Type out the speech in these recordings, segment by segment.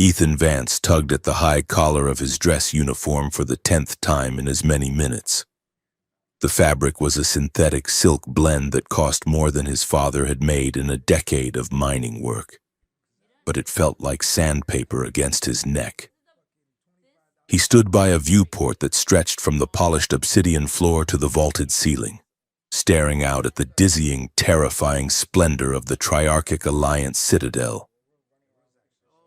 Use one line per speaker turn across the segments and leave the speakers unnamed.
Ethan Vance tugged at the high collar of his dress uniform for the 10th time in as many minutes. The fabric was a synthetic silk blend that cost more than his father had made in a decade of mining work. But it felt like sandpaper against his neck. He stood by a viewport that stretched from the polished obsidian floor to the vaulted ceiling, staring out at the dizzying, terrifying splendor of the Triarchic Alliance citadel.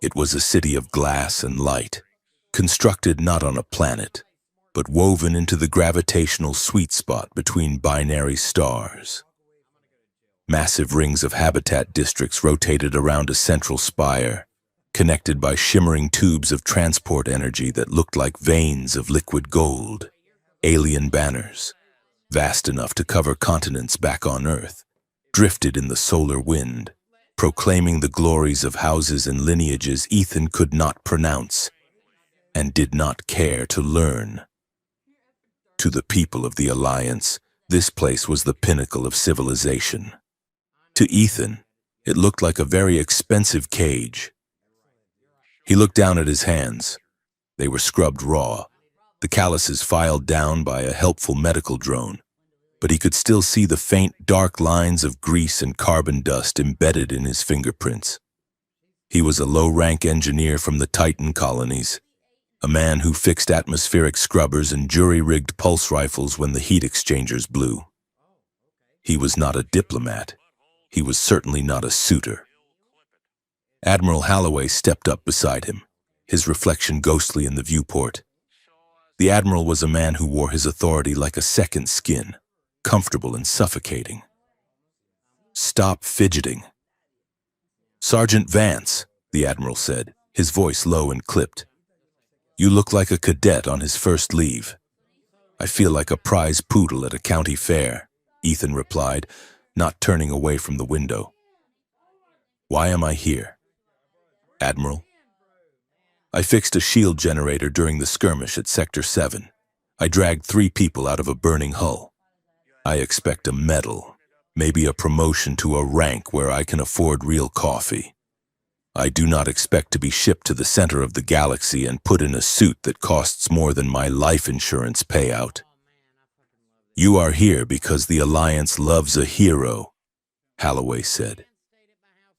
It was a city of glass and light, constructed not on a planet, but woven into the gravitational sweet spot between binary stars. Massive rings of habitat districts rotated around a central spire, connected by shimmering tubes of transport energy that looked like veins of liquid gold. Alien banners, vast enough to cover continents back on Earth, drifted in the solar wind, proclaiming the glories of houses and lineages Ethan could not pronounce and did not care to learn. To the people of the Alliance, this place was the pinnacle of civilization. To Ethan, it looked like a very expensive cage. He looked down at his hands. They were scrubbed raw, the calluses filed down by a helpful medical drone, but he could still see the faint, dark lines of grease and carbon dust embedded in his fingerprints. He was a low-rank engineer from the Titan colonies, a man who fixed atmospheric scrubbers and jury-rigged pulse rifles when the heat exchangers blew. He was not a diplomat. He was certainly not a suitor. Admiral Holloway stepped up beside him, his reflection ghostly in the viewport. The Admiral was a man who wore his authority like a second skin, comfortable and suffocating. "Stop fidgeting." "Sergeant Vance," the Admiral said, his voice low and clipped. "You look like a cadet on his first leave." "I feel like a prize poodle at a county fair," Ethan replied, not turning away from the window. "Why am I here?" "Admiral, I fixed a shield generator during the skirmish at Sector 7. I dragged 3 people out of a burning hull. I expect a medal, maybe a promotion to a rank where I can afford real coffee. I do not expect to be shipped to the center of the galaxy and put in a suit that costs more than my life insurance payout." "You are here because the Alliance loves a hero," Holloway said.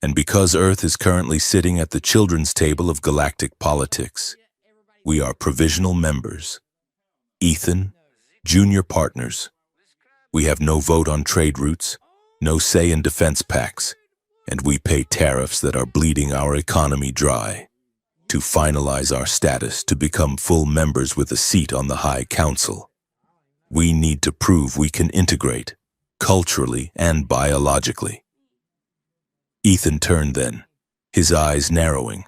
"And because Earth is currently sitting at the children's table of galactic politics. We are provisional members. Ethan, junior partners. We have no vote on trade routes, no say in defense pacts, and we pay tariffs that are bleeding our economy dry. To finalize our status to become full members with a seat on the High Council, we need to prove we can integrate, culturally and biologically." Ethan turned then, his eyes narrowing.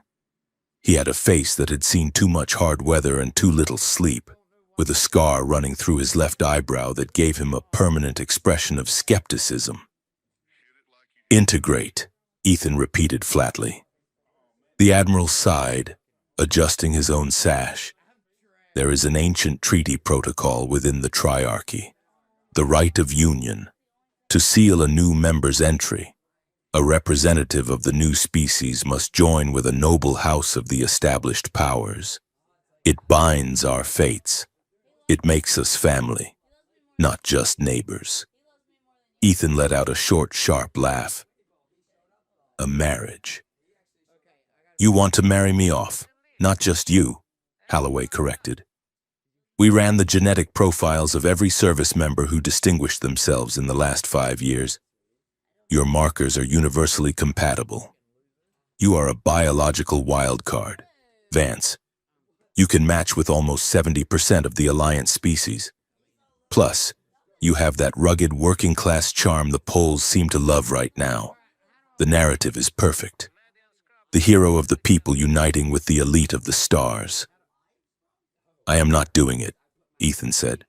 He had a face that had seen too much hard weather and too little sleep, with a scar running through his left eyebrow that gave him a permanent expression of skepticism. "Integrate," Ethan repeated flatly. The Admiral sighed, adjusting his own sash. "There is an ancient treaty protocol within the Triarchy, the right of union. To seal a new member's entry, a representative of the new species must join with a noble house of the established powers. It binds our fates. It makes us family, not just neighbors." Ethan let out a short, sharp laugh. "A marriage." "You want to marry me off, not just you," Holloway corrected. "We ran the genetic profiles of every service member who distinguished themselves in the last 5 years. Your markers are universally compatible. You are a biological wild card, Vance. You can match with almost 70% of the Alliance species. Plus, you have that rugged working-class charm the Poles seem to love right now. The narrative is perfect. The hero of the people uniting with the elite of the stars." "I am not doing it," Ethan said.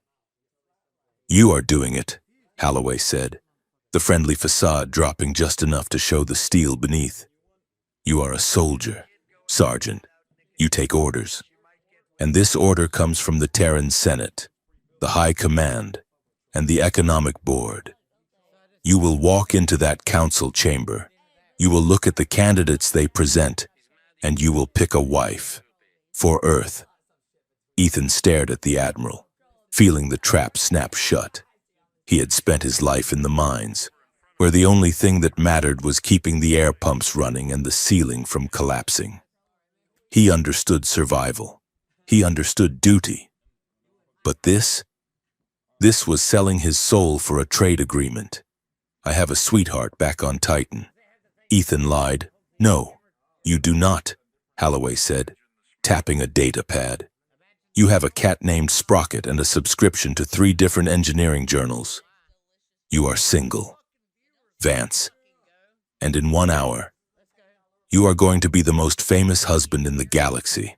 "You are doing it," Holloway said, the friendly facade dropping just enough to show the steel beneath. "You are a soldier, Sergeant. You take orders. And this order comes from the Terran Senate, the High Command, and the Economic Board. You will walk into that council chamber. You will look at the candidates they present, And you will pick a wife. For Earth. Ethan stared at the Admiral, feeling the trap snap shut. He had spent his life in the mines, where the only thing that mattered was keeping the air pumps running and the ceiling from collapsing. He understood survival. He understood duty. But this was selling his soul for a trade agreement. I have a sweetheart back on Titan. Ethan lied. No, you do not, Holloway said, tapping a data pad. You have a cat named Sprocket and a subscription to 3 different engineering journals. You are single, Vance. And in 1 hour, you are going to be the most famous husband in the galaxy.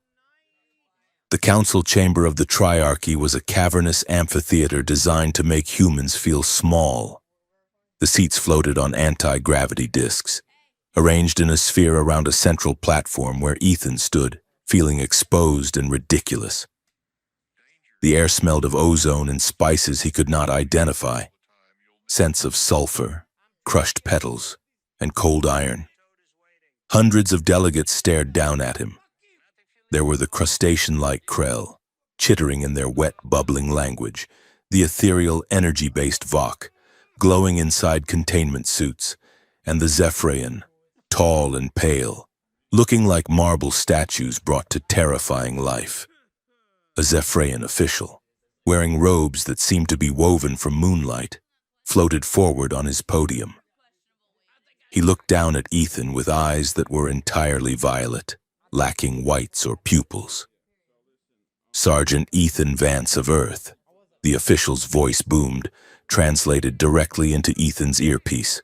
The council chamber of the Triarchy was a cavernous amphitheater designed to make humans feel small. The seats floated on anti-gravity discs, arranged in a sphere around a central platform where Ethan stood, feeling exposed and ridiculous. The air smelled of ozone and spices he could not identify. Scents of sulfur, crushed petals, and cold iron. Hundreds of delegates stared down at him. There were the crustacean-like Krell, chittering in their wet, bubbling language, the ethereal, energy-based Vok, glowing inside containment suits, and the Zephyrian, tall and pale, looking like marble statues brought to terrifying life. A Zephyrian official, wearing robes that seemed to be woven from moonlight, floated forward on his podium. He looked down at Ethan with eyes that were entirely violet, lacking whites or pupils. Sergeant Ethan Vance of Earth, the official's voice boomed, translated directly into Ethan's earpiece.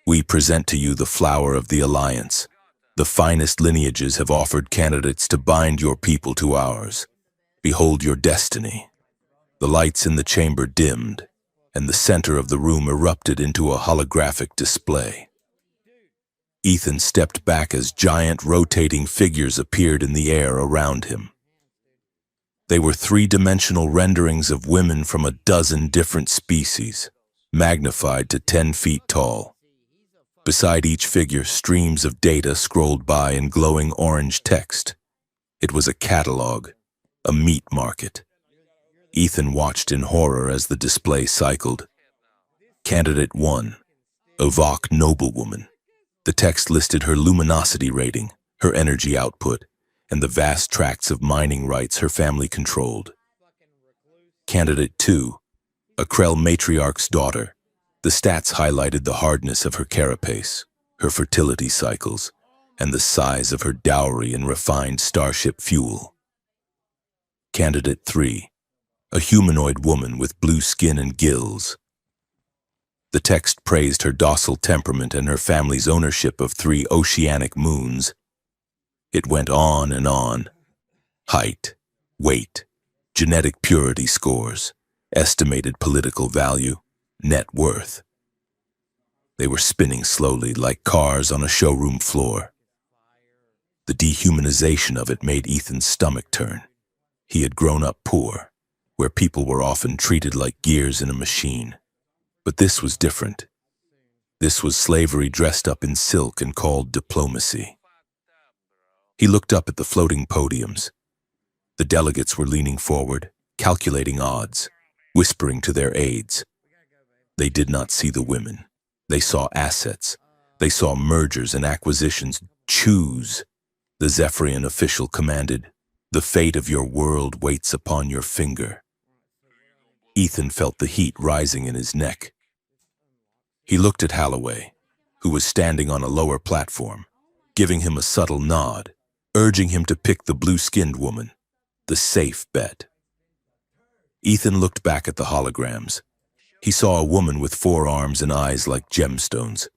We present to you the flower of the Alliance. The finest lineages have offered candidates to bind your people to ours. Behold your destiny. The lights in the chamber dimmed, and the center of the room erupted into a holographic display. Ethan stepped back as giant rotating figures appeared in the air around him. They were 3-dimensional renderings of women from a dozen different species, magnified to 10 feet tall. Beside each figure, streams of data scrolled by in glowing orange text. It was a catalog, a meat market. Ethan watched in horror as the display cycled. Candidate 1, a Vok noblewoman. The text listed her luminosity rating, her energy output, and the vast tracts of mining rights her family controlled. Candidate 2, a Krell matriarch's daughter. The stats highlighted the hardness of her carapace, her fertility cycles, and the size of her dowry in refined starship fuel. Candidate 3, a humanoid woman with blue skin and gills. The text praised her docile temperament and her family's ownership of 3 oceanic moons. It went on and on. Height, weight, genetic purity scores, estimated political value, net worth. They were spinning slowly like cars on a showroom floor. The dehumanization of it made Ethan's stomach turn. He had grown up poor, where people were often treated like gears in a machine. But this was different. This was slavery dressed up in silk and called diplomacy. He looked up at the floating podiums. The delegates were leaning forward, calculating odds, whispering to their aides. They did not see the women. They saw assets. They saw mergers and acquisitions. Choose. The Zephyrian official commanded, the fate of your world waits upon your finger. Ethan felt the heat rising in his neck. He looked at Holloway, who was standing on a lower platform, giving him a subtle nod, urging him to pick the blue-skinned woman, the safe bet. Ethan looked back at the holograms. He saw a woman with 4 arms and eyes like gemstones.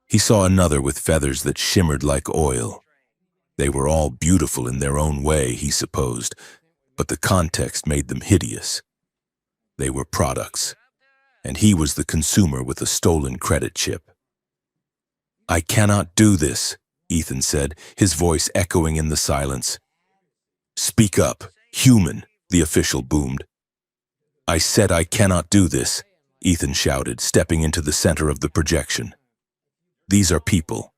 He saw another with feathers that shimmered like oil. They were all beautiful in their own way, he supposed, but the context made them hideous. They were products, and he was the consumer with a stolen credit chip. I cannot do this, Ethan said, his voice echoing in the silence. Speak up, human, the official boomed. I said I cannot do this, Ethan shouted, stepping into the center of the projection. These are people.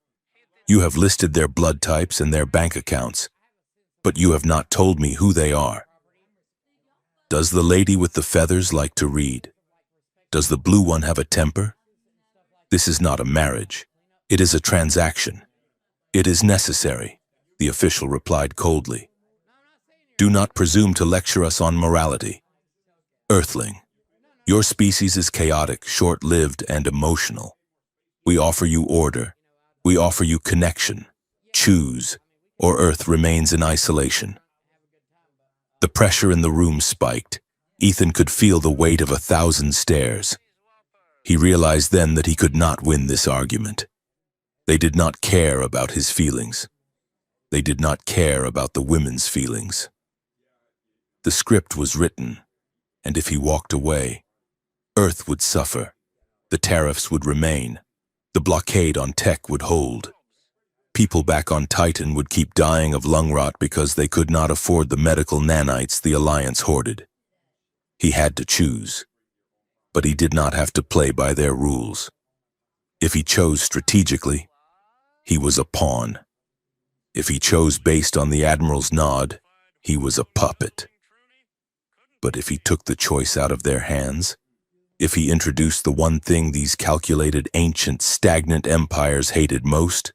You have listed their blood types and their bank accounts, but you have not told me who they are. Does the lady with the feathers like to read? Does the blue one have a temper? This is not a marriage. It is a transaction. It is necessary, the official replied coldly. Do not presume to lecture us on morality. Earthling, your species is chaotic, short-lived, and emotional. We offer you order. We offer you connection. Choose, or Earth remains in isolation. The pressure in the room spiked. Ethan could feel the weight of 1,000 stares. He realized then that he could not win this argument. They did not care about his feelings. They did not care about the women's feelings. The script was written, and if he walked away, Earth would suffer. The tariffs would remain. The blockade on tech would hold. People back on Titan would keep dying of lung rot because they could not afford the medical nanites the Alliance hoarded. He had to choose, but he did not have to play by their rules. If he chose strategically, he was a pawn. If he chose based on the Admiral's nod, he was a puppet. But if he took the choice out of their hands, if he introduced the one thing these calculated, ancient, stagnant empires hated most,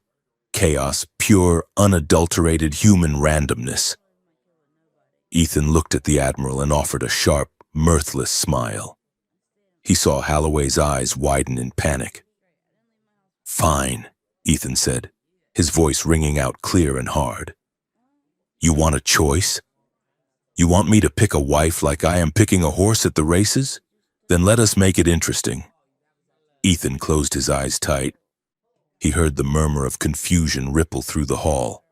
chaos, pure, unadulterated human randomness. Ethan looked at the Admiral and offered a sharp, mirthless smile. He saw Holloway's eyes widen in panic. Fine, Ethan said, his voice ringing out clear and hard. You want a choice? You want me to pick a wife like I am picking a horse at the races? Then let us make it interesting. Ethan closed his eyes tight. He heard the murmur of confusion ripple through the hall.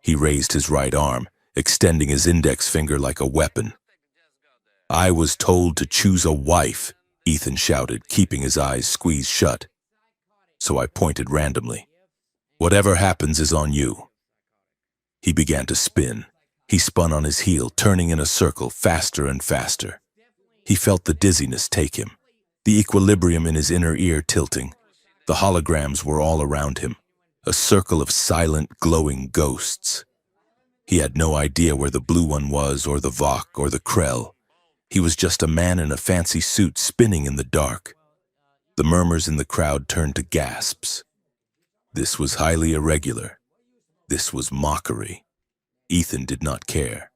He raised his right arm, extending his index finger like a weapon. I was told to choose a wife, Ethan shouted, keeping his eyes squeezed shut. So I pointed randomly. Whatever happens is on you. He began to spin. He spun on his heel, turning in a circle faster and faster. He felt the dizziness take him, the equilibrium in his inner ear tilting. The holograms were all around him, a circle of silent, glowing ghosts. He had no idea where the blue one was, or the Vok, or the Krell. He was just a man in a fancy suit spinning in the dark. The murmurs in the crowd turned to gasps. This was highly irregular. This was mockery. Ethan did not care.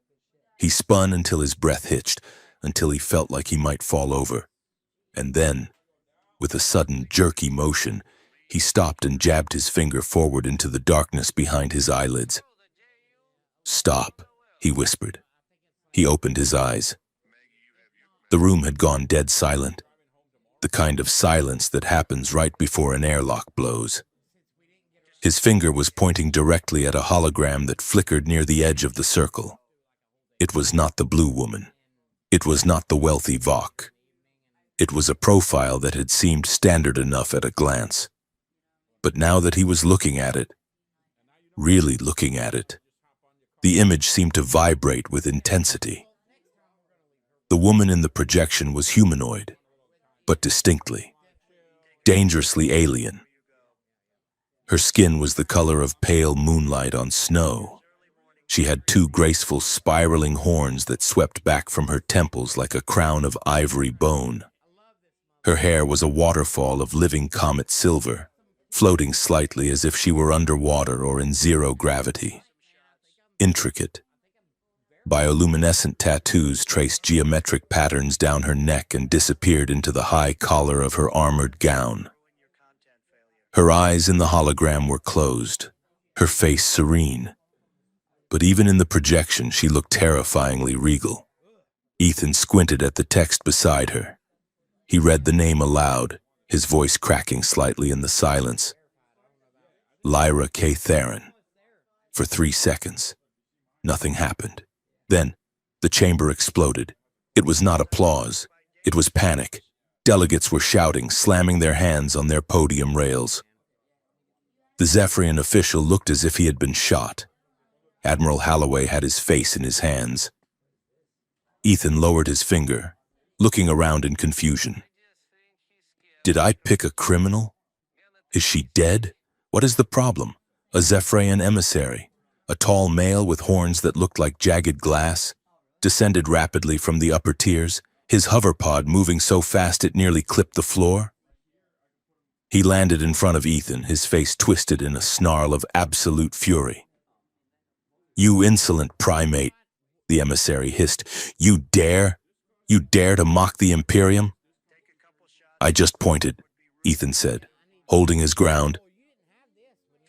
He spun until his breath hitched, until he felt like he might fall over. And then, with a sudden, jerky motion, he stopped and jabbed his finger forward into the darkness behind his eyelids. Stop, he whispered. He opened his eyes. The room had gone dead silent, the kind of silence that happens right before an airlock blows. His finger was pointing directly at a hologram that flickered near the edge of the circle. It was not the blue woman. It was not the wealthy Vok. It was a profile that had seemed standard enough at a glance. But now that he was looking at it, really looking at it, the image seemed to vibrate with intensity. The woman in the projection was humanoid, but distinctly, dangerously alien. Her skin was the color of pale moonlight on snow. She had two graceful, spiraling horns that swept back from her temples like a crown of ivory bone. Her hair was a waterfall of living comet silver, floating slightly as if she were underwater or in zero gravity. Intricate. Bioluminescent tattoos traced geometric patterns down her neck and disappeared into the high collar of her armored gown. Her eyes in the hologram were closed, her face serene. But even in the projection, she looked terrifyingly regal. Ethan squinted at the text beside her. He read the name aloud, his voice cracking slightly in the silence. Lyra K. Theron. For 3 seconds, nothing happened. Then, the chamber exploded. It was not applause. It was panic. Delegates were shouting, slamming their hands on their podium rails. The Zephyrian official looked as if he had been shot. Admiral Holloway had his face in his hands. Ethan lowered his finger, looking around in confusion. Did I pick a criminal? Is she dead? What is the problem? A Zephyrian emissary, a tall male with horns that looked like jagged glass, descended rapidly from the upper tiers, his hoverpod moving so fast it nearly clipped the floor. He landed in front of Ethan, his face twisted in a snarl of absolute fury. "You insolent primate," the emissary hissed. You dare to mock the Imperium?" "I just pointed," Ethan said, holding his ground.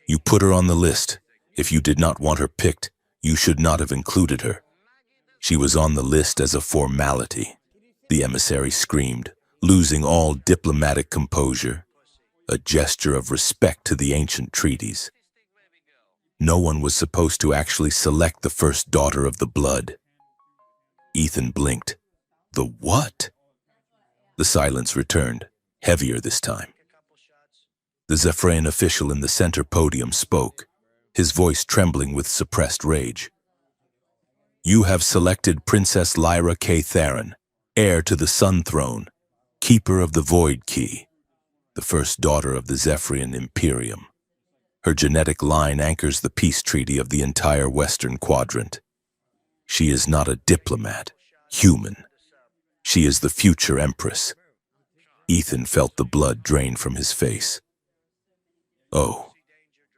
"You put her on the list. If you did not want her picked, you should not have included her." "She was on the list as a formality," the emissary screamed, losing all diplomatic composure, a gesture of respect to the ancient treaties. No one was supposed to actually select the first daughter of the blood. Ethan blinked. "The what?" The silence returned, heavier this time. The Zephyrian official in the center podium spoke, his voice trembling with suppressed rage. "You have selected Princess Lyra K. Theron, heir to the Sun Throne, keeper of the Void Key, the first daughter of the Zephyrian Imperium. Her genetic line anchors the peace treaty of the entire Western Quadrant. She is not a diplomat, human. She is the future Empress." Ethan felt the blood drain from his face. "Oh."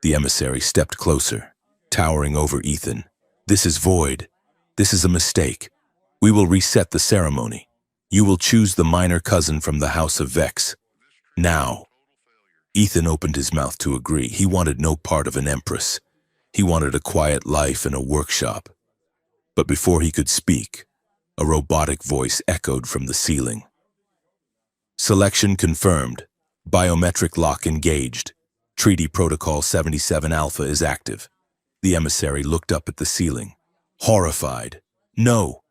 The emissary stepped closer, towering over Ethan. "This is void. This is a mistake. We will reset the ceremony. You will choose the minor cousin from the House of Vex. Now." Ethan opened his mouth to agree. He wanted no part of an empress. He wanted a quiet life in a workshop. But before he could speak, a robotic voice echoed from the ceiling. "Selection confirmed. Biometric lock engaged. Treaty Protocol 77 Alpha is active." The emissary looked up at the ceiling, horrified. "No.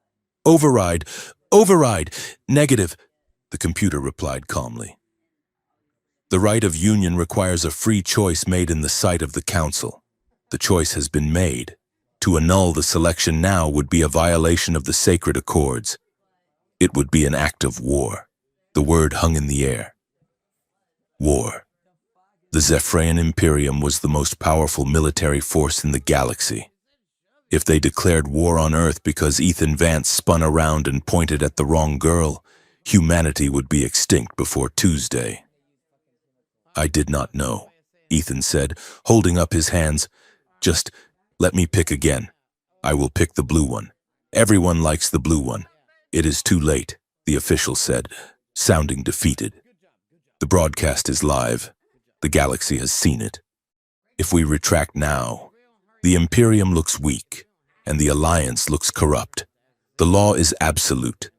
Override. Override. Negative," the computer replied calmly. "The right of union requires a free choice made in the sight of the Council. The choice has been made. To annul the selection now would be a violation of the sacred accords. It would be an act of war." The word hung in the air. War. The Zephyrian Imperium was the most powerful military force in the galaxy. If they declared war on Earth because Ethan Vance spun around and pointed at the wrong girl, humanity would be extinct before Tuesday. "I did not know," Ethan said, holding up his hands. "Just let me pick again. I will pick the blue one. Everyone likes the blue one." "It is too late," the official said, sounding defeated. "The broadcast is live. The galaxy has seen it. If we retract now, the Imperium looks weak, and the Alliance looks corrupt. The law is absolute."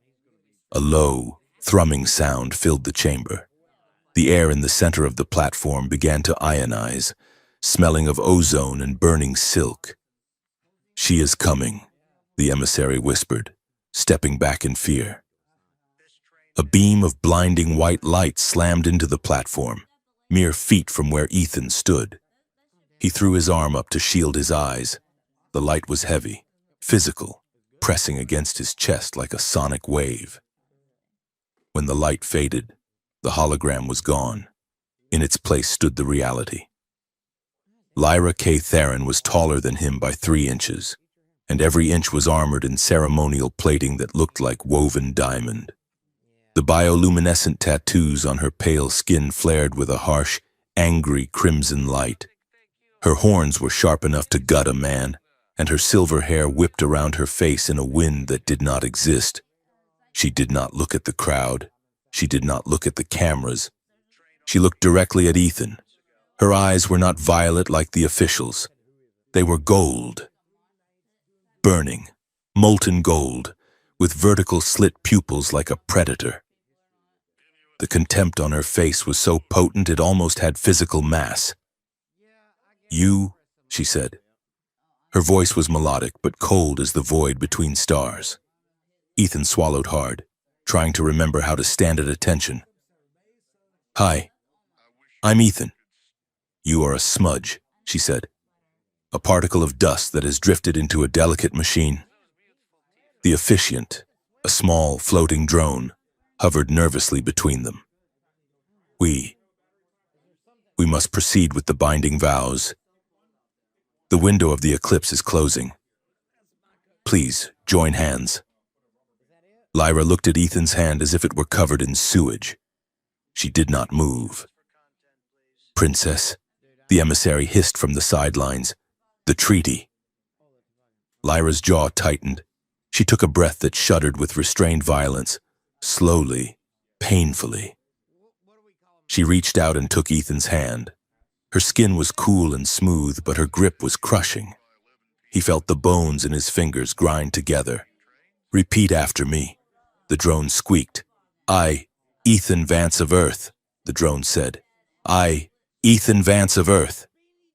A low, thrumming sound filled the chamber. The air in the center of the platform began to ionize, smelling of ozone and burning silk. "She is coming," the emissary whispered, stepping back in fear. A beam of blinding white light slammed into the platform, mere feet from where Ethan stood. He threw his arm up to shield his eyes. The light was heavy, physical, pressing against his chest like a sonic wave. When the light faded, the hologram was gone. In its place stood the reality. Lyra K. Theron was taller than him by 3 inches, and every inch was armored in ceremonial plating that looked like woven diamond. The bioluminescent tattoos on her pale skin flared with a harsh, angry crimson light. Her horns were sharp enough to gut a man, and her silver hair whipped around her face in a wind that did not exist. She did not look at the crowd. She did not look at the cameras. She looked directly at Ethan. Her eyes were not violet like the officials. They were gold. Burning, molten gold, with vertical slit pupils like a predator. The contempt on her face was so potent it almost had physical mass. "You," she said. Her voice was melodic but cold as the void between stars. Ethan swallowed hard, trying to remember how to stand at attention. "Hi, I'm Ethan." "You are a smudge," she said. "A particle of dust that has drifted into a delicate machine." The officiant, a small, floating drone, hovered nervously between them. We must proceed with the binding vows." The window of the eclipse is closing. Please, join hands. Lyra looked at Ethan's hand as if it were covered in sewage. She did not move. Princess, the emissary hissed from the sidelines. The treaty. Lyra's jaw tightened. She took a breath that shuddered with restrained violence, slowly, painfully. She reached out and took Ethan's hand. Her skin was cool and smooth, but her grip was crushing. He felt the bones in his fingers grind together. Repeat after me, the drone squeaked. I, Ethan Vance of Earth, the drone said. I, Ethan Vance of Earth.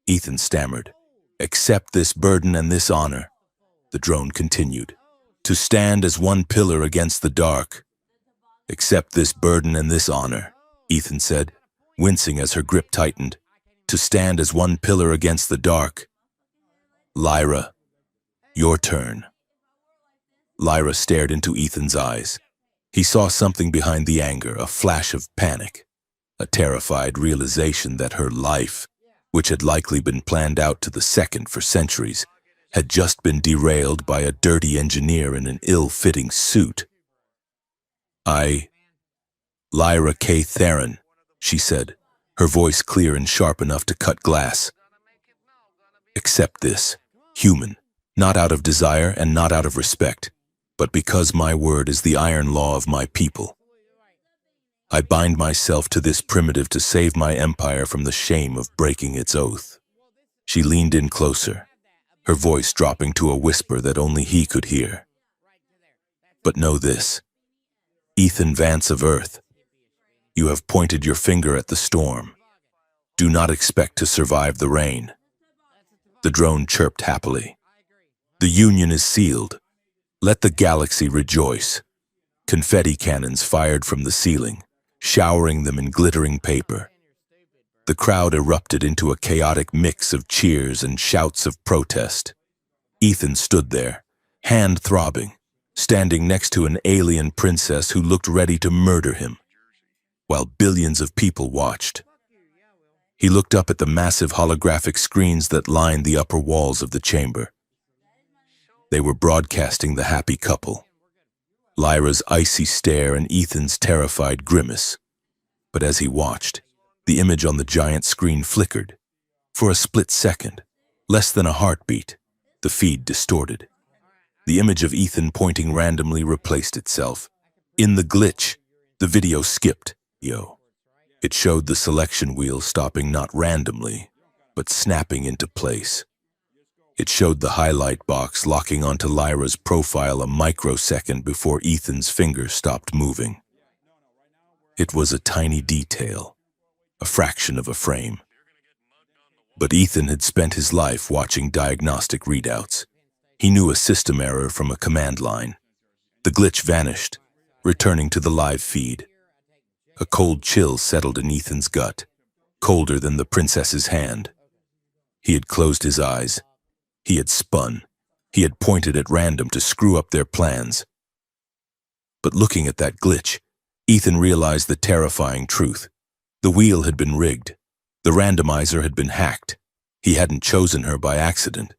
Ethan stammered. Accept this burden and this honor, the drone continued. To stand as one pillar against the dark. Accept this burden and this honor, Ethan said, wincing as her grip tightened. To stand as one pillar against the dark. Lyra, your turn. Lyra stared into Ethan's eyes. He saw something behind the anger, a flash of panic, a terrified realization that her life, which had likely been planned out to the second for centuries, had just been derailed by a dirty engineer in an ill-fitting suit. Lyra K. Theron, she said, her voice clear and sharp enough to cut glass. Accept this, human, not out of desire and not out of respect, but because my word is the iron law of my people. I bind myself to this primitive to save my empire from the shame of breaking its oath. She leaned in closer, her voice dropping to a whisper that only he could hear. But know this, Ethan Vance of Earth, you have pointed your finger at the storm. Do not expect to survive the rain. The drone chirped happily. The union is sealed. Let the galaxy rejoice. Confetti cannons fired from the ceiling, showering them in glittering paper. The crowd erupted into a chaotic mix of cheers and shouts of protest. Ethan stood there, hand throbbing, standing next to an alien princess who looked ready to murder him, while billions of people watched. He looked up at the massive holographic screens that lined the upper walls of the chamber. They were broadcasting the happy couple, Lyra's icy stare and Ethan's terrified grimace. But as he watched, the image on the giant screen flickered. For a split second, less than a heartbeat, the feed distorted. The image of Ethan pointing randomly replaced itself. In the glitch, the video skipped. It showed the selection wheel stopping not randomly, but snapping into place. It showed the highlight box locking onto Lyra's profile a microsecond before Ethan's fingers stopped moving. It was a tiny detail, a fraction of a frame. But Ethan had spent his life watching diagnostic readouts. He knew a system error from a command line. The glitch vanished, returning to the live feed. A cold chill settled in Ethan's gut, colder than the princess's hand. He had closed his eyes. He had spun. He had pointed at random to screw up their plans. But looking at that glitch, Ethan realized the terrifying truth. The wheel had been rigged. The randomizer had been hacked. He hadn't chosen her by accident.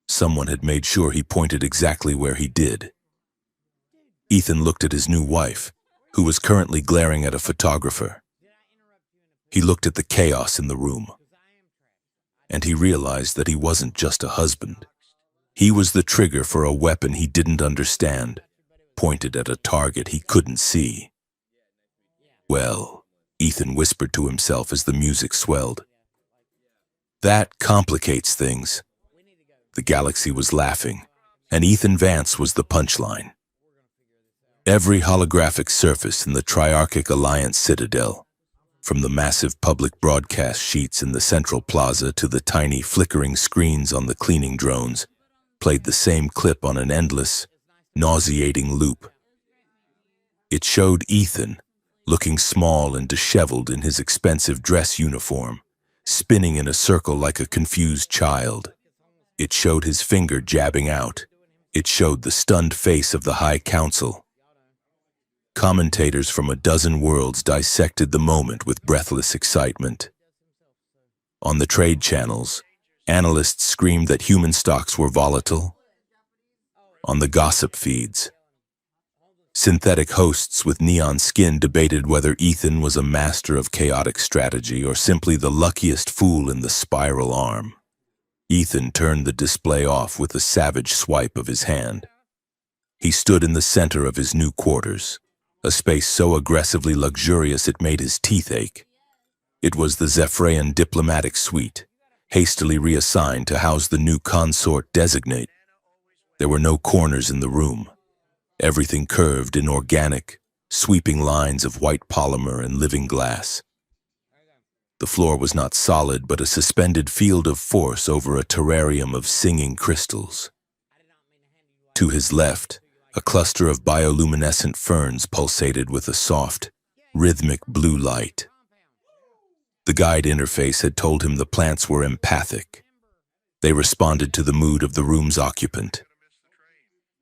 Someone had made sure he pointed exactly where he did. Ethan looked at his new wife, who was currently glaring at a photographer. He looked at the chaos in the room. And he realized that he wasn't just a husband. He was the trigger for a weapon he didn't understand, pointed at a target he couldn't see. Well, Ethan whispered to himself as the music swelled. That complicates things. The galaxy was laughing, and Ethan Vance was the punchline. Every holographic surface in the Triarchic Alliance Citadel, from the massive public broadcast sheets in the central plaza to the tiny flickering screens on the cleaning drones, played the same clip on an endless, nauseating loop. It showed Ethan, looking small and disheveled in his expensive dress uniform, spinning in a circle like a confused child. It showed his finger jabbing out. It showed the stunned face of the High Council. Commentators from a dozen worlds dissected the moment with breathless excitement. On the trade channels, Analysts screamed that human stocks were volatile. On the gossip feeds, synthetic hosts with neon skin debated whether Ethan was a master of chaotic strategy or simply the luckiest fool in the spiral arm. Ethan turned the display off with a savage swipe of his hand. He stood in the center of his new quarters, a space so aggressively luxurious it made his teeth ache. It was the Zephyrian diplomatic suite, hastily reassigned to house the new consort designate. There were no corners in the room. Everything curved in organic, sweeping lines of white polymer and living glass. The floor was not solid, but a suspended field of force over a terrarium of singing crystals. To his left, a cluster of bioluminescent ferns pulsated with a soft, rhythmic blue light. The guide interface had told him the plants were empathic. They responded to the mood of the room's occupant.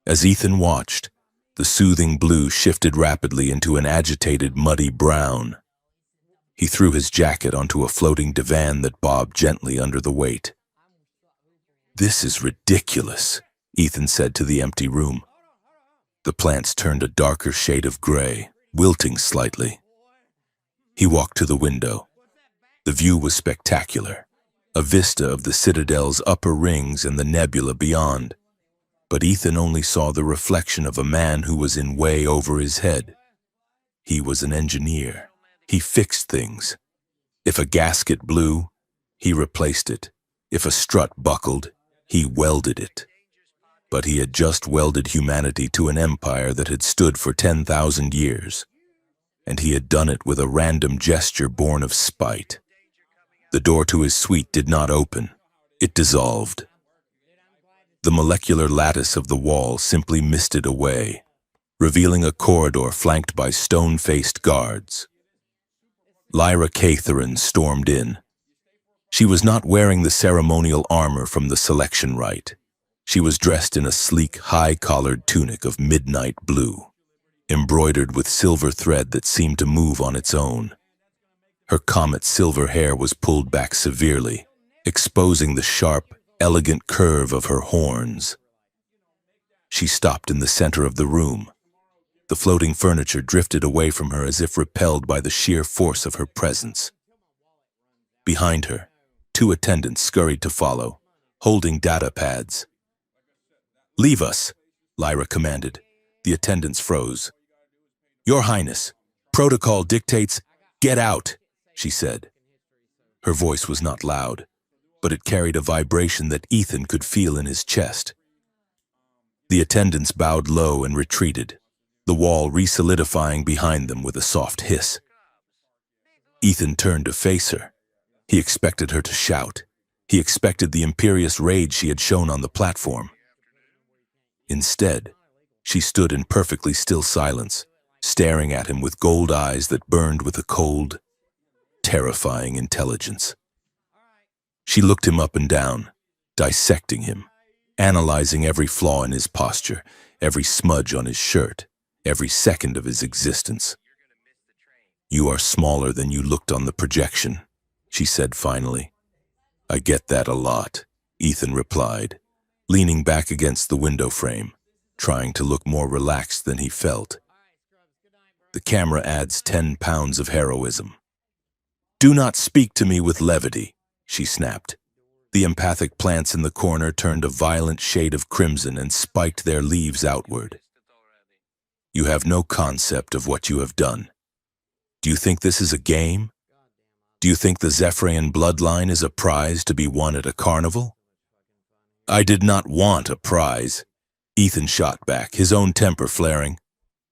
As Ethan watched, the soothing blue shifted rapidly into an agitated, muddy brown. He threw his jacket onto a floating divan that bobbed gently under the weight. "This is ridiculous," Ethan said to the empty room. The plants turned a darker shade of gray, wilting slightly. He walked to the window. The view was spectacular, a vista of the Citadel's upper rings and the nebula beyond. But Ethan only saw the reflection of a man who was in way over his head. He was an engineer. He fixed things. If a gasket blew, he replaced it. If a strut buckled, he welded it. But he had just welded humanity to an empire that had stood for 10,000 years. And he had done it with a random gesture born of spite. The door to his suite did not open. It dissolved. The molecular lattice of the wall simply misted away, revealing a corridor flanked by stone-faced guards. Lyra Catherine stormed in. She was not wearing the ceremonial armor from the selection rite. She was dressed in a sleek, high-collared tunic of midnight blue, embroidered with silver thread that seemed to move on its own. Her comet silver hair was pulled back severely, exposing the sharp, elegant curve of her horns. She stopped in the center of the room. The floating furniture drifted away from her as if repelled by the sheer force of her presence. Behind her, 2 attendants scurried to follow, holding data pads. "Leave us," Lyra commanded. The attendants froze. "Your Highness, protocol dictates, get out," she said. Her voice was not loud, but it carried a vibration that Ethan could feel in his chest. The attendants bowed low and retreated, the wall re-solidifying behind them with a soft hiss. Ethan turned to face her. He expected her to shout. He expected the imperious rage she had shown on the platform. Instead, she stood in perfectly still silence, staring at him with gold eyes that burned with a cold, terrifying intelligence. She looked him up and down, dissecting him, analyzing every flaw in his posture, every smudge on his shirt, every second of his existence. "You are smaller than you looked on the projection," she said finally. "I get that a lot," Ethan replied, leaning back against the window frame, trying to look more relaxed than he felt. "The camera adds 10 pounds of heroism." "Do not speak to me with levity," she snapped. The empathic plants in the corner turned a violent shade of crimson and spiked their leaves outward. "You have no concept of what you have done. Do you think this is a game? Do you think the Zephyrian bloodline is a prize to be won at a carnival?" "I did not want a prize," Ethan shot back, his own temper flaring.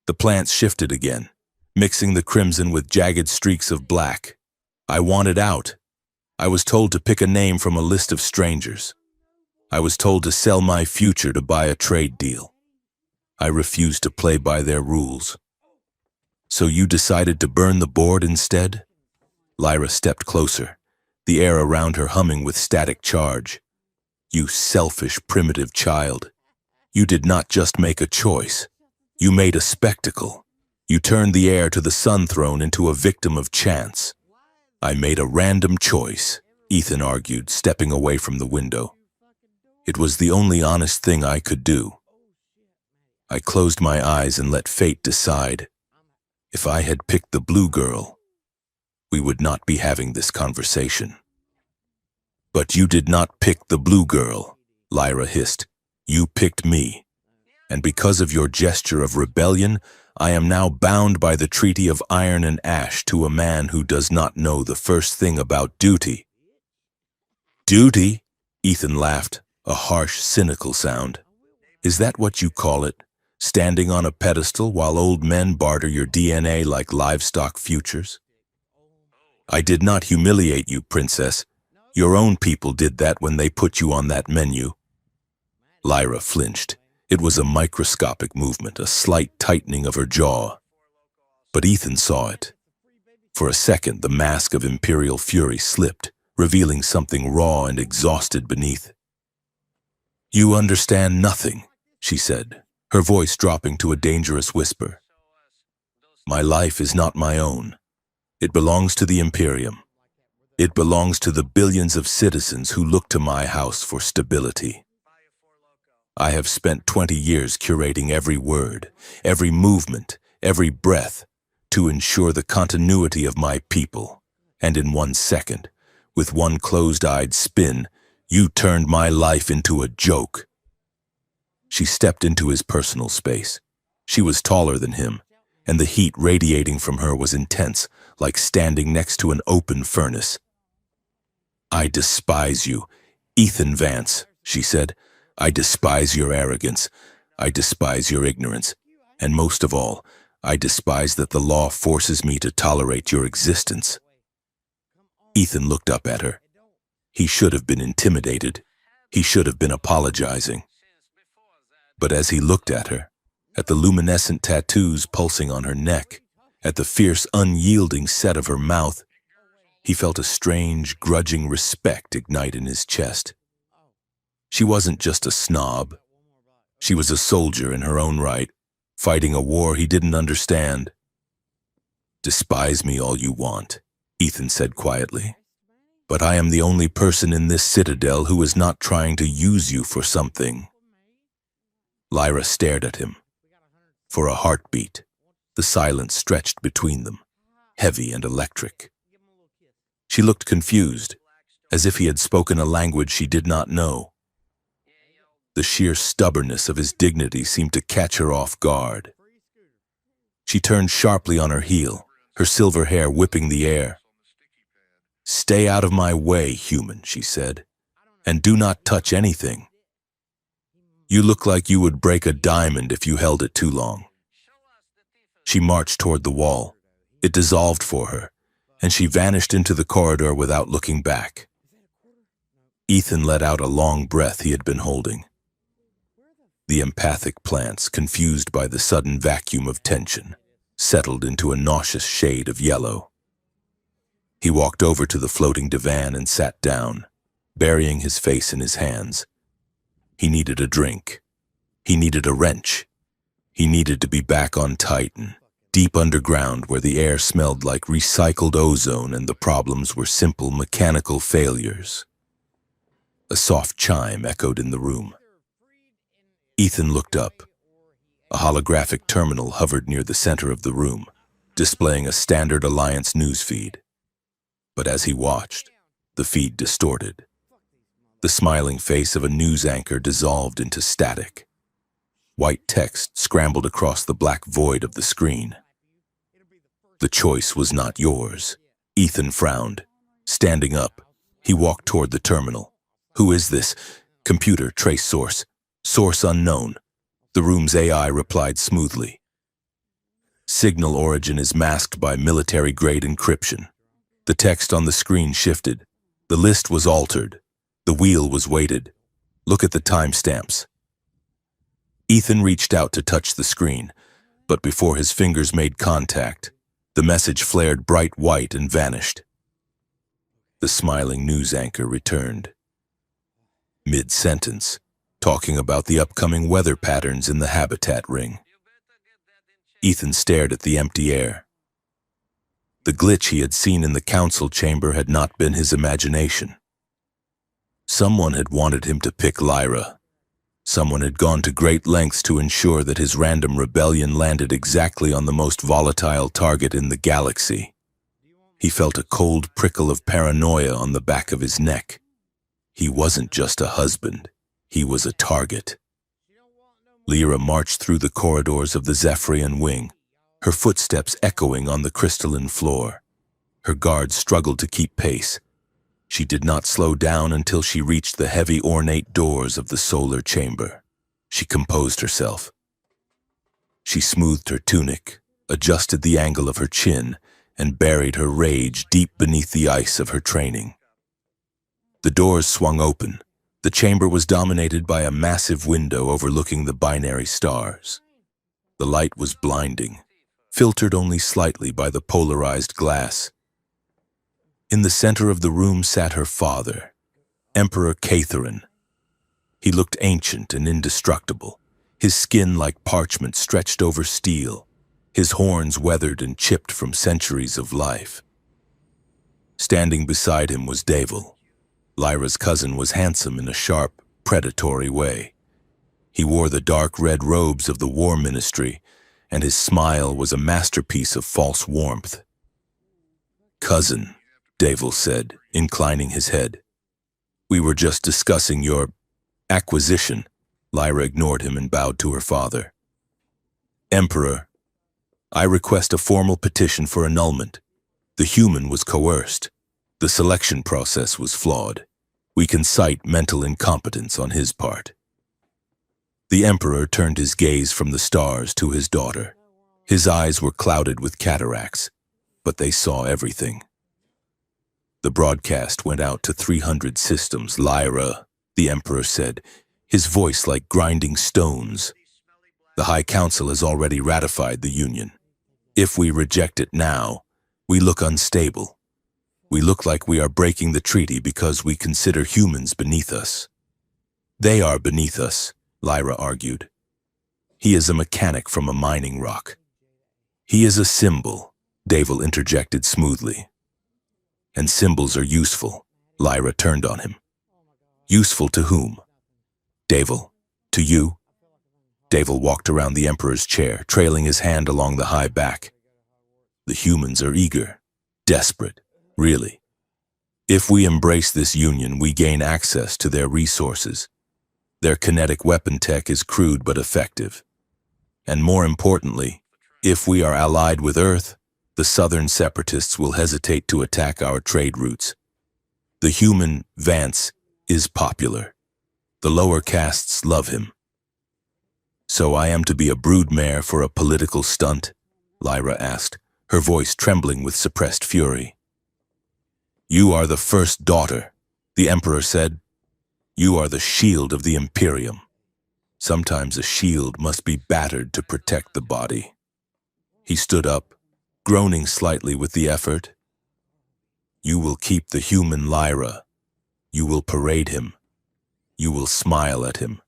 The plants shifted again, mixing the crimson with jagged streaks of black. "I wanted out. I was told to pick a name from a list of strangers. I was told to sell my future to buy a trade deal. I refused to play by their rules. So you decided to burn the board instead?" Lyra stepped closer, the air around her humming with static charge. "You selfish, primitive child. You did not just make a choice. You made a spectacle. You turned the heir to the Sun Throne into a victim of chance. I made a random choice. Ethan argued, stepping away from the window. It was the only honest thing I could do. I closed my eyes and let fate decide. If I had picked the blue girl, we would not be having this conversation. But you did not pick the blue girl, Lyra hissed. You picked me. And because of your gesture of rebellion, I am now bound by the Treaty of Iron and Ash to a man who does not know the first thing about duty. Duty? Ethan laughed, a harsh, cynical sound. Is that what you call it? Standing on a pedestal while old men barter your DNA like livestock futures? I did not humiliate you, princess. Your own people did that when they put you on that menu. Lyra flinched. It was a microscopic movement, a slight tightening of her jaw. But Ethan saw it. For a second, the mask of imperial fury slipped, revealing something raw and exhausted beneath. You understand nothing, she said, her voice dropping to a dangerous whisper. My life is not my own. It belongs to the Imperium. It belongs to the billions of citizens who look to my house for stability. I have spent 20 years curating every word, every movement, every breath, to ensure the continuity of my people. And in 1 second, with one closed-eyed spin, you turned my life into a joke. She stepped into his personal space. She was taller than him, and the heat radiating from her was intense, like standing next to an open furnace. I despise you, Ethan Vance, she said. I despise your arrogance. I despise your ignorance. And most of all, I despise that the law forces me to tolerate your existence. Ethan looked up at her. He should have been intimidated. He should have been apologizing. But as he looked at her, at the luminescent tattoos pulsing on her neck, at the fierce, unyielding set of her mouth, he felt a strange, grudging respect ignite in his chest. She wasn't just a snob. She was a soldier in her own right, fighting a war he didn't understand. Despise me all you want, Ethan said quietly. But I am the only person in this citadel who is not trying to use you for something. Lyra stared at him. For a heartbeat, the silence stretched between them, heavy and electric. She looked confused, as if he had spoken a language she did not know. The sheer stubbornness of his dignity seemed to catch her off guard. She turned sharply on her heel, her silver hair whipping the air. Stay out of my way, human, she said, and do not touch anything. You look like you would break a diamond if you held it too long. She marched toward the wall. It dissolved for her, and she vanished into the corridor without looking back. Ethan let out a long breath he had been holding. The empathic plants, confused by the sudden vacuum of tension, settled into a nauseous shade of yellow. He walked over to the floating divan and sat down, burying his face in his hands. He needed a drink. He needed a wrench. He needed to be back on Titan, deep underground where the air smelled like recycled ozone and the problems were simple mechanical failures. A soft chime echoed in the room. Ethan looked up. A holographic terminal hovered near the center of the room, displaying a standard Alliance newsfeed. But as he watched, the feed distorted. The smiling face of a news anchor dissolved into static. White text scrambled across the black void of the screen. The choice was not yours. Ethan frowned. Standing up, he walked toward the terminal. Who is this? Computer, trace source. Source unknown. The room's AI replied smoothly. Signal origin is masked by military-grade encryption. The text on the screen shifted. The list was altered. The wheel was weighted. Look at the timestamps. Ethan reached out to touch the screen, but before his fingers made contact, the message flared bright white and vanished. The smiling news anchor returned. Mid-sentence, talking about the upcoming weather patterns in the habitat ring. Ethan stared at the empty air. The glitch he had seen in the council chamber had not been his imagination. Someone had wanted him to pick Lyra. Someone had gone to great lengths to ensure that his random rebellion landed exactly on the most volatile target in the galaxy. He felt a cold prickle of paranoia on the back of his neck. He wasn't just a husband, he was a target. Lyra marched through the corridors of the Zephyrian wing, her footsteps echoing on the crystalline floor. Her guards struggled to keep pace. She did not slow down until she reached the heavy ornate doors of the solar chamber. She composed herself. She smoothed her tunic, adjusted the angle of her chin, and buried her rage deep beneath the ice of her training. The doors swung open. The chamber was dominated by a massive window overlooking the binary stars. The light was blinding, filtered only slightly by the polarized glass. In the center of the room sat her father, Emperor Catherine. He looked ancient and indestructible, his skin like parchment stretched over steel, his horns weathered and chipped from centuries of life. Standing beside him was Deathworld. Lyra's cousin was handsome in a sharp, predatory way. He wore the dark red robes of the war ministry, and his smile was a masterpiece of false warmth. "Cousin," Deathworld said, inclining his head. "We were just discussing your acquisition." Lyra ignored him and bowed to her father. "Emperor, I request a formal petition for annulment. The human was coerced. The selection process was flawed. We can cite mental incompetence on his part." The Emperor turned his gaze from the stars to his daughter. His eyes were clouded with cataracts, but they saw everything. "The broadcast went out to 300 systems, Lyra," the Emperor said, his voice like grinding stones. "The High Council has already ratified the Union. If we reject it now, we look unstable. We look like we are breaking the treaty because we consider humans beneath us." "They are beneath us," Lyra argued. "He is a mechanic from a mining rock." "He is a symbol," Deathworld interjected smoothly. "And symbols are useful," Lyra turned on him. "Useful to whom?" "Deathworld, to you." Deathworld walked around the Emperor's chair, trailing his hand along the high back. "The humans are eager, desperate, really. If we embrace this union, we gain access to their resources. Their kinetic weapon tech is crude but effective. And more importantly, if we are allied with Earth, the Southern separatists will hesitate to attack our trade routes. The human, Vance, is popular. The lower castes love him." "So I am to be a broodmare for a political stunt?" Lyra asked, her voice trembling with suppressed fury. "You are the first daughter," the Emperor said. "You are the shield of the Imperium. Sometimes a shield must be battered to protect the body." He stood up, groaning slightly with the effort. "You will keep the human Lyra. You will parade him. You will smile at him.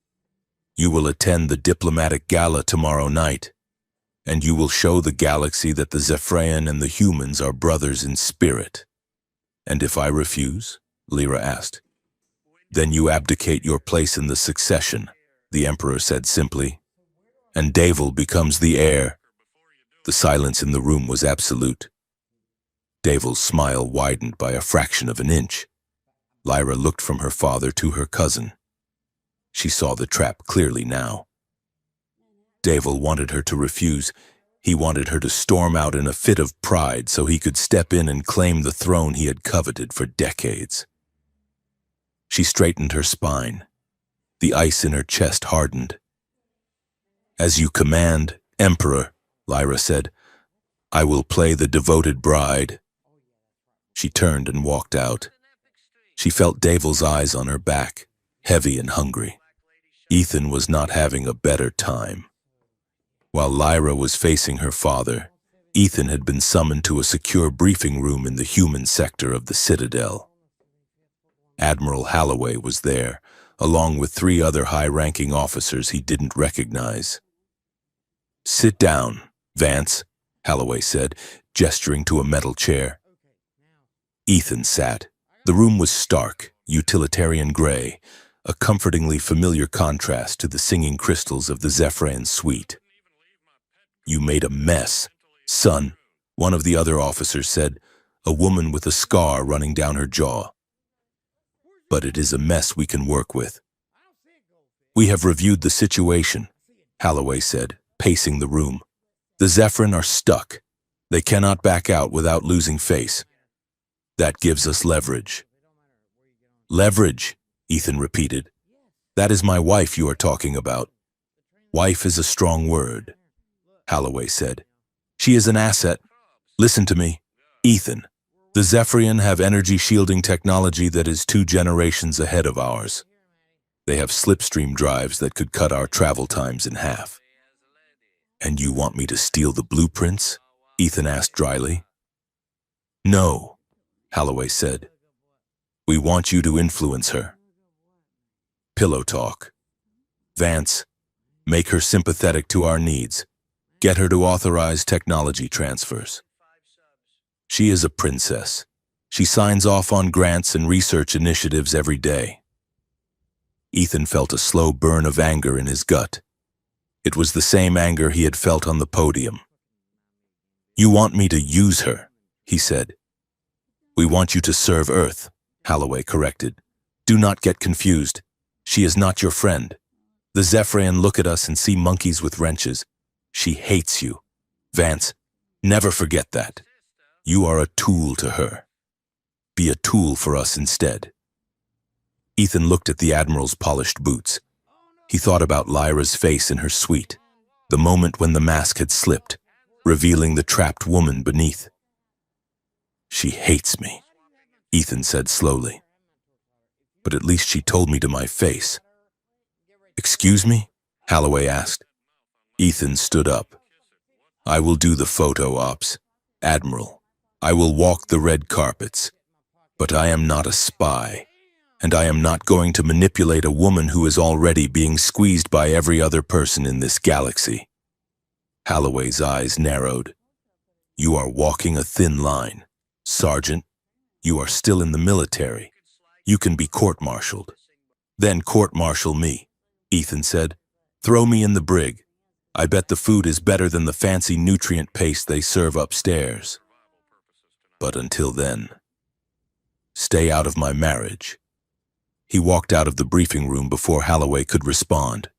You will attend the diplomatic gala tomorrow night. And you will show the galaxy that the Zephyrian and the humans are brothers in spirit." "And if I refuse?" Lyra asked. "Then you abdicate your place in the succession," the Emperor said simply. "And Deathworld becomes the heir." The silence in the room was absolute. Deathworld's smile widened by a fraction of an inch. Lyra looked from her father to her cousin. She saw the trap clearly now. Deathworld wanted her to refuse. He wanted her to storm out in a fit of pride so he could step in and claim the throne he had coveted for decades. She straightened her spine. The ice in her chest hardened. "As you command, Emperor," Lyra said, "I will play the devoted bride." She turned and walked out. She felt Deathworld's eyes on her back, heavy and hungry. Ethan was not having a better time. While Lyra was facing her father, Ethan had been summoned to a secure briefing room in the human sector of the Citadel. Admiral Holloway was there, along with 3 other high-ranking officers he didn't recognize. "Sit down, Vance," Holloway said, gesturing to a metal chair. Ethan sat. The room was stark, utilitarian gray, a comfortingly familiar contrast to the singing crystals of the Zephyrian suite. "You made a mess, son," one of the other officers said, a woman with a scar running down her jaw. "But it is a mess we can work with." "We have reviewed the situation," Holloway said, pacing the room. "The Zephyrin are stuck. They cannot back out without losing face. That gives us leverage." "Leverage," Ethan repeated. "That is my wife you are talking about." "Wife is a strong word," Holloway said. "She is an asset. Listen to me, Ethan. The Zephyrian have energy shielding technology that is 2 generations ahead of ours. They have slipstream drives that could cut our travel times in half." "And you want me to steal the blueprints?" Ethan asked dryly. "No," Holloway said. "We want you to influence her. Pillow talk. Vance, make her sympathetic to our needs. Get her to authorize technology transfers. She is a princess. She signs off on grants and research initiatives every day." Ethan felt a slow burn of anger in his gut. It was the same anger he had felt on the podium. "You want me to use her," he said. "We want you to serve Earth," Holloway corrected. "Do not get confused. She is not your friend. The Zephyrian look at us and see monkeys with wrenches. She hates you. Vance, never forget that. You are a tool to her. Be a tool for us instead." Ethan looked at the Admiral's polished boots. He thought about Lyra's face in her suite, the moment when the mask had slipped, revealing the trapped woman beneath. "She hates me," Ethan said slowly. "But at least she told me to my face." "Excuse me?" Holloway asked. Ethan stood up. "I will do the photo ops, Admiral. I will walk the red carpets. But I am not a spy. And I am not going to manipulate a woman who is already being squeezed by every other person in this galaxy." Holloway's eyes narrowed. "You are walking a thin line. Sergeant, you are still in the military. You can be court-martialed." "Then court-martial me," Ethan said. "Throw me in the brig. I bet the food is better than the fancy nutrient paste they serve upstairs. But until then, stay out of my marriage." He walked out of the briefing room before Holloway could respond.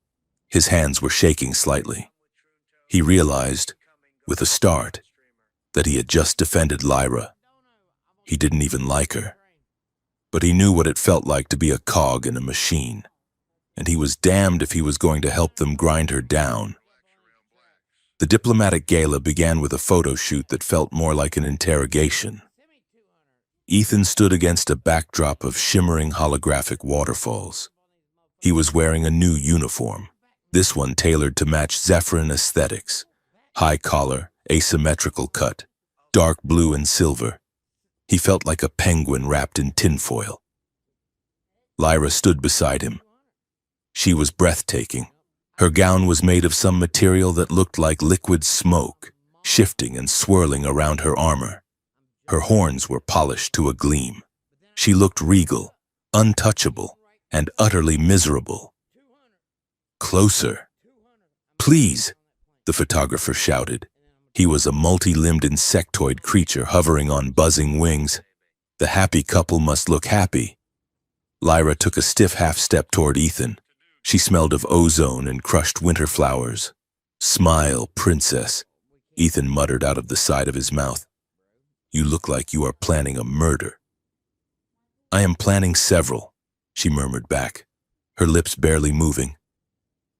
His hands were shaking slightly. He realized, with a start, that he had just defended Lyra. He didn't even like her. But he knew what it felt like to be a cog in a machine, and he was damned if he was going to help them grind her down. The diplomatic gala began with a photo shoot that felt more like an interrogation. Ethan stood against a backdrop of shimmering holographic waterfalls. He was wearing a new uniform, this one tailored to match Zephyrin aesthetics. High collar, asymmetrical cut, dark blue and silver. He felt like a penguin wrapped in tinfoil. Lyra stood beside him. She was breathtaking. Her gown was made of some material that looked like liquid smoke, shifting and swirling around her armor. Her horns were polished to a gleam. She looked regal, untouchable, and utterly miserable. "Closer. Please," the photographer shouted. He was a multi-limbed insectoid creature hovering on buzzing wings. The happy couple must look happy. Lyra took a stiff half-step toward Ethan. She smelled of ozone and crushed winter flowers. "Smile, princess," Ethan muttered out of the side of his mouth. "You look like you are planning a murder." "I am planning several," she murmured back, her lips barely moving.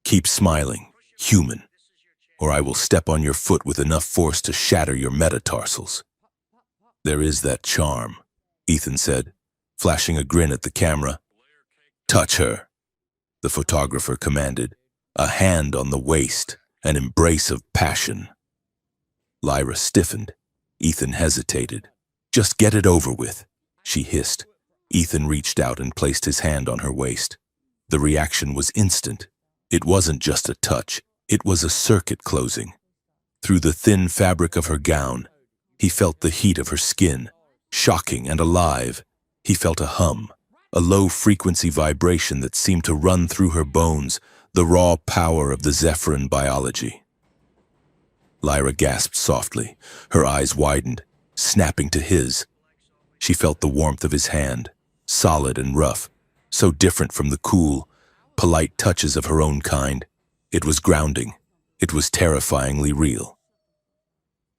"Keep smiling, human, or I will step on your foot with enough force to shatter your metatarsals." "There is that charm," Ethan said, flashing a grin at the camera. "Touch her," the photographer commanded, a hand on the waist, an embrace of passion. Lyra stiffened. Ethan hesitated. "Just get it over with," she hissed. Ethan reached out and placed his hand on her waist. The reaction was instant. It wasn't just a touch, it was a circuit closing. Through the thin fabric of her gown, he felt the heat of her skin, shocking and alive. He felt a hum, a low-frequency vibration that seemed to run through her bones, the raw power of the Zephyrin biology. Lyra gasped softly, her eyes widened, snapping to his. She felt the warmth of his hand, solid and rough, so different from the cool, polite touches of her own kind. It was grounding. It was terrifyingly real.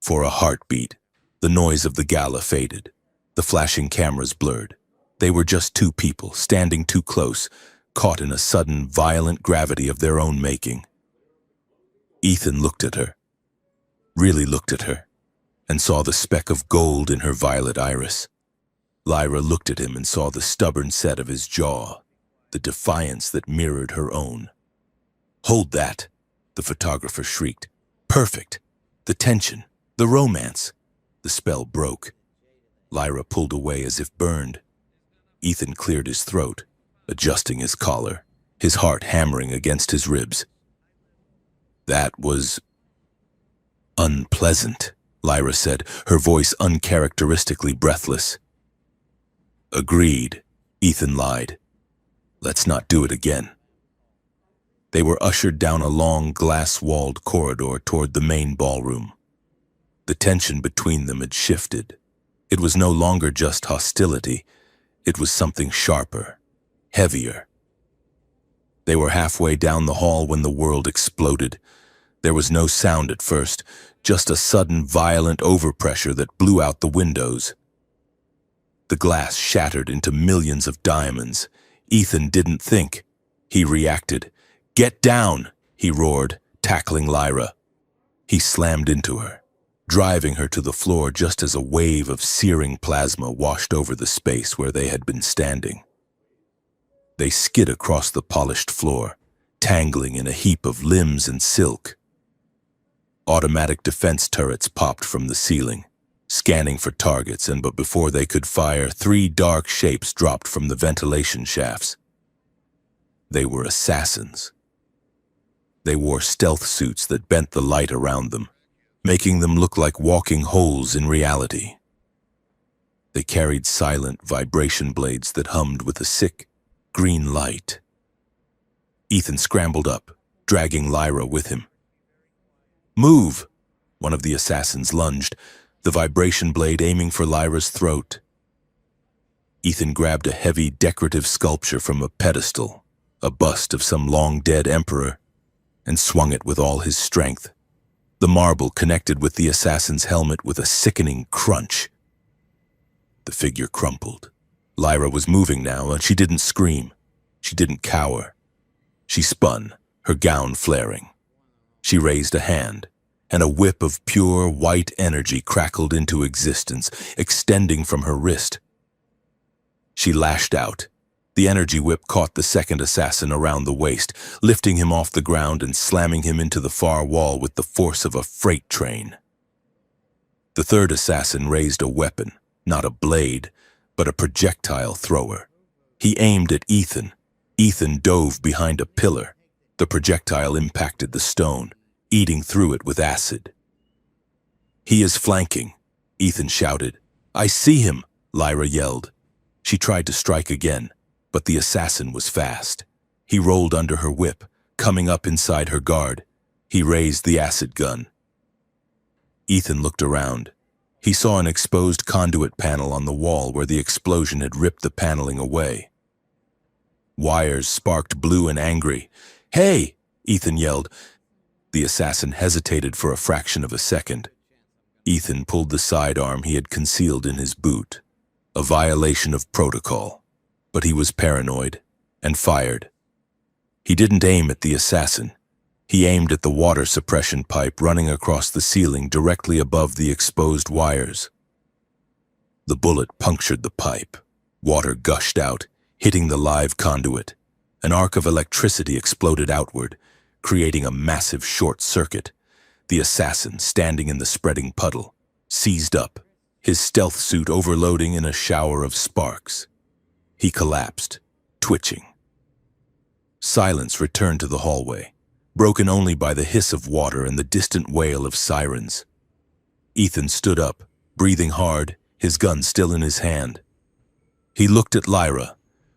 For a heartbeat, the noise of the gala faded. The flashing cameras blurred. They were just two people, standing too close, caught in a sudden, violent gravity of their own making. Ethan looked at her, really looked at her, and saw the speck of gold in her violet iris. Lyra looked at him and saw the stubborn set of his jaw, the defiance that mirrored her own. "Hold that," the photographer shrieked. "Perfect. The tension, the romance." The spell broke. Lyra pulled away as if burned. Ethan cleared his throat, adjusting his collar, his heart hammering against his ribs. "That was unpleasant," Lyra said, her voice uncharacteristically breathless. "Agreed," Ethan lied. "Let's not do it again." They were ushered down a long, glass-walled corridor toward the main ballroom. The tension between them had shifted. It was no longer just hostility. It was something sharper, heavier. They were halfway down the hall when the world exploded. There was no sound at first, just a sudden, violent overpressure that blew out the windows. The glass shattered into millions of diamonds. Ethan didn't think. He reacted. "Get down!" he roared, tackling Lyra. He slammed into her, driving her to the floor just as a wave of searing plasma washed over the space where they had been standing. They skid across the polished floor, tangling in a heap of limbs and silk. Automatic defense turrets popped from the ceiling, scanning for targets, but before they could fire, 3 dark shapes dropped from the ventilation shafts. They were assassins. They wore stealth suits that bent the light around them, making them look like walking holes in reality. They carried silent vibration blades that hummed with a sick, green light. Ethan scrambled up, dragging Lyra with him. "Move!" One of the assassins lunged, the vibration blade aiming for Lyra's throat. Ethan grabbed a heavy, decorative sculpture from a pedestal, a bust of some long-dead emperor, and swung it with all his strength. The marble connected with the assassin's helmet with a sickening crunch. The figure crumpled. Lyra was moving now, and she didn't scream. She didn't cower. She spun, her gown flaring. She raised a hand, and a whip of pure white energy crackled into existence, extending from her wrist. She lashed out. The energy whip caught the second assassin around the waist, lifting him off the ground and slamming him into the far wall with the force of a freight train. The third assassin raised a weapon, not a blade, but a projectile thrower. He aimed at Ethan. Ethan dove behind a pillar. The projectile impacted the stone, eating through it with acid. "He is flanking," Ethan shouted. "I see him," Lyra yelled. She tried to strike again, but the assassin was fast. He rolled under her whip, coming up inside her guard. He raised the acid gun. Ethan looked around. He saw an exposed conduit panel on the wall where the explosion had ripped the paneling away. Wires sparked blue and angry. "Hey!" Ethan yelled. The assassin hesitated for a fraction of a second. Ethan pulled the sidearm he had concealed in his boot. A violation of protocol. But he was paranoid, and fired. He didn't aim at the assassin. He aimed at the water suppression pipe running across the ceiling directly above the exposed wires. The bullet punctured the pipe. Water gushed out, hitting the live conduit. An arc of electricity exploded outward, creating a massive short circuit. The assassin, standing in the spreading puddle, seized up, his stealth suit overloading in a shower of sparks. He collapsed, twitching. Silence returned to the hallway, broken only by the hiss of water and the distant wail of sirens. Ethan stood up, breathing hard, his gun still in his hand. He looked at Lyra,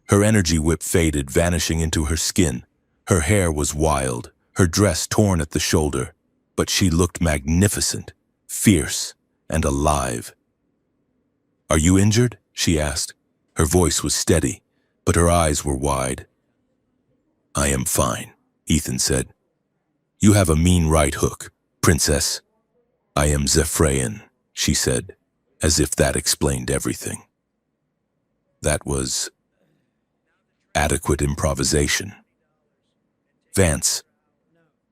Her energy whip faded, vanishing into her skin. Her hair was wild, her dress torn at the shoulder, but she looked magnificent, fierce, and alive. "Are you injured?" she asked. Her voice was steady, but her eyes were wide. "I am fine," Ethan said. "You have a mean right hook, princess." "I am Zephraian," she said, as if that explained everything. That was adequate improvisation. "Vance."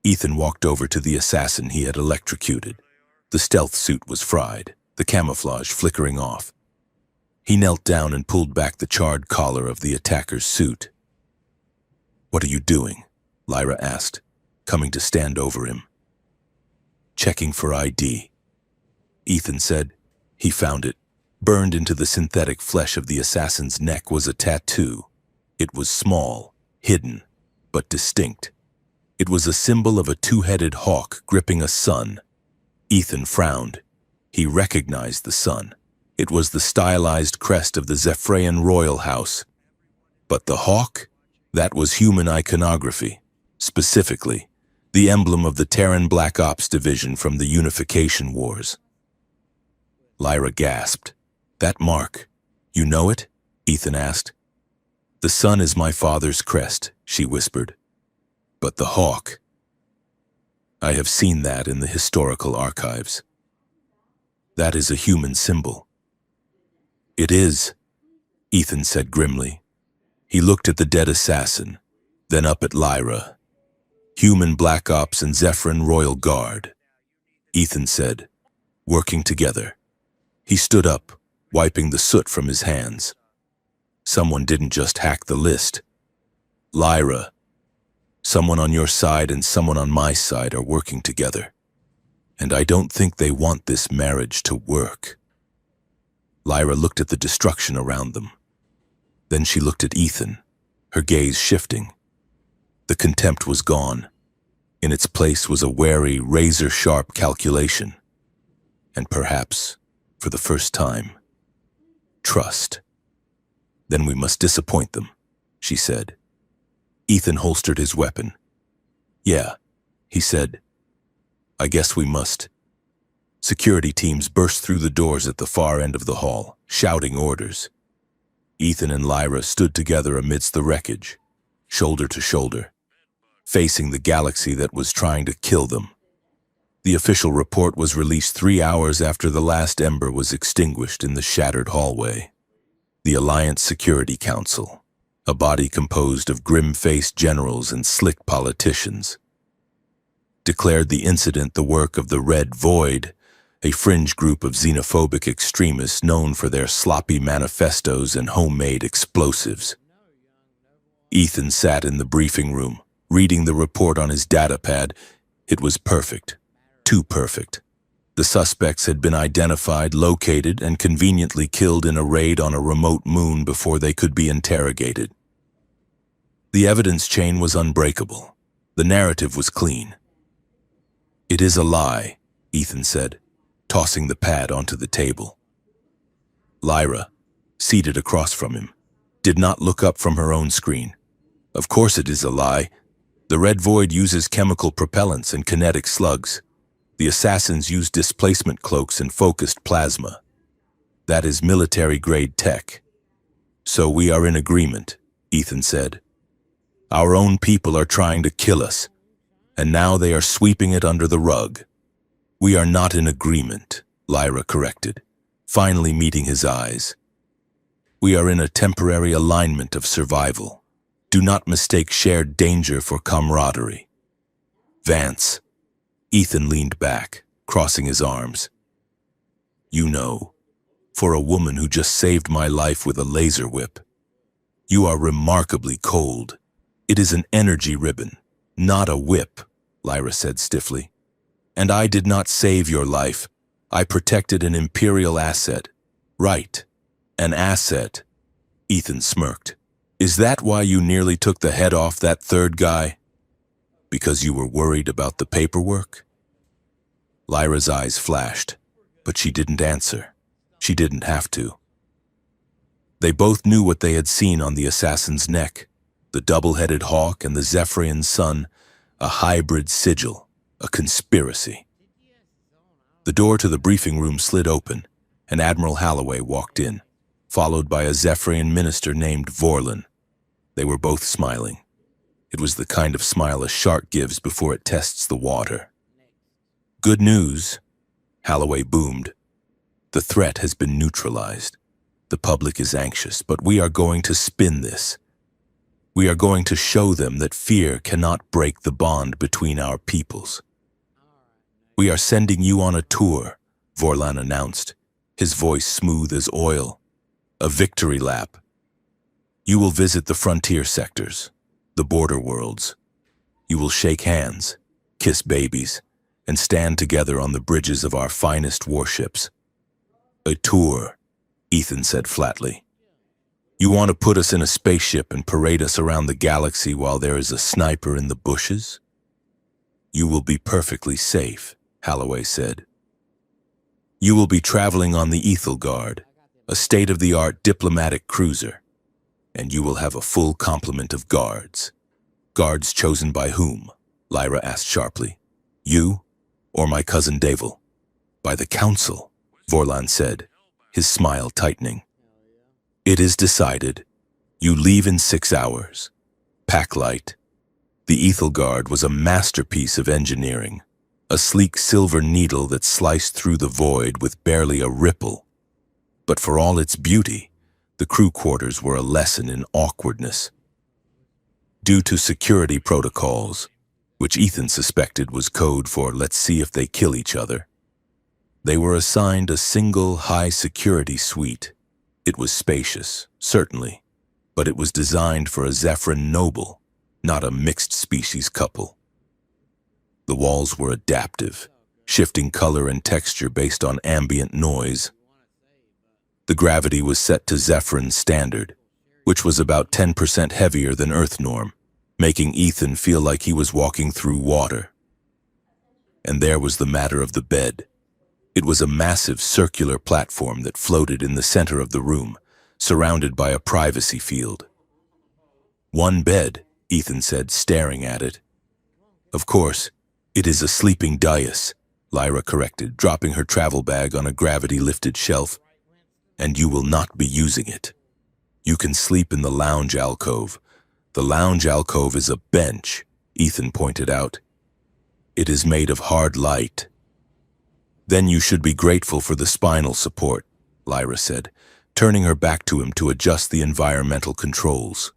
Ethan walked over to the assassin he had electrocuted. The stealth suit was fried, the camouflage flickering off. He knelt down and pulled back the charred collar of the attacker's suit. "What are you doing?" Lyra asked, coming to stand over him. "Checking for ID." Ethan said. He found it. Burned into the synthetic flesh of the assassin's neck was a tattoo. It was small, hidden, but distinct. It was a symbol of a two-headed hawk gripping a sun. Ethan frowned. He recognized the sun. It was the stylized crest of the Zephraian royal house. But the hawk? That was human iconography. Specifically, the emblem of the Terran Black Ops Division from the Unification Wars. Lyra gasped. "That mark, you know it?" Ethan asked. "The sun is my father's crest," she whispered. "But the hawk, I have seen that in the historical archives. That is a human symbol." "It is," Ethan said grimly. He looked at the dead assassin, then up at Lyra. "Human Black Ops and Zephyrin Royal Guard," Ethan said, "working together." He stood up, wiping the soot from his hands. "Someone didn't just hack the list. Lyra, someone on your side and someone on my side are working together. And I don't think they want this marriage to work." Lyra looked at the destruction around them. Then she looked at Ethan, her gaze shifting. The contempt was gone. In its place was a wary, razor-sharp calculation. And perhaps, for the first time, trust. "Then we must disappoint them," she said. Ethan holstered his weapon. "Yeah," he said. "I guess we must." Security teams burst through the doors at the far end of the hall, shouting orders. Ethan and Lyra stood together amidst the wreckage, shoulder to shoulder, facing the galaxy that was trying to kill them. The official report was released 3 hours after the last ember was extinguished in the shattered hallway. The Alliance Security Council, a body composed of grim-faced generals and slick politicians, declared the incident the work of the Red Void, a fringe group of xenophobic extremists known for their sloppy manifestos and homemade explosives. Ethan sat in the briefing room, reading the report on his datapad. It was perfect. Too perfect. The suspects had been identified, located, and conveniently killed in a raid on a remote moon before they could be interrogated. The evidence chain was unbreakable. The narrative was clean. "It is a lie," Ethan said, tossing the pad onto the table. Lyra, seated across from him, did not look up from her own screen. "Of course it is a lie. The Red Void uses chemical propellants and kinetic slugs. The assassins use displacement cloaks and focused plasma. That is military-grade tech." "So we are in agreement," Ethan said. "Our own people are trying to kill us, and now they are sweeping it under the rug." "We are not in agreement," Lyra corrected, finally meeting his eyes. "We are in a temporary alignment of survival. Do not mistake shared danger for camaraderie." "Vance." Ethan leaned back, crossing his arms. "You know, for a woman who just saved my life with a laser whip, you are remarkably cold. It is an energy ribbon, not a whip," Lyra said stiffly. "And I did not save your life. I protected an Imperial asset." "Right, an asset," Ethan smirked. "Is that why you nearly took the head off that third guy? Because you were worried about the paperwork?" Lyra's eyes flashed, but she didn't answer. She didn't have to. They both knew what they had seen on the assassin's neck, the double-headed hawk and the Zephyrian sun, a hybrid sigil, a conspiracy. The door to the briefing room slid open, and Admiral Halloway walked in, followed by a Zephyrian minister named Vorlon. They were both smiling. It was the kind of smile a shark gives before it tests the water. "Good news," Halloway boomed. "The threat has been neutralized. The public is anxious, but we are going to spin this. We are going to show them that fear cannot break the bond between our peoples. We are sending you on a tour," Vorlon announced, his voice smooth as oil. "A victory lap. You will visit the frontier sectors, the border worlds. You will shake hands, kiss babies, and stand together on the bridges of our finest warships." "A tour," Ethan said flatly. "You want to put us in a spaceship and parade us around the galaxy while there is a sniper in the bushes?" "You will be perfectly safe," Halloway said. "You will be traveling on the Ethelgard, a state-of-the-art diplomatic cruiser, and you will have a full complement of guards." "Guards chosen by whom?" Lyra asked sharply. "You or my cousin Davil?" "By the Council," Vorlon said, his smile tightening. "It is decided. You leave in 6 hours. Pack light." The Ethelgard was a masterpiece of engineering, a sleek silver needle that sliced through the void with barely a ripple. But for all its beauty, the crew quarters were a lesson in awkwardness. Due to security protocols, which Ethan suspected was code for "let's see if they kill each other," they were assigned a single high-security suite. It was spacious, certainly, but it was designed for a Zephyrin noble, not a mixed-species couple. The walls were adaptive, shifting color and texture based on ambient noise. The gravity was set to Zephyrin standard, which was about 10% heavier than Earth norm, making Ethan feel like he was walking through water. And there was the matter of the bed. It was a massive circular platform that floated in the center of the room, surrounded by a privacy field. "One bed," Ethan said, staring at it. "Of course, it is a sleeping dais," Lyra corrected, dropping her travel bag on a gravity-lifted shelf. "And you will not be using it. You can sleep in the lounge alcove. The lounge alcove is a bench," Ethan pointed out. "It is made of hard light." "Then you should be grateful for the spinal support," Lyra said, turning her back to him to adjust the environmental controls.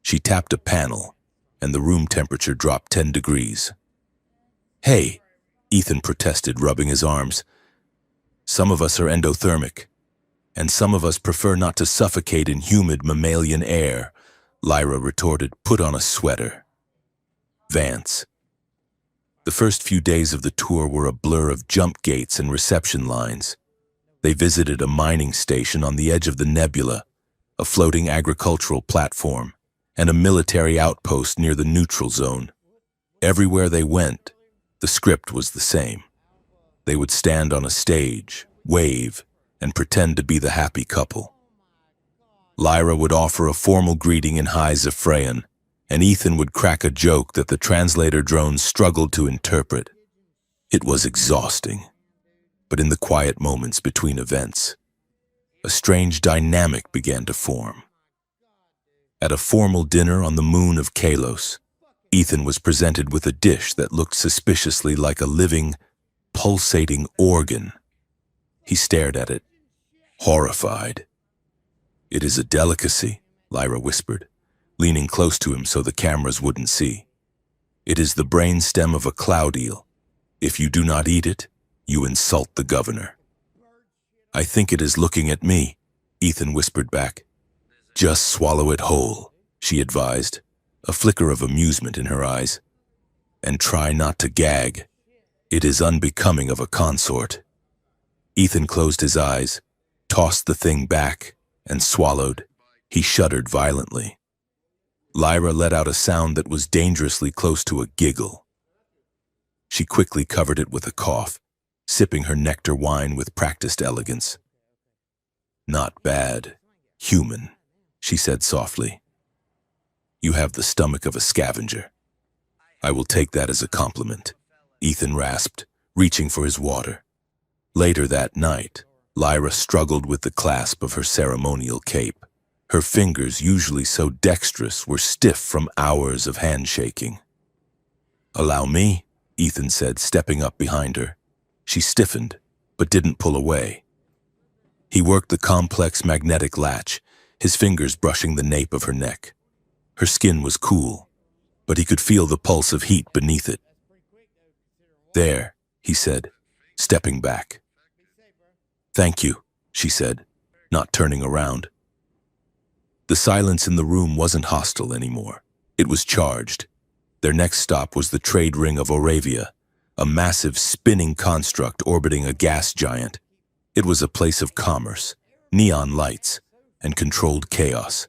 She tapped a panel, and the room temperature dropped 10 degrees. "Hey," Ethan protested, rubbing his arms. "Some of us are endothermic, and some of us prefer not to suffocate in humid mammalian air," Lyra retorted. "Put on a sweater." Vance. The first few days of the tour were a blur of jump gates and reception lines. They visited a mining station on the edge of the nebula, a floating agricultural platform, and a military outpost near the neutral zone. Everywhere they went, the script was the same. They would stand on a stage, wave, and pretend to be the happy couple. Lyra would offer a formal greeting in High Zephyrian, and Ethan would crack a joke that the translator drones struggled to interpret. It was exhausting. But in the quiet moments between events, a strange dynamic began to form. At a formal dinner on the moon of Kalos, Ethan was presented with a dish that looked suspiciously like a living, pulsating organ. He stared at it, horrified. "It is a delicacy," Lyra whispered, leaning close to him so the cameras wouldn't see. "It is the brainstem of a cloud eel. If you do not eat it, you insult the governor." "I think it is looking at me," Ethan whispered back. "Just swallow it whole," she advised, a flicker of amusement in her eyes. "And try not to gag. It is unbecoming of a consort." Ethan closed his eyes, tossed the thing back, and swallowed. He shuddered violently. Lyra let out a sound that was dangerously close to a giggle. She quickly covered it with a cough, sipping her nectar wine with practiced elegance. "Not bad," Human, she said softly. You have the stomach of a scavenger. I will take that as a compliment, Ethan rasped, reaching for his water. Later that night, Lyra struggled with the clasp of her ceremonial cape. Her fingers, usually so dexterous, were stiff from hours of handshaking. Allow me, Ethan said, stepping up behind her. She stiffened, but didn't pull away. He worked the complex magnetic latch, his fingers brushing the nape of her neck. Her skin was cool, but he could feel the pulse of heat beneath it. There, he said, stepping back. Thank you, she said, not turning around. The silence in the room wasn't hostile anymore. It was charged. Their next stop was the trade ring of Oravia, a massive spinning construct orbiting a gas giant. It was a place of commerce, neon lights, and controlled chaos.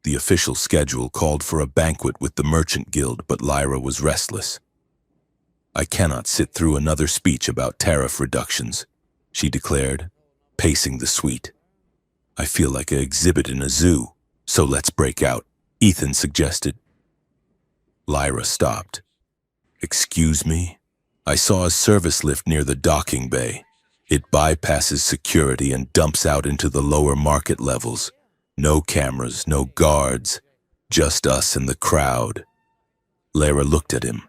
The official schedule called for a banquet with the Merchant Guild, but Lyra was restless. I cannot sit through another speech about tariff reductions, she declared, pacing the suite. I feel like an exhibit in a zoo, so let's break out, Ethan suggested. Lyra stopped. Excuse me? I saw a service lift near the docking bay. It bypasses security and dumps out into the lower market levels. No cameras, no guards, just us and the crowd. Lyra looked at him.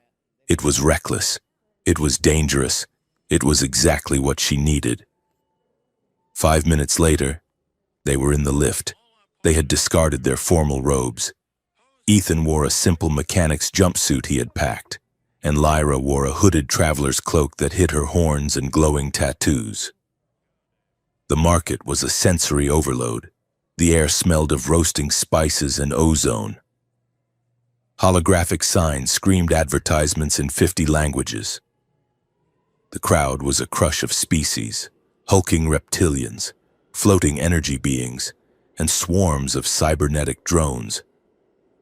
It was reckless. It was dangerous. It was exactly what she needed. 5 minutes later, they were in the lift. They had discarded their formal robes. Ethan wore a simple mechanic's jumpsuit he had packed, and Lyra wore a hooded traveler's cloak that hid her horns and glowing tattoos. The market was a sensory overload. The air smelled of roasting spices and ozone. Holographic signs screamed advertisements in 50 languages. The crowd was a crush of species, hulking reptilians, floating energy beings, and swarms of cybernetic drones.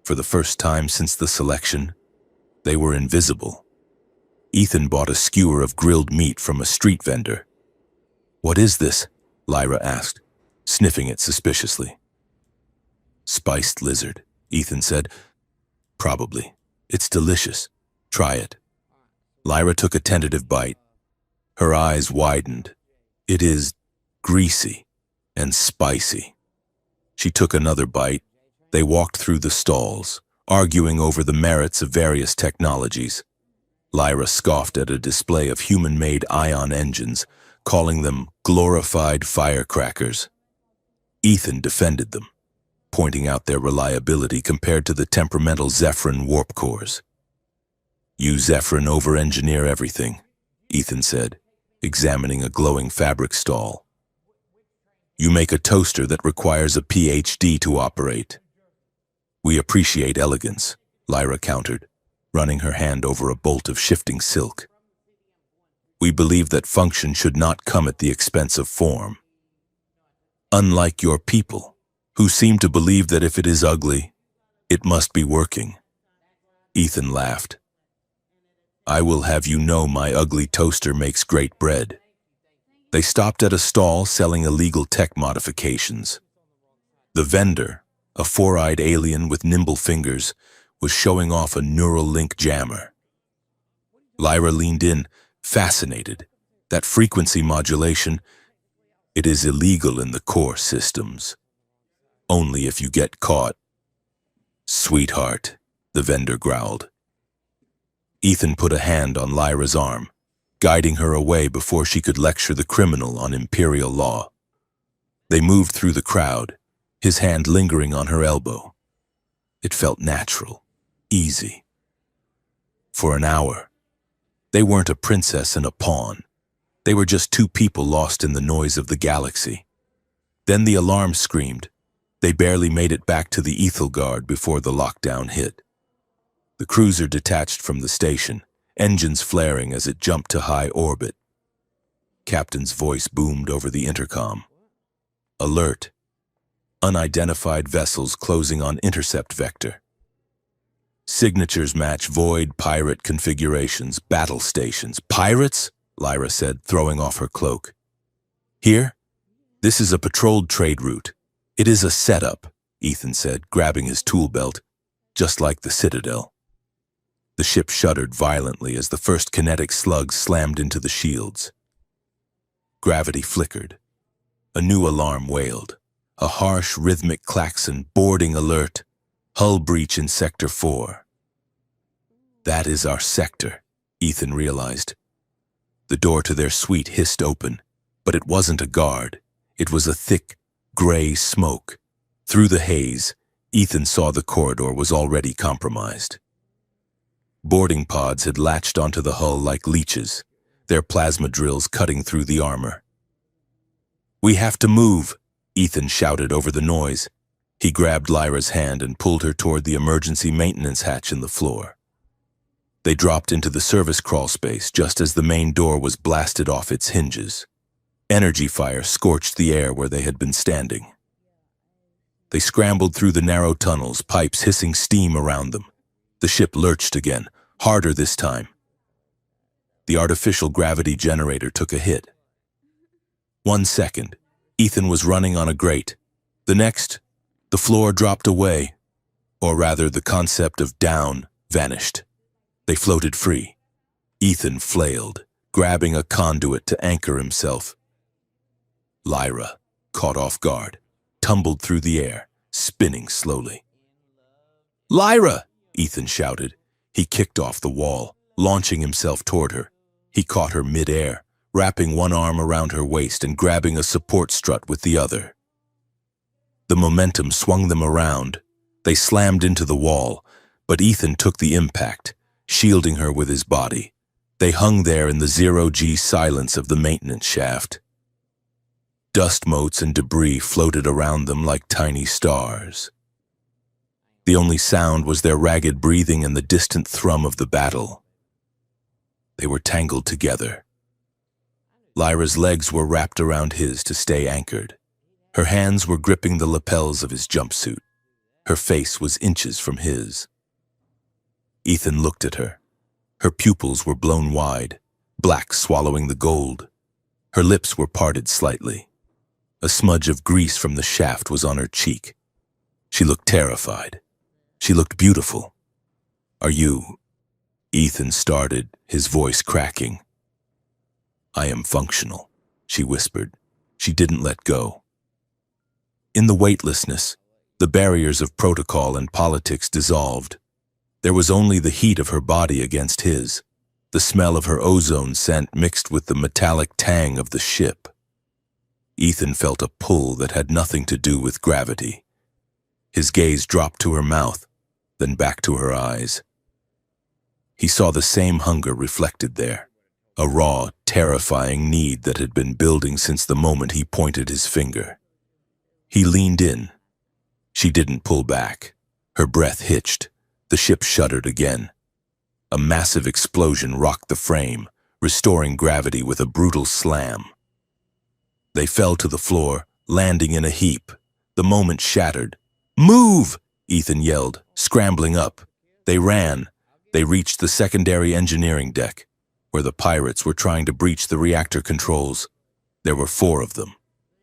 For the first time since the selection, they were invisible. Ethan bought a skewer of grilled meat from a street vendor. What is this? Lyra asked, sniffing it suspiciously. Spiced lizard, Ethan said. Probably. It's delicious. Try it. Lyra took a tentative bite. Her eyes widened. It is greasy and spicy. She took another bite. They walked through the stalls, arguing over the merits of various technologies. Lyra scoffed at a display of human-made ion engines, calling them glorified firecrackers. Ethan defended them, pointing out their reliability compared to the temperamental Zephyrin warp cores. You Zephyrin over-engineer everything, Ethan said, examining a glowing fabric stall. You make a toaster that requires a PhD to operate. We appreciate elegance, Lyra countered, running her hand over a bolt of shifting silk. We believe that function should not come at the expense of form. Unlike your people, who seem to believe that if it is ugly, it must be working. Ethan laughed. I will have you know my ugly toaster makes great bread. They stopped at a stall selling illegal tech modifications. The vendor, a four-eyed alien with nimble fingers, was showing off a neural link jammer. Lyra leaned in, fascinated. That frequency modulation, it is illegal in the core systems. Only if you get caught. Sweetheart, the vendor growled. Ethan put a hand on Lyra's arm, guiding her away before she could lecture the criminal on imperial law. They moved through the crowd, his hand lingering on her elbow. It felt natural, easy. For an hour, they weren't a princess and a pawn. They were just two people lost in the noise of the galaxy. Then the alarm screamed. They barely made it back to the Ethelgard before the lockdown hit. The cruiser detached from the station, engines flaring as it jumped to high orbit. Captain's voice boomed over the intercom. Alert. Unidentified vessels closing on intercept vector. Signatures match void pirate configurations, battle stations. Pirates? Lyra said, throwing off her cloak. Here? This is a patrolled trade route. It is a setup, Ethan said, grabbing his tool belt, just like the Citadel. The ship shuddered violently as the first kinetic slugs slammed into the shields. Gravity flickered. A new alarm wailed. A harsh, rhythmic klaxon, boarding alert, hull breach in Sector 4. That is our sector, Ethan realized. The door to their suite hissed open, but it wasn't a guard. It was a thick, gray smoke. Through the haze, Ethan saw the corridor was already compromised. Boarding pods had latched onto the hull like leeches, their plasma drills cutting through the armor. "We have to move," Ethan shouted over the noise. He grabbed Lyra's hand and pulled her toward the emergency maintenance hatch in the floor. They dropped into the service crawl space just as the main door was blasted off its hinges. Energy fire scorched the air where they had been standing. They scrambled through the narrow tunnels, pipes hissing steam around them. The ship lurched again, harder this time. The artificial gravity generator took a hit. 1 second, Ethan was running on a grate. The next, the floor dropped away, or rather the concept of down vanished. They floated free. Ethan flailed, grabbing a conduit to anchor himself. Lyra, caught off guard, tumbled through the air, spinning slowly. "Lyra!" Ethan shouted. He kicked off the wall, launching himself toward her. He caught her mid-air, wrapping one arm around her waist and grabbing a support strut with the other. The momentum swung them around. They slammed into the wall, but Ethan took the impact, shielding her with his body. They hung there in the zero-G silence of the maintenance shaft. Dust motes and debris floated around them like tiny stars. The only sound was their ragged breathing and the distant thrum of the battle. They were tangled together. Lyra's legs were wrapped around his to stay anchored. Her hands were gripping the lapels of his jumpsuit. Her face was inches from his. Ethan looked at her. Her pupils were blown wide, black swallowing the gold. Her lips were parted slightly. A smudge of grease from the shaft was on her cheek. She looked terrified. She looked beautiful. "Are you?" Ethan started, his voice cracking. "I am functional," she whispered. She didn't let go. In the weightlessness, the barriers of protocol and politics dissolved. There was only the heat of her body against his, the smell of her ozone scent mixed with the metallic tang of the ship. Ethan felt a pull that had nothing to do with gravity. His gaze dropped to her mouth, then back to her eyes. He saw the same hunger reflected there, a raw, terrifying need that had been building since the moment he pointed his finger. He leaned in. She didn't pull back. Her breath hitched. The ship shuddered again. A massive explosion rocked the frame, restoring gravity with a brutal slam. They fell to the floor, landing in a heap. The moment shattered. "Move!" Ethan yelled, scrambling up. They ran. They reached the secondary engineering deck, where the pirates were trying to breach the reactor controls. There were 4 of them,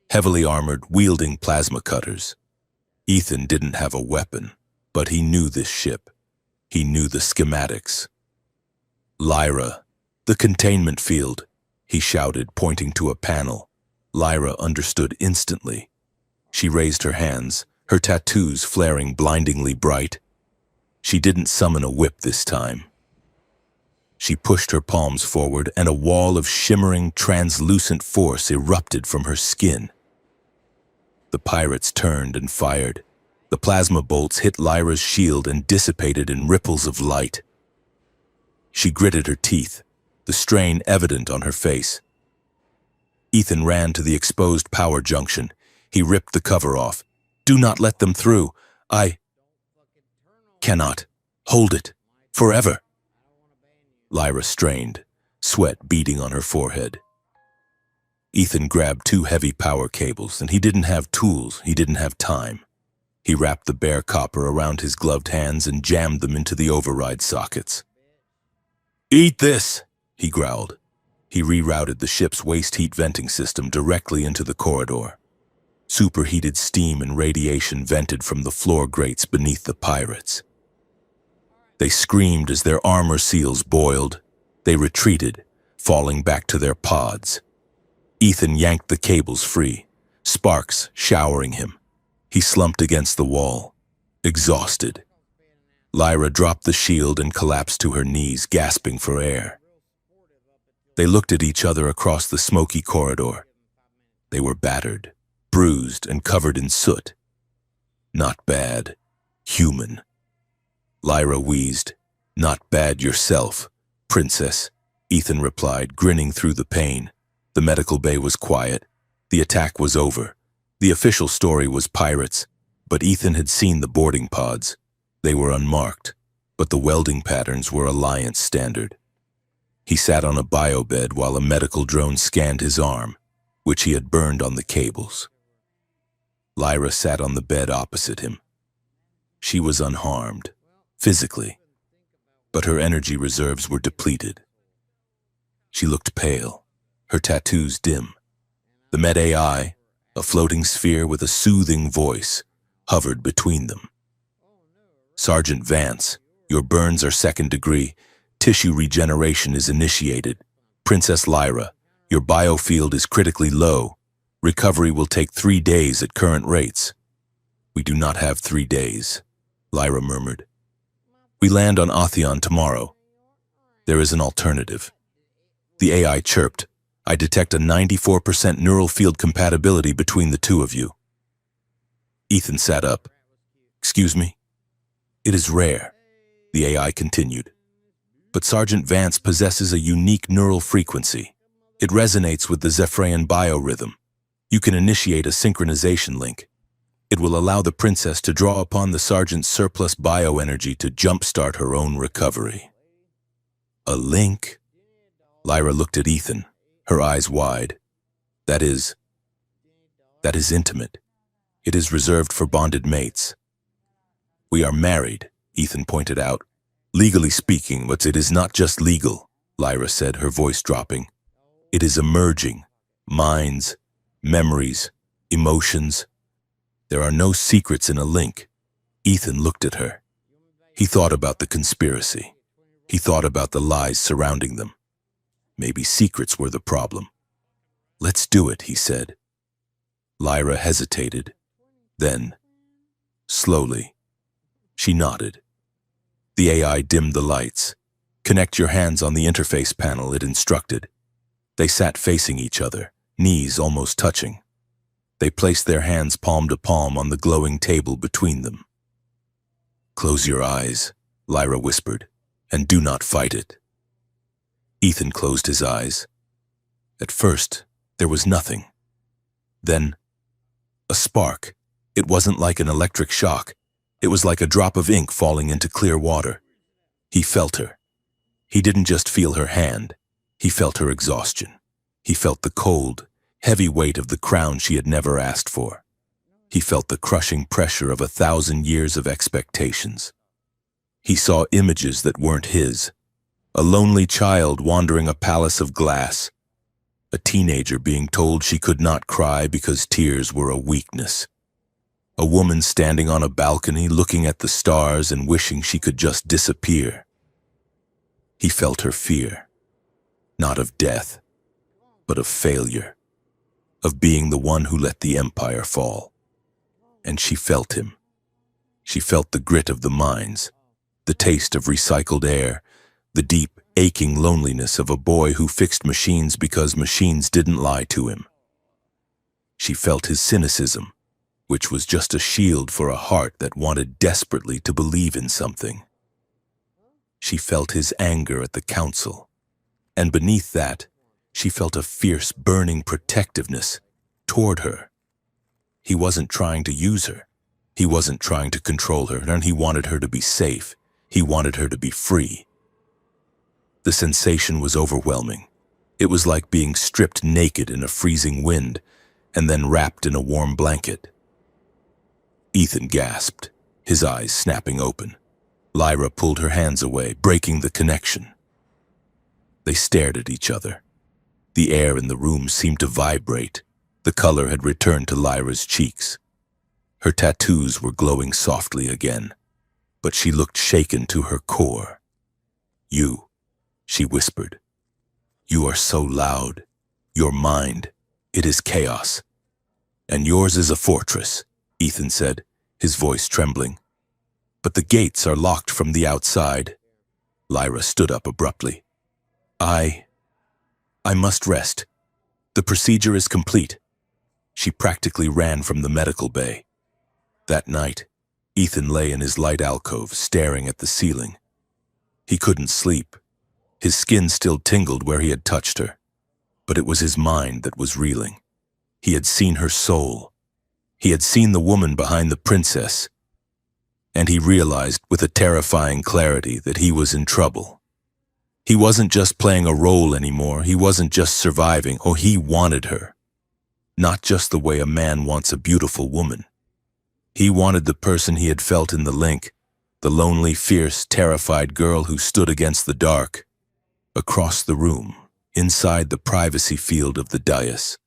heavily armored, wielding plasma cutters. Ethan didn't have a weapon, but he knew this ship. He knew the schematics. "Lyra, the containment field," he shouted, pointing to a panel. Lyra understood instantly. She raised her hands, her tattoos flaring blindingly bright. She didn't summon a whip this time. She pushed her palms forward, and a wall of shimmering, translucent force erupted from her skin. The pirates turned and fired. The plasma bolts hit Lyra's shield and dissipated in ripples of light. She gritted her teeth, the strain evident on her face. Ethan ran to the exposed power junction. He ripped the cover off. "Do not let them through. I cannot hold it forever." Lyra strained, sweat beading on her forehead. Ethan grabbed 2 heavy power cables, and he didn't have tools, he didn't have time. He wrapped the bare copper around his gloved hands and jammed them into the override sockets. "Eat this," he growled. He rerouted the ship's waste heat venting system directly into the corridor. Superheated steam and radiation vented from the floor grates beneath the pirates. They screamed as their armor seals boiled. They retreated, falling back to their pods. Ethan yanked the cables free, sparks showering him. He slumped against the wall, exhausted. Lyra dropped the shield and collapsed to her knees, gasping for air. They looked at each other across the smoky corridor. They were battered, bruised, and covered in soot. Not bad. Human. Lyra wheezed. Not bad yourself, Princess, Ethan replied, grinning through the pain. The medical bay was quiet. The attack was over. The official story was pirates, but Ethan had seen the boarding pods. They were unmarked, but the welding patterns were Alliance standard. He sat on a biobed while a medical drone scanned his arm, which he had burned on the cables. Lyra sat on the bed opposite him. She was unharmed, physically, but her energy reserves were depleted. She looked pale, her tattoos dim. The Med AI, a floating sphere with a soothing voice, hovered between them. Sergeant Vance, your burns are 2nd degree. Tissue regeneration is initiated. Princess Lyra, your biofield is critically low. Recovery will take 3 days at current rates. We do not have 3 days, Lyra murmured. We land on Atheon tomorrow. There is an alternative. The AI chirped. I detect a 94% neural field compatibility between the two of you. Ethan sat up. Excuse me? It is rare, the AI continued. But Sergeant Vance possesses a unique neural frequency. It resonates with the Zephyrian biorhythm. You can initiate a synchronization link. It will allow the princess to draw upon the sergeant's surplus bioenergy to jumpstart her own recovery. A link? Lyra looked at Ethan, her eyes wide. That is intimate. It is reserved for bonded mates. We are married, Ethan pointed out. Legally speaking, but it is not just legal, Lyra said, her voice dropping. It is emerging. Minds, memories, emotions. There are no secrets in a link. Ethan looked at her. He thought about the conspiracy. He thought about the lies surrounding them. Maybe secrets were the problem. Let's do it, he said. Lyra hesitated. Then, slowly, she nodded. The AI dimmed the lights. Connect your hands on the interface panel, it instructed. They sat facing each other, knees almost touching. They placed their hands palm to palm on the glowing table between them. Close your eyes, Lyra whispered, and do not fight it. Ethan closed his eyes. At first, there was nothing. Then, a spark. It wasn't like an electric shock. It was like a drop of ink falling into clear water. He felt her. He didn't just feel her hand. He felt her exhaustion. He felt the cold, heavy weight of the crown she had never asked for. He felt the crushing pressure of 1,000 years of expectations. He saw images that weren't his. A lonely child wandering a palace of glass. A teenager being told she could not cry because tears were a weakness. A woman standing on a balcony looking at the stars and wishing she could just disappear. He felt her fear, not of death, but of failure, of being the one who let the empire fall. And she felt him. She felt the grit of the mines, the taste of recycled air, the deep, aching loneliness of a boy who fixed machines because machines didn't lie to him. She felt his cynicism, which was just a shield for a heart that wanted desperately to believe in something. She felt his anger at the council, and beneath that, she felt a fierce, burning protectiveness toward her. He wasn't trying to use her. He wasn't trying to control her, and he wanted her to be safe. He wanted her to be free. The sensation was overwhelming. It was like being stripped naked in a freezing wind and then wrapped in a warm blanket. Ethan gasped, his eyes snapping open. Lyra pulled her hands away, breaking the connection. They stared at each other. The air in the room seemed to vibrate. The color had returned to Lyra's cheeks. Her tattoos were glowing softly again, but she looked shaken to her core. "You," she whispered. "You are so loud. Your mind, it is chaos. And yours is a fortress," Ethan said, his voice trembling. "But the gates are locked from the outside." Lyra stood up abruptly. I must rest. The procedure is complete." She practically ran from the medical bay. That night, Ethan lay in his light alcove, staring at the ceiling. He couldn't sleep. His skin still tingled where he had touched her, but it was his mind that was reeling. He had seen her soul. He had seen the woman behind the princess, and he realized with a terrifying clarity that he was in trouble. He wasn't just playing a role anymore. He wasn't just surviving. Oh, he wanted her. Not just the way a man wants a beautiful woman. He wanted the person he had felt in the link, the lonely, fierce, terrified girl who stood against the dark. Across the room, inside the privacy field of the dais,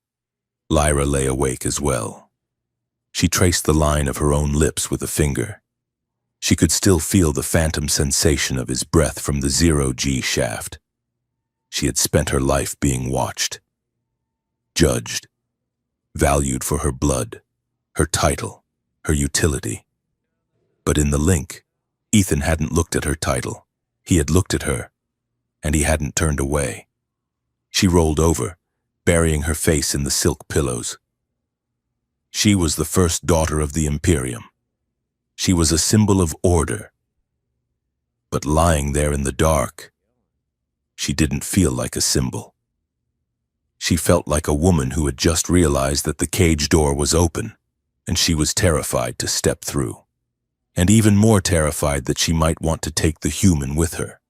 Lyra lay awake as well. She traced the line of her own lips with a finger. She could still feel the phantom sensation of his breath from the zero-G shaft. She had spent her life being watched, judged, valued for her blood, her title, her utility. But in the link, Ethan hadn't looked at her title. He had looked at her, and he hadn't turned away. She rolled over, burying her face in the silk pillows. She was the first daughter of the Imperium. She was a symbol of order. But lying there in the dark, she didn't feel like a symbol. She felt like a woman who had just realized that the cage door was open, and she was terrified to step through, and even more terrified that she might want to take the human with her.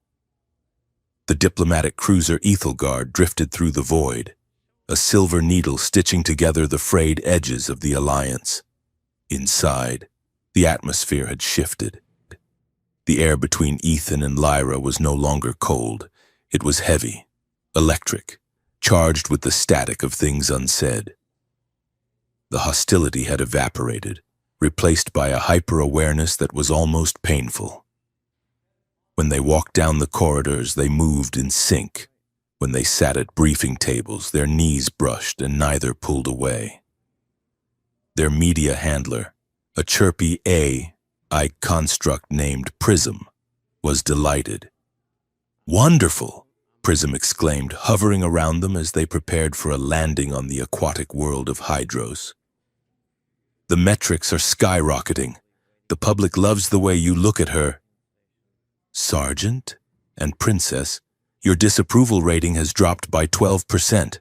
The diplomatic cruiser Ethelgard drifted through the void, a silver needle stitching together the frayed edges of the Alliance. Inside, the atmosphere had shifted. The air between Ethan and Lyra was no longer cold. It was heavy, electric, charged with the static of things unsaid. The hostility had evaporated, replaced by a hyper-awareness that was almost painful. When they walked down the corridors, they moved in sync. When they sat at briefing tables, their knees brushed and neither pulled away. Their media handler, a chirpy AI construct named Prism, was delighted. "Wonderful!" Prism exclaimed, hovering around them as they prepared for a landing on the aquatic world of Hydros. "The metrics are skyrocketing. The public loves the way you look at her." "Sergeant and Princess, your disapproval rating has dropped by 12%.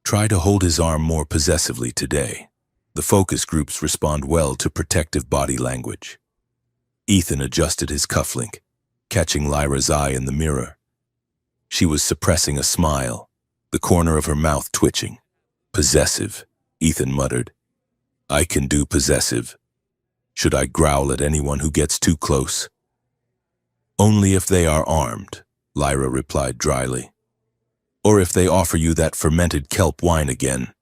Try to hold his arm more possessively today. The focus groups respond well to protective body language." Ethan adjusted his cufflink, catching Lyra's eye in the mirror. She was suppressing a smile, the corner of her mouth twitching. "Possessive," Ethan muttered. "I can do possessive. Should I growl at anyone who gets too close?" "Only if they are armed," Lyra replied dryly. "Or if they offer you that fermented kelp wine again."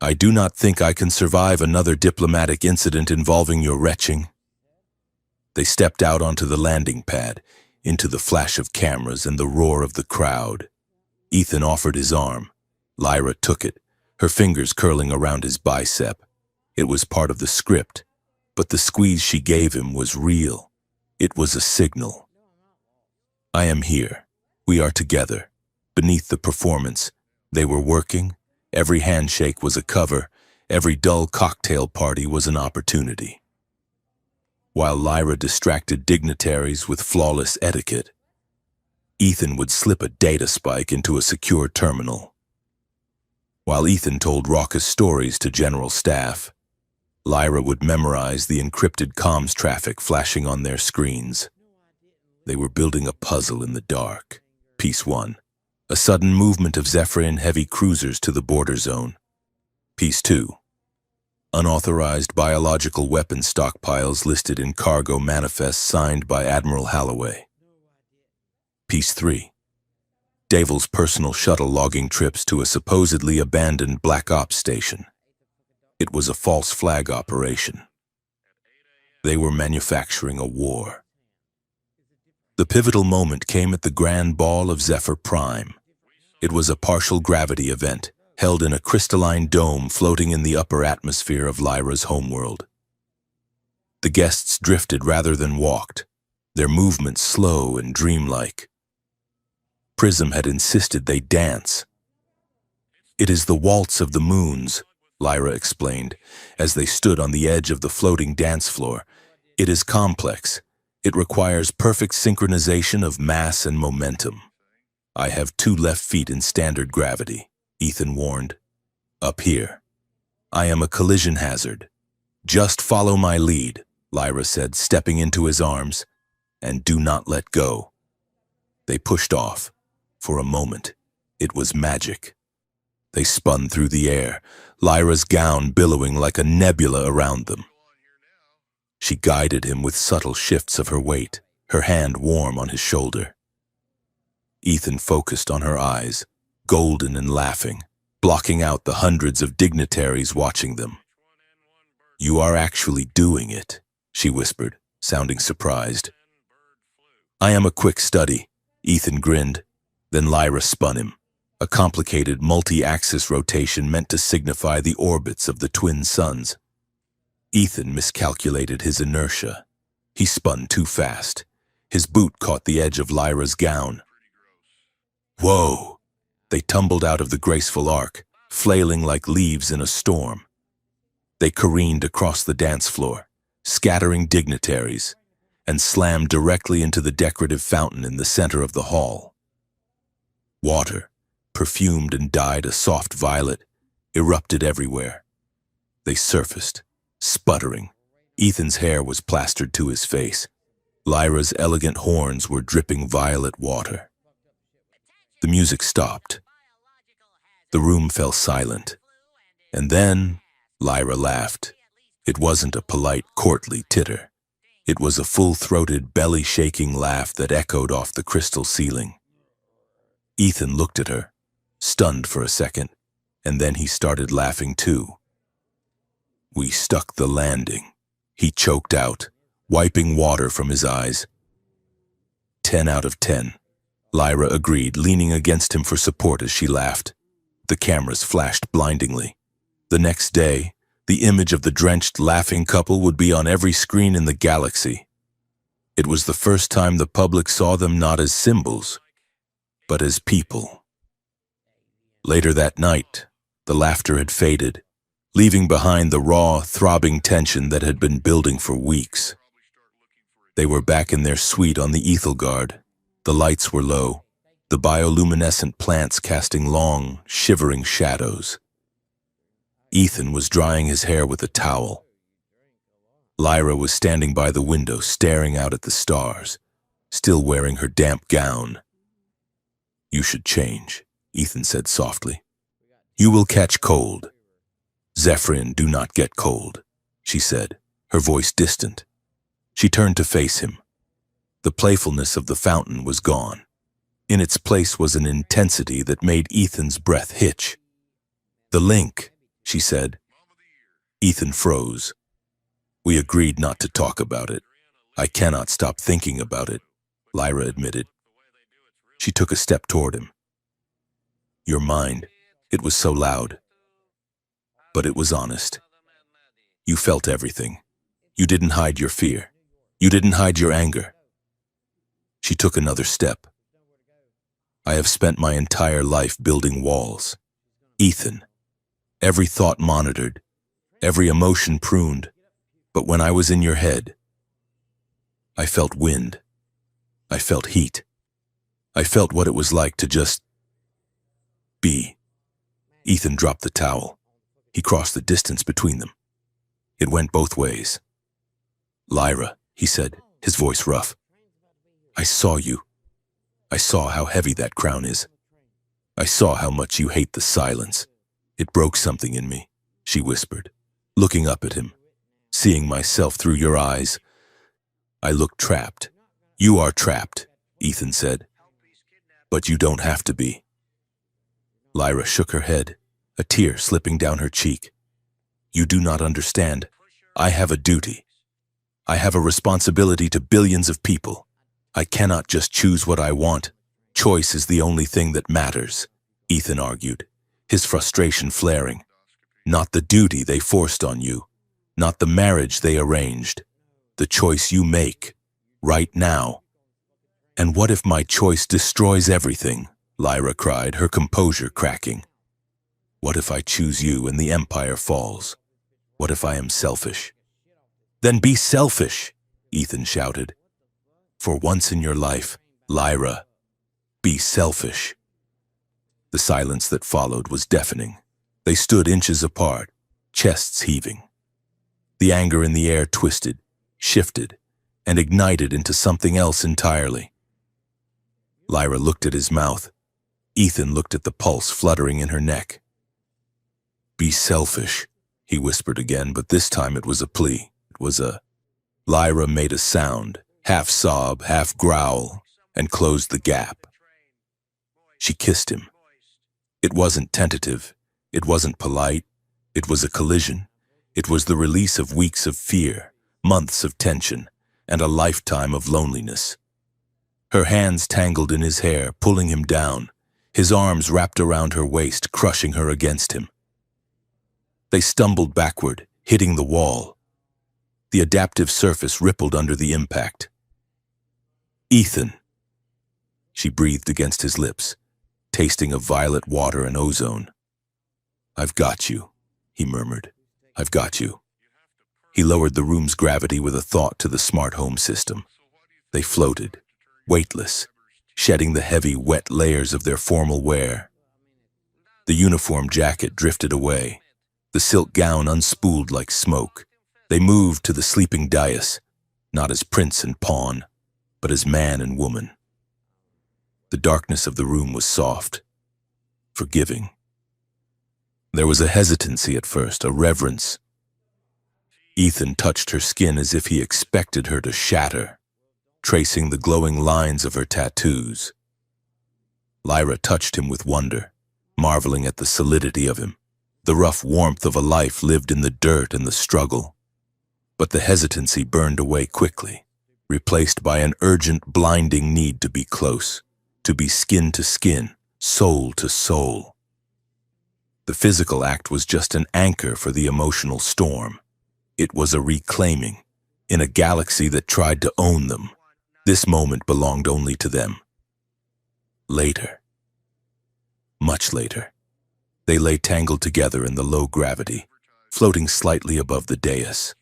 "I do not think I can survive another diplomatic incident involving your retching." They stepped out onto the landing pad, into the flash of cameras and the roar of the crowd. Ethan offered his arm. Lyra took it, her fingers curling around his bicep. It was part of the script, but the squeeze she gave him was real. It was a signal. "I am here. We are together." Beneath the performance, they were working. Every handshake was a cover. Every dull cocktail party was an opportunity. While Lyra distracted dignitaries with flawless etiquette, Ethan would slip a data spike into a secure terminal. While Ethan told raucous stories to general staff, Lyra would memorize the encrypted comms traffic flashing on their screens. They were building a puzzle in the dark. Piece 1. A sudden movement of Zephyrian heavy cruisers to the border zone. Piece 2. Unauthorized biological weapon stockpiles listed in cargo manifests signed by Admiral Holloway. Piece 3. Davil's personal shuttle logging trips to a supposedly abandoned Black Ops station. It was a false flag operation. They were manufacturing a war. The pivotal moment came at the grand ball of Zephyr Prime. It was a partial gravity event, held in a crystalline dome floating in the upper atmosphere of Lyra's homeworld. The guests drifted rather than walked, their movements slow and dreamlike. Prism had insisted they dance. "It is the waltz of the moons," Lyra explained, as they stood on the edge of the floating dance floor. "It is complex. It requires perfect synchronization of mass and momentum." "I have 2 left feet in standard gravity," Ethan warned. "Up here. I am a collision hazard." "Just follow my lead," Lyra said, stepping into his arms. "And do not let go." They pushed off. For a moment, it was magic. They spun through the air, Lyra's gown billowing like a nebula around them. She guided him with subtle shifts of her weight, her hand warm on his shoulder. Ethan focused on her eyes, golden and laughing, blocking out the hundreds of dignitaries watching them. "You are actually doing it," she whispered, sounding surprised. "I am a quick study," Ethan grinned. Then Lyra spun him, a complicated multi-axis rotation meant to signify the orbits of the twin suns. Ethan miscalculated his inertia. He spun too fast. His boot caught the edge of Lyra's gown. Whoa! They tumbled out of the graceful arc, flailing like leaves in a storm. They careened across the dance floor, scattering dignitaries, and slammed directly into the decorative fountain in the center of the hall. Water, perfumed and dyed a soft violet, erupted everywhere. They surfaced, sputtering. Ethan's hair was plastered to his face. Lyra's elegant horns were dripping violet water. The music stopped. The room fell silent. And then Lyra laughed. It wasn't a polite, courtly titter. It was a full-throated, belly-shaking laugh that echoed off the crystal ceiling. Ethan looked at her, stunned for a second, and then he started laughing too. "We stuck the landing," he choked out, wiping water from his eyes. 10 out of 10, Lyra agreed, leaning against him for support as she laughed. The cameras flashed blindingly. The next day, the image of the drenched, laughing couple would be on every screen in the galaxy. It was the first time the public saw them not as symbols, but as people. Later that night, the laughter had faded, leaving behind the raw, throbbing tension that had been building for weeks. They were back in their suite on the Ethelgard. The lights were low, the bioluminescent plants casting long, shivering shadows. Ethan was drying his hair with a towel. Lyra was standing by the window, staring out at the stars, still wearing her damp gown. "You should change," Ethan said softly. "You will catch cold." "Zephyrin do not get cold," she said, her voice distant. She turned to face him. The playfulness of the fountain was gone. In its place was an intensity that made Ethan's breath hitch. "The link," she said. Ethan froze. "We agreed not to talk about it. I cannot stop thinking about it," Lyra admitted. She took a step toward him. "Your mind, it was so loud. But it was honest. You felt everything. You didn't hide your fear. You didn't hide your anger." She took another step. "I have spent my entire life building walls. Ethan, every thought monitored, every emotion pruned. But when I was in your head, I felt wind. I felt heat. I felt what it was like to just be." Ethan dropped the towel. He crossed the distance between them. It went both ways. "Lyra," he said, his voice rough. "I saw you. I saw how heavy that crown is. I saw how much you hate the silence. It broke something in me," she whispered, looking up at him. "Seeing myself through your eyes, I looked trapped." "You are trapped," Ethan said. But you don't have to be. Lyra shook her head, a tear slipping down her cheek. You do not understand. I have a duty. I have a responsibility to billions of people. I cannot just choose what I want. Choice is the only thing that matters, Ethan argued, his frustration flaring. Not the duty they forced on you, not the marriage they arranged. The choice you make, right now. And what if my choice destroys everything? Lyra cried, her composure cracking. What if I choose you and the empire falls? What if I am selfish? Then be selfish, Ethan shouted. For once in your life, Lyra, be selfish. The silence that followed was deafening. They stood inches apart, chests heaving. The anger in the air twisted, shifted, and ignited into something else entirely. Lyra looked at his mouth. Ethan looked at the pulse fluttering in her neck. Be selfish, he whispered again, but this time it was a plea. It was a... Lyra made a sound, half sob, half growl, and closed the gap. She kissed him. It wasn't tentative. It wasn't polite. It was a collision. It was the release of weeks of fear, months of tension, and a lifetime of loneliness. Her hands tangled in his hair, pulling him down, his arms wrapped around her waist, crushing her against him. They stumbled backward, hitting the wall. The adaptive surface rippled under the impact. Ethan. She breathed against his lips, tasting of violet water and ozone. I've got you, he murmured. I've got you. He lowered the room's gravity with a thought to the smart home system. They floated, weightless, shedding the heavy, wet layers of their formal wear. The uniform jacket drifted away, the silk gown unspooled like smoke. They moved to the sleeping dais, not as prince and pawn, but as man and woman. The darkness of the room was soft, forgiving. There was a hesitancy at first, a reverence. Ethan touched her skin as if he expected her to shatter, tracing the glowing lines of her tattoos. Lyra touched him with wonder, marveling at the solidity of him, the rough warmth of a life lived in the dirt and the struggle. But the hesitancy burned away quickly, replaced by an urgent, blinding need to be close, to be skin to skin, soul to soul. The physical act was just an anchor for the emotional storm. It was a reclaiming, in a galaxy that tried to own them. This moment belonged only to them. Later, much later, they lay tangled together in the low gravity, floating slightly above the dais.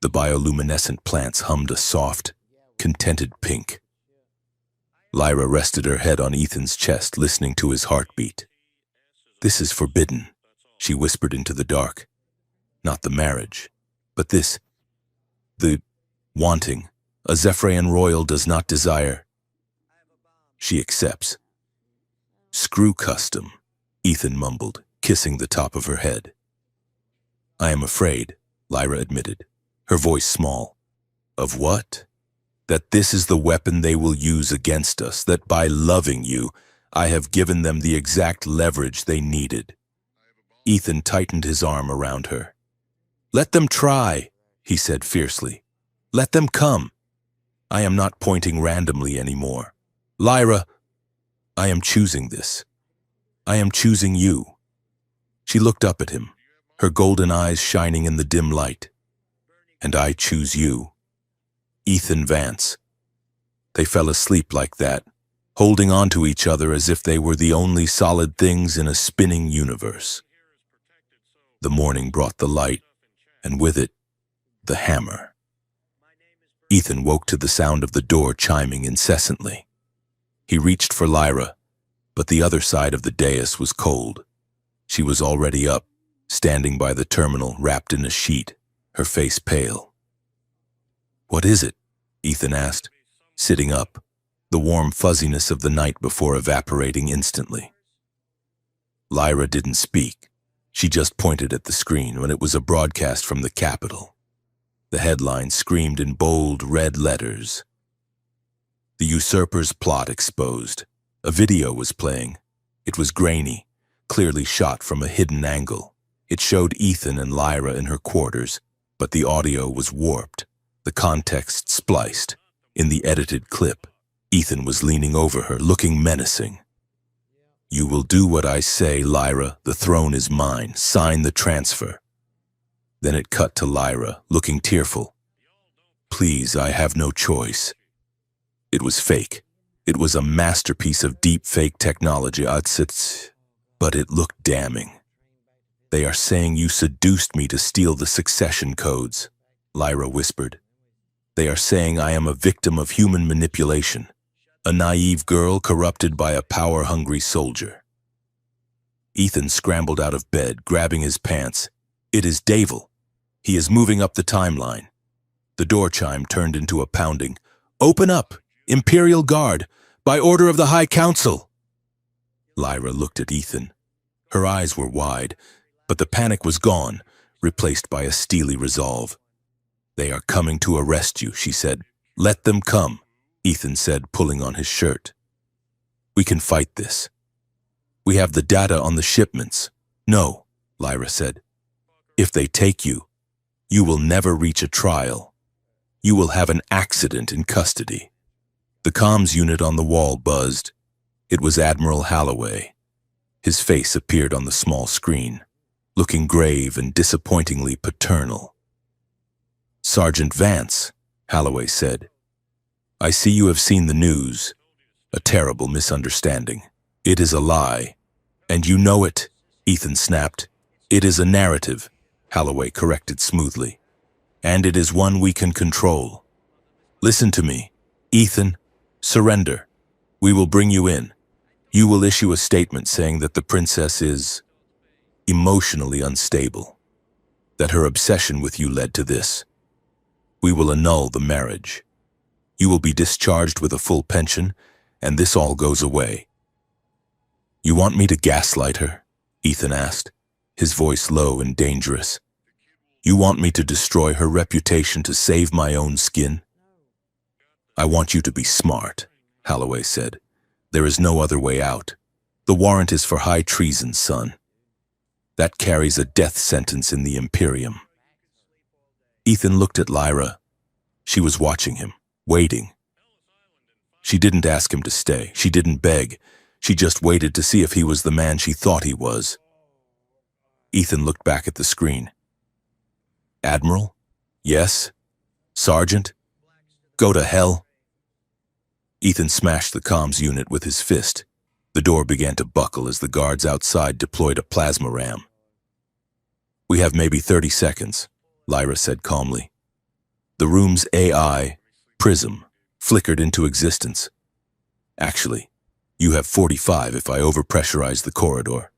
The bioluminescent plants hummed a soft, contented pink. Lyra rested her head on Ethan's chest, listening to his heartbeat. This is forbidden, she whispered into the dark. Not the marriage, but this, the wanting. A Zephyrian royal does not desire. She accepts. Screw custom, Ethan mumbled, kissing the top of her head. I am afraid, Lyra admitted, her voice small. Of what? That this is the weapon they will use against us, that by loving you, I have given them the exact leverage they needed. Ethan tightened his arm around her. Let them try, he said fiercely. Let them come. I am not pointing randomly anymore. Lyra, I am choosing this. I am choosing you. She looked up at him, her golden eyes shining in the dim light. And I choose you. Ethan Vance. They fell asleep like that, holding on to each other as if they were the only solid things in a spinning universe. The morning brought the light, and with it, the hammer. Ethan woke to the sound of the door chiming incessantly. He reached for Lyra, but the other side of the dais was cold. She was already up, standing by the terminal wrapped in a sheet, her face pale. What is it? Ethan asked, sitting up, the warm fuzziness of the night before evaporating instantly. Lyra didn't speak. She just pointed at the screen when it was a broadcast from the Capitol. The headline screamed in bold red letters. The usurper's plot exposed. A video was playing. It was grainy, clearly shot from a hidden angle. It showed Ethan and Lyra in her quarters, but the audio was warped, the context spliced. In the edited clip, Ethan was leaning over her, looking menacing. "You will do what I say, Lyra. The throne is mine. Sign the transfer." Then it cut to Lyra, looking tearful. "Please, I have no choice." It was fake. It was a masterpiece of deep fake technology, but it looked damning. "They are saying you seduced me to steal the succession codes," Lyra whispered. "They are saying I am a victim of human manipulation, a naive girl corrupted by a power-hungry soldier." Ethan scrambled out of bed, grabbing his pants. "It is Davil. He is moving up the timeline." The door chime turned into a pounding. "Open up! Imperial Guard! By order of the High Council!" Lyra looked at Ethan. Her eyes were wide, but the panic was gone, replaced by a steely resolve. "They are coming to arrest you," she said. "Let them come," Ethan said, pulling on his shirt. "We can fight this. We have the data on the shipments." "No," Lyra said. "If they take you, you will never reach a trial. You will have an accident in custody." The comms unit on the wall buzzed. It was Admiral Holloway. His face appeared on the small screen, looking grave and disappointingly paternal. "Sergeant Vance," Holloway said, "I see you have seen the news. A terrible misunderstanding. It is a lie. And you know it," Ethan snapped. "It is a narrative," Holloway corrected smoothly. "And it is one we can control. Listen to me, Ethan. Surrender. We will bring you in. You will issue a statement saying that the princess is emotionally unstable, that her obsession with you led to this. We will annul the marriage. You will be discharged with a full pension, and this all goes away." "You want me to gaslight her?" Ethan asked, his voice low and dangerous. "You want me to destroy her reputation to save my own skin?" "I want you to be smart," Holloway said. "There is no other way out. The warrant is for high treason, son. That carries a death sentence in the Imperium." Ethan looked at Lyra. She was watching him, waiting. She didn't ask him to stay. She didn't beg. She just waited to see if he was the man she thought he was. Ethan looked back at the screen. "Admiral? Yes? Sergeant? Go to hell." Ethan smashed the comms unit with his fist. The door began to buckle as the guards outside deployed a plasma ram. "We have maybe 30 seconds, Lyra said calmly. The room's AI, Prism, flickered into existence. "Actually, you have 45 if I overpressurize the corridor."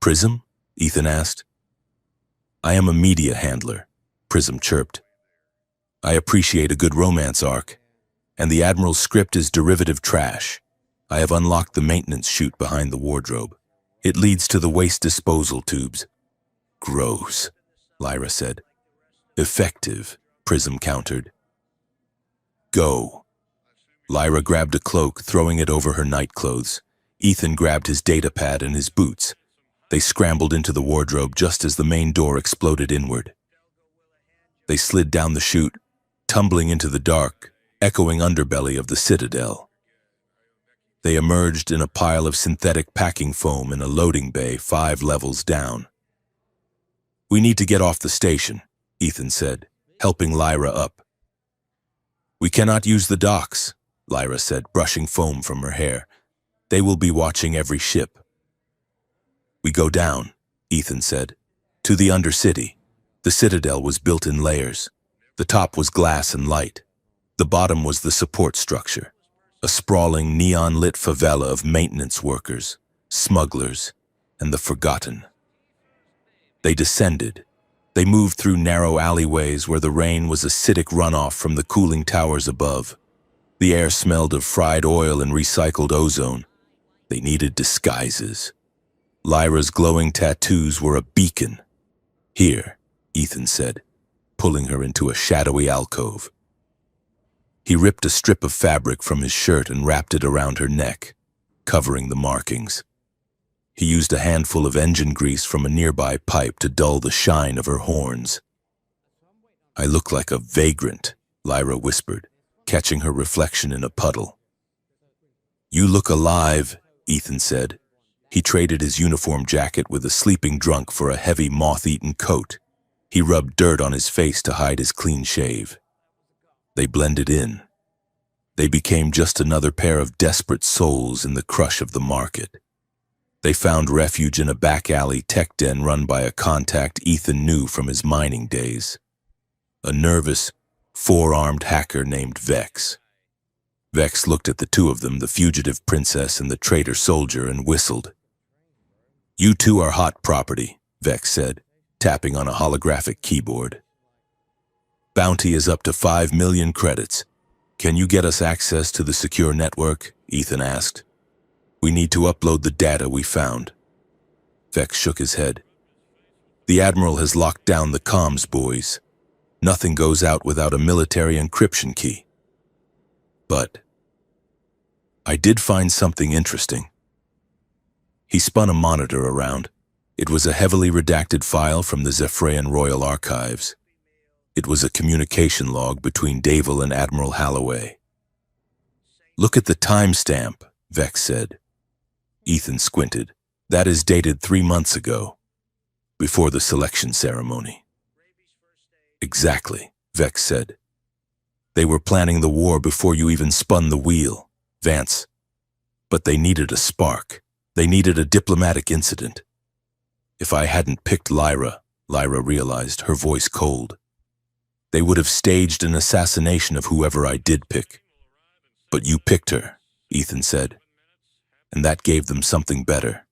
"Prism?" Ethan asked. "I am a media handler," Prism chirped. "I appreciate a good romance arc, and the Admiral's script is derivative trash. I have unlocked the maintenance chute behind the wardrobe. It leads to the waste disposal tubes." "Gross," Lyra said. "Effective," Prism countered. "Go." Lyra grabbed a cloak, throwing it over her nightclothes. Ethan grabbed his datapad and his boots. They scrambled into the wardrobe just as the main door exploded inward. They slid down the chute, tumbling into the dark, echoing underbelly of the Citadel. They emerged in a pile of synthetic packing foam in a loading bay 5 levels down. "We need to get off the station," Ethan said, helping Lyra up. "We cannot use the docks," Lyra said, brushing foam from her hair. "They will be watching every ship." "We go down," Ethan said, "to the Undercity." The Citadel was built in layers. The top was glass and light. The bottom was the support structure, a sprawling neon-lit favela of maintenance workers, smugglers, and the forgotten. They descended. They moved through narrow alleyways where the rain was acidic runoff from the cooling towers above. The air smelled of fried oil and recycled ozone. They needed disguises. Lyra's glowing tattoos were a beacon. "Here," Ethan said, pulling her into a shadowy alcove. He ripped a strip of fabric from his shirt and wrapped it around her neck. covering the markings. He used a handful of engine grease from a nearby pipe to dull the shine of her horns. "I look like a vagrant," Lyra whispered, catching her reflection in a puddle. "You look alive," Ethan said. He traded his uniform jacket with a sleeping drunk for a heavy moth-eaten coat. He rubbed dirt on his face to hide his clean shave. They blended in. They became just another pair of desperate souls in the crush of the market. They found refuge in a back-alley tech den run by a contact Ethan knew from his mining days. A nervous, four-armed hacker named Vex. Vex looked at the two of them, the fugitive princess and the traitor soldier, and whistled. "You two are hot property," Vex said, tapping on a holographic keyboard. "Bounty is up to 5 million credits. Can you get us access to the secure network?" Ethan asked. "We need to upload the data we found." Vex shook his head. "The Admiral has locked down the comms buoys. Nothing goes out without a military encryption key. But I did find something interesting." He spun a monitor around. It was a heavily redacted file from the Zephyrian Royal Archives. It was a communication log between Davil and Admiral Halloway. "Look at the timestamp," Vex said. Ethan squinted. "That is dated 3 months ago, before the selection ceremony." "Exactly," Vex said. "They were planning the war before you even spun the wheel, Vance. But they needed a spark. They needed a diplomatic incident. If I hadn't picked Lyra," Lyra realized, her voice cold, "they would have staged an assassination of whoever I did pick. But you picked her," Ethan said. "And that gave them something better.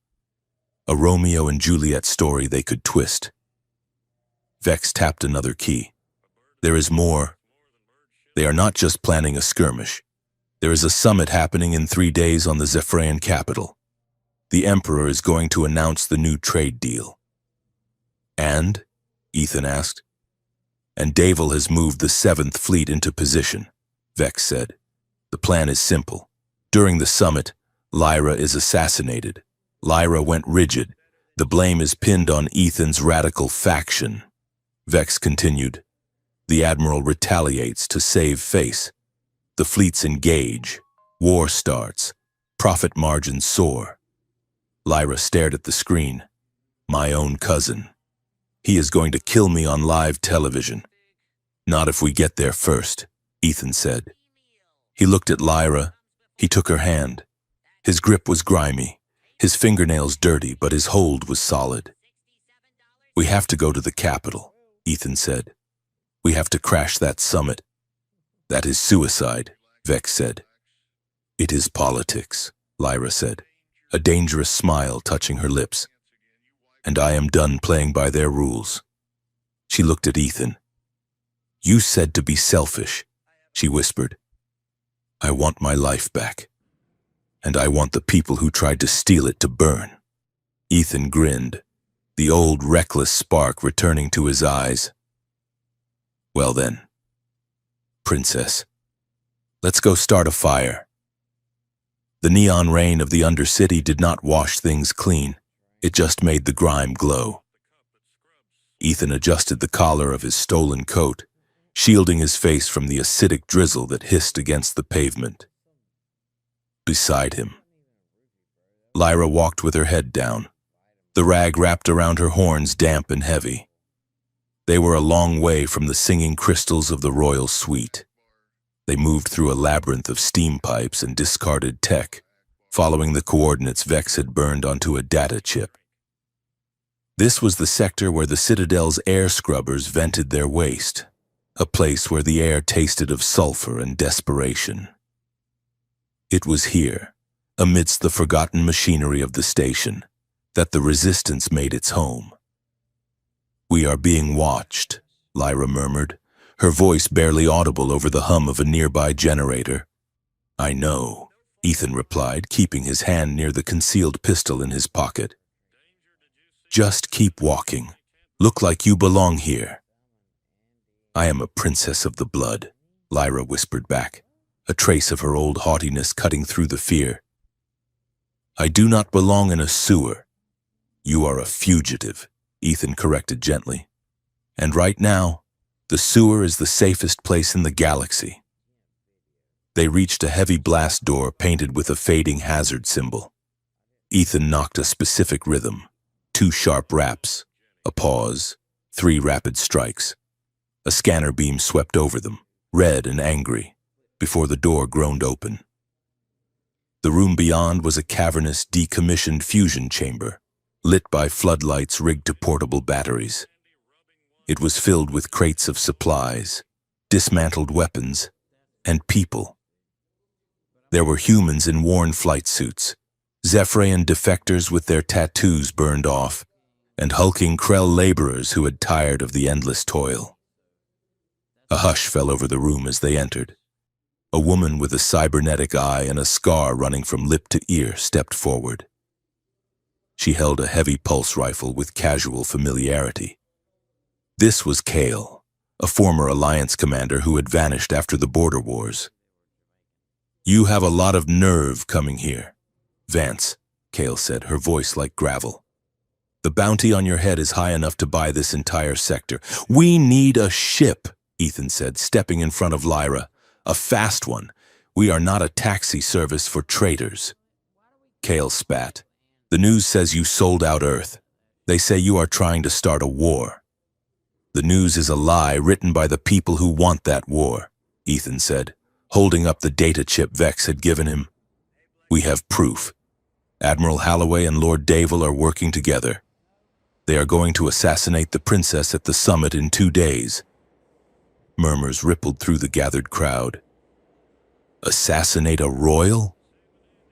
A Romeo and Juliet story they could twist." Vex tapped another key. "There is more. They are not just planning a skirmish. There is a summit happening in 3 days on the Zephyrian capital. The Emperor is going to announce the new trade deal." "And?" Ethan asked. "And Davil has moved the 7th Fleet into position," Vex said. "The plan is simple. During the summit, Lyra is assassinated. Lyra went rigid. The blame is pinned on Ethan's radical faction." Vex continued. "The Admiral retaliates to save face. The fleets engage. War starts. Profit margins soar." Lyra stared at the screen. "My own cousin. He is going to kill me on live television." "Not if we get there first," Ethan said. He looked at Lyra. He took her hand. His grip was grimy, his fingernails dirty, but his hold was solid. "We have to go to the capital," Ethan said. "We have to crash that summit." "That is suicide," Vex said. "It is politics," Lyra said, a dangerous smile touching her lips. "And I am done playing by their rules." She looked at Ethan. "You said to be selfish," she whispered. "I want my life back. And I want the people who tried to steal it to burn." Ethan grinned, the old reckless spark returning to his eyes. "Well then, Princess, let's go start a fire." The neon rain of the Undercity did not wash things clean. It just made the grime glow. Ethan adjusted the collar of his stolen coat, shielding his face from the acidic drizzle that hissed against the pavement. Beside him, Lyra walked with her head down, the rag wrapped around her horns damp and heavy. They were a long way from the singing crystals of the royal suite. They moved through a labyrinth of steam pipes and discarded tech, following the coordinates Vex had burned onto a data chip. This was the sector where the Citadel's air scrubbers vented their waste, a place where the air tasted of sulfur and desperation. It was here, amidst the forgotten machinery of the station, that the Resistance made its home. "We are being watched," Lyra murmured, her voice barely audible over the hum of a nearby generator. "I know," Ethan replied, keeping his hand near the concealed pistol in his pocket. "Just keep walking. Look like you belong here." "I am a princess of the blood," Lyra whispered back, a trace of her old haughtiness cutting through the fear. I do not belong in a sewer. You are a fugitive, Ethan corrected gently. And right now, the sewer is the safest place in the galaxy. They reached a heavy blast door painted with a fading hazard symbol. Ethan knocked a specific rhythm, 2 sharp raps, a pause, 3 rapid strikes. A scanner beam swept over them, red and angry, before the door groaned open. The room beyond was a cavernous, decommissioned fusion chamber, lit by floodlights rigged to portable batteries. It was filled with crates of supplies, dismantled weapons, and people. There were humans in worn flight suits, Zephyrian defectors with their tattoos burned off, and hulking Krell laborers who had tired of the endless toil. A hush fell over the room as they entered. A woman with a cybernetic eye and a scar running from lip to ear stepped forward. She held a heavy pulse rifle with casual familiarity. This was Kale, a former Alliance commander who had vanished after the border wars. You have a lot of nerve coming here, Vance, Kale said, her voice like gravel. The bounty on your head is high enough to buy this entire sector. We need a ship, Ethan said, stepping in front of Lyra. A fast one. We are not a taxi service for traitors. Kale spat. The news says you sold out Earth. They say you are trying to start a war. The news is a lie written by the people who want that war, Ethan said, holding up the data chip Vex had given him. We have proof. Admiral Halloway and Lord Davil are working together. They are going to assassinate the princess at the summit in 2 days. Murmurs rippled through the gathered crowd. Assassinate a royal?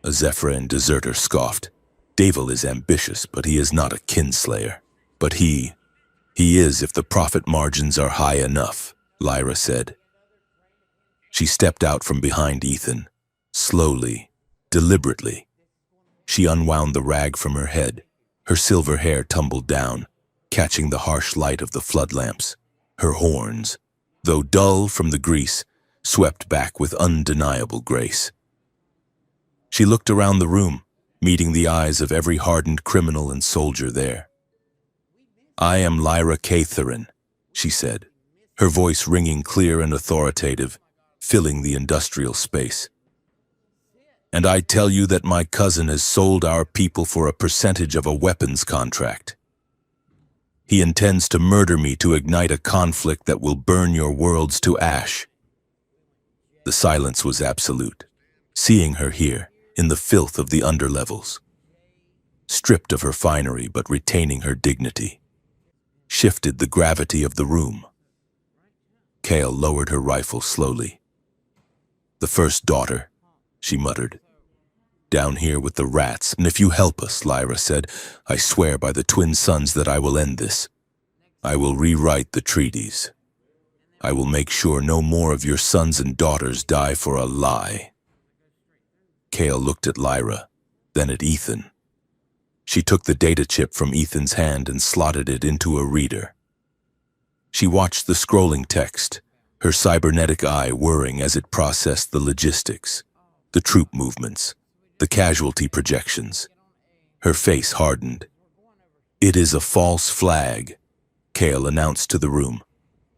A Zephyrian deserter scoffed. Davil is ambitious, but he is not a kinslayer. But he is if the profit margins are high enough, Lyra said. She stepped out from behind Ethan, slowly, deliberately. She unwound the rag from her head. Her silver hair tumbled down, catching the harsh light of the flood lamps. Her horns, though dull from the grease, swept back with undeniable grace. She looked around the room, meeting the eyes of every hardened criminal and soldier there. I am Lyra Catharin, she said, her voice ringing clear and authoritative, filling the industrial space. And I tell you that my cousin has sold our people for a percentage of a weapons contract. He intends to murder me to ignite a conflict that will burn your worlds to ash. The silence was absolute, seeing her here, in the filth of the underlevels. Stripped of her finery but retaining her dignity, shifted the gravity of the room. Kale lowered her rifle slowly. The first daughter, she muttered. Down here with the rats, and if you help us, Lyra said, I swear by the twin suns that I will end this. I will rewrite the treaties. I will make sure no more of your sons and daughters die for a lie. Kale looked at Lyra, then at Ethan. She took the data chip from Ethan's hand and slotted it into a reader. She watched the scrolling text, her cybernetic eye whirring as it processed the logistics, the troop movements, the casualty projections. Her face hardened. It is a false flag, Kale announced to the room.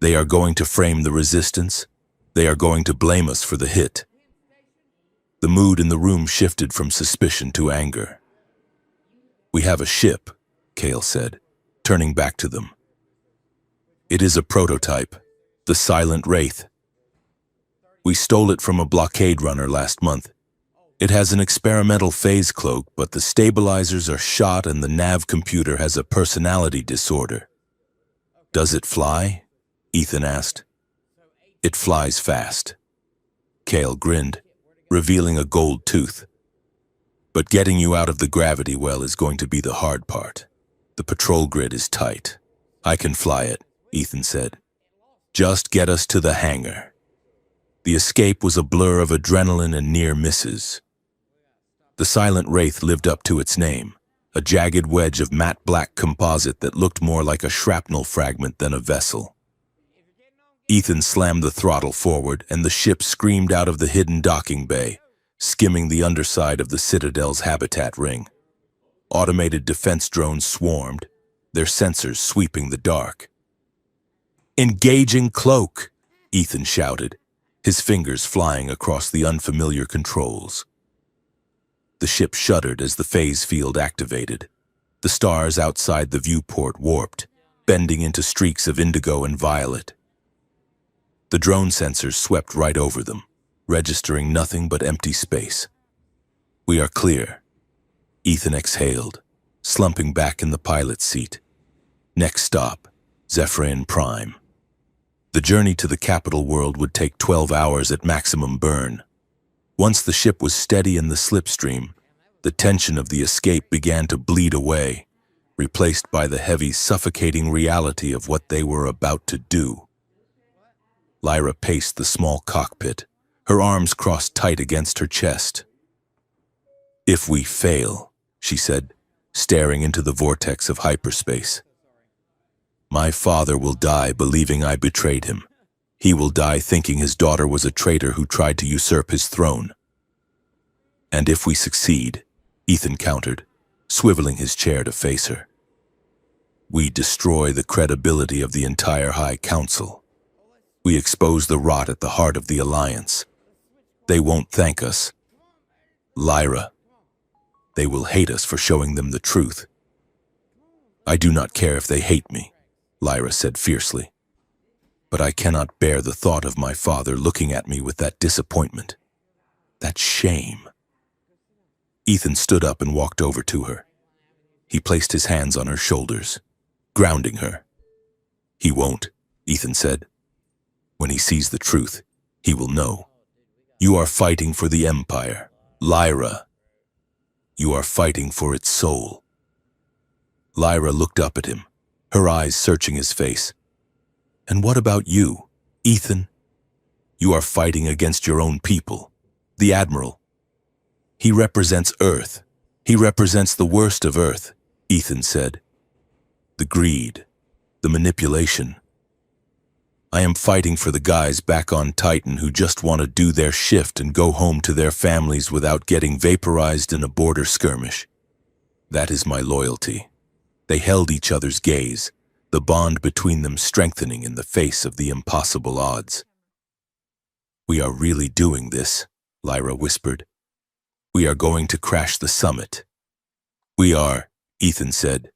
They are going to frame the resistance. They are going to blame us for the hit. The mood in the room shifted from suspicion to anger. We have a ship, Kale said, turning back to them. It is a prototype, the Silent Wraith. We stole it from a blockade runner last month. It has an experimental phase cloak, but the stabilizers are shot and the nav computer has a personality disorder. Does it fly? Ethan asked. It flies fast. Kale grinned, revealing a gold tooth. But getting you out of the gravity well is going to be the hard part. The patrol grid is tight. I can fly it, Ethan said. Just get us to the hangar. The escape was a blur of adrenaline and near misses. The Silent Wraith lived up to its name, a jagged wedge of matte black composite that looked more like a shrapnel fragment than a vessel. Ethan slammed the throttle forward and the ship screamed out of the hidden docking bay, skimming the underside of the Citadel's habitat ring. Automated defense drones swarmed, their sensors sweeping the dark. "Engaging cloak!" Ethan shouted, his fingers flying across the unfamiliar controls. The ship shuddered as the phase field activated. The stars outside the viewport warped, bending into streaks of indigo and violet. The drone sensors swept right over them, registering nothing but empty space. "We are clear." Ethan exhaled, slumping back in the pilot's seat. Next stop, Zephyrian Prime. The journey to the capital world would take 12 hours at maximum burn. Once the ship was steady in the slipstream, the tension of the escape began to bleed away, replaced by the heavy, suffocating reality of what they were about to do. Lyra paced the small cockpit, her arms crossed tight against her chest. "If we fail," she said, staring into the vortex of hyperspace, "my father will die believing I betrayed him. He will die thinking his daughter was a traitor who tried to usurp his throne." "And if we succeed," Ethan countered, swiveling his chair to face her, "we destroy the credibility of the entire High Council. We expose the rot at the heart of the Alliance. They won't thank us. Lyra, they will hate us for showing them the truth." "I do not care if they hate me," Lyra said fiercely, "but I cannot bear the thought of my father looking at me with that disappointment, that shame." Ethan stood up and walked over to her. He placed his hands on her shoulders, grounding her. "He won't," Ethan said. "When he sees the truth, he will know. You are fighting for the Empire, Lyra. You are fighting for its soul." Lyra looked up at him, her eyes searching his face. "And what about you, Ethan? You are fighting against your own people, the Admiral. He represents Earth. He represents the worst of Earth," Ethan said. "The greed, the manipulation. I am fighting for the guys back on Titan who just want to do their shift and go home to their families without getting vaporized in a border skirmish. That is my loyalty." They held each other's gaze, the bond between them strengthening in the face of the impossible odds. "We are really doing this," Lyra whispered. "We are going to crash the summit." "We are," Ethan said.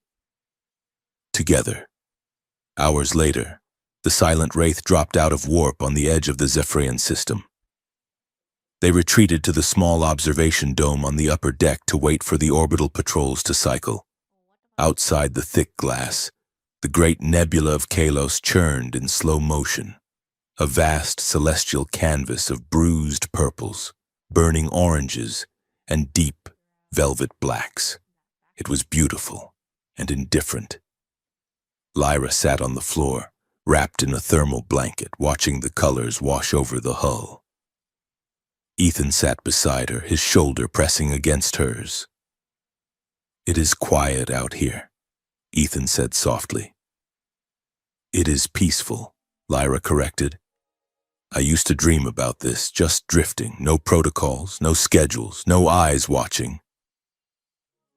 Together. Hours later, the silent wraith dropped out of warp on the edge of the Zephyrian system. They retreated to the small observation dome on the upper deck to wait for the orbital patrols to cycle. Outside the thick glass, the great nebula of Kalos churned in slow motion, a vast celestial canvas of bruised purples, burning oranges, and deep velvet blacks. It was beautiful and indifferent. Lyra sat on the floor, wrapped in a thermal blanket, watching the colors wash over the hull. Ethan sat beside her, his shoulder pressing against hers. "It is quiet out here," Ethan said softly. "It is peaceful," Lyra corrected. "I used to dream about this, just drifting, no protocols, no schedules, no eyes watching."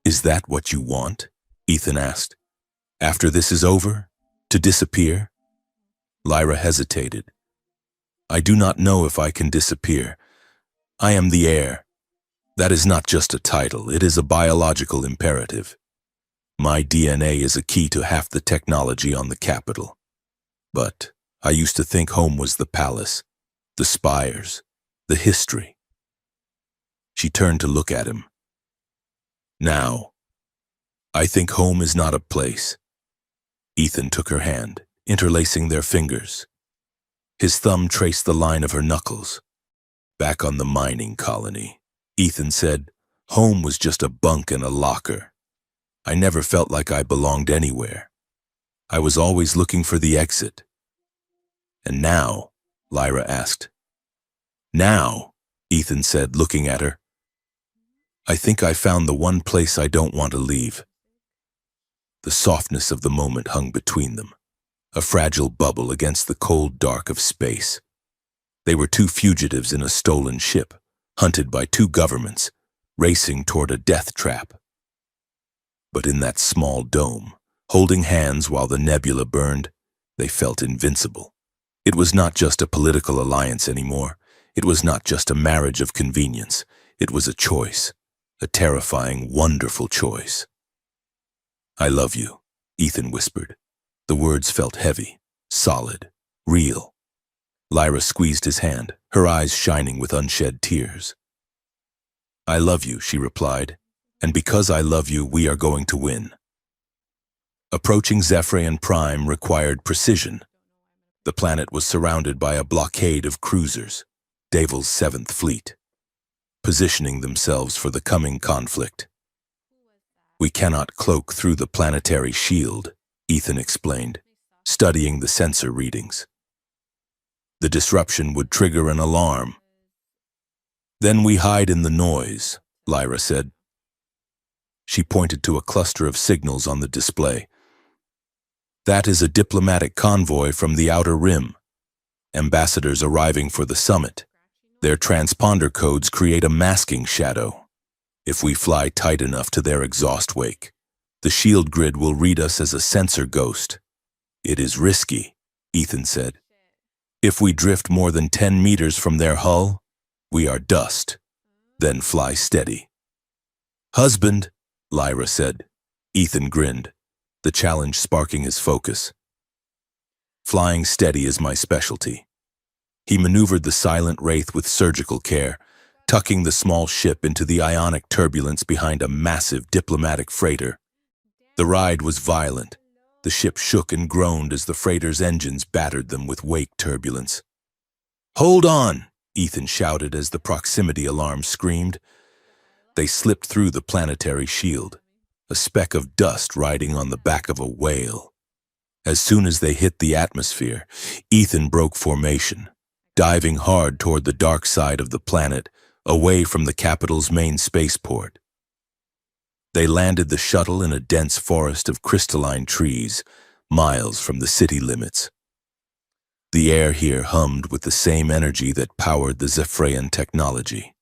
"Is that what you want?" Ethan asked. "After this is over, to disappear?" Lyra hesitated. "I do not know if I can disappear. I am the heir. That is not just a title, it is a biological imperative. My DNA is a key to half the technology on the capital. But I used to think home was the palace, the spires, the history." She turned to look at him. "Now, I think home is not a place." Ethan took her hand, interlacing their fingers. His thumb traced the line of her knuckles. "Back on the mining colony," Ethan said, "home was just a bunk and a locker. I never felt like I belonged anywhere. I was always looking for the exit." "And now?" Lyra asked. "Now," Ethan said, looking at her, "I think I found the one place I don't want to leave." The softness of the moment hung between them, a fragile bubble against the cold dark of space. They were two fugitives in a stolen ship, hunted by two governments, racing toward a death trap. But in that small dome, holding hands while the nebula burned, they felt invincible. It was not just a political alliance anymore. It was not just a marriage of convenience. It was a choice, a terrifying, wonderful choice. "I love you," Ethan whispered. The words felt heavy, solid, real. Lyra squeezed his hand, her eyes shining with unshed tears. "I love you," she replied, "and because I love you, we are going to win." Approaching Zephyrian Prime required precision. The planet was surrounded by a blockade of cruisers, Devil's Seventh Fleet, positioning themselves for the coming conflict. "We cannot cloak through the planetary shield," Ethan explained, studying the sensor readings. "The disruption would trigger an alarm." "Then we hide in the noise," Lyra said. She pointed to a cluster of signals on the display. "That is a diplomatic convoy from the Outer Rim. Ambassadors arriving for the summit. Their transponder codes create a masking shadow. If we fly tight enough to their exhaust wake, the shield grid will read us as a sensor ghost." "It is risky," Ethan said. "If we drift more than 10 meters from their hull, we are dust. Then fly steady." "Husband," Lyra said. Ethan grinned, the challenge sparking his focus. "Flying steady is my specialty." He maneuvered the silent wraith with surgical care, tucking the small ship into the ionic turbulence behind a massive diplomatic freighter. The ride was violent. The ship shook and groaned as the freighter's engines battered them with wake turbulence. "Hold on!" Ethan shouted as the proximity alarm screamed. They slipped through the planetary shield, a speck of dust riding on the back of a whale. As soon as they hit the atmosphere, Ethan broke formation, diving hard toward the dark side of the planet, away from the capital's main spaceport. They landed the shuttle in a dense forest of crystalline trees, miles from the city limits. The air here hummed with the same energy that powered the Zephyrian technology.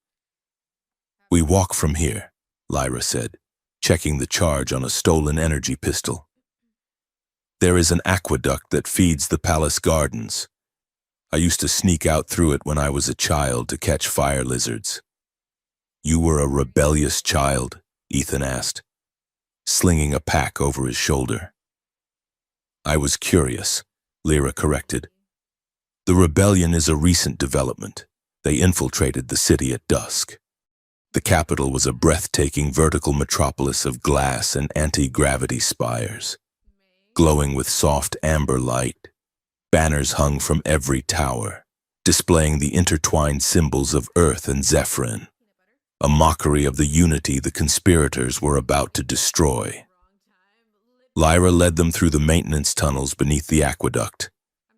"We walk from here," Lyra said, checking the charge on a stolen energy pistol. "There is an aqueduct that feeds the palace gardens. I used to sneak out through it when I was a child to catch fire lizards." "You were a rebellious child?" Ethan asked, slinging a pack over his shoulder. "I was curious," Lyra corrected. "The rebellion is a recent development. They infiltrated the city at dusk. The capital was a breathtaking vertical metropolis of glass and anti-gravity spires. Glowing with soft amber light, banners hung from every tower, displaying the intertwined symbols of Earth and Zephyrin, a mockery of the unity the conspirators were about to destroy. Lyra led them through the maintenance tunnels beneath the aqueduct.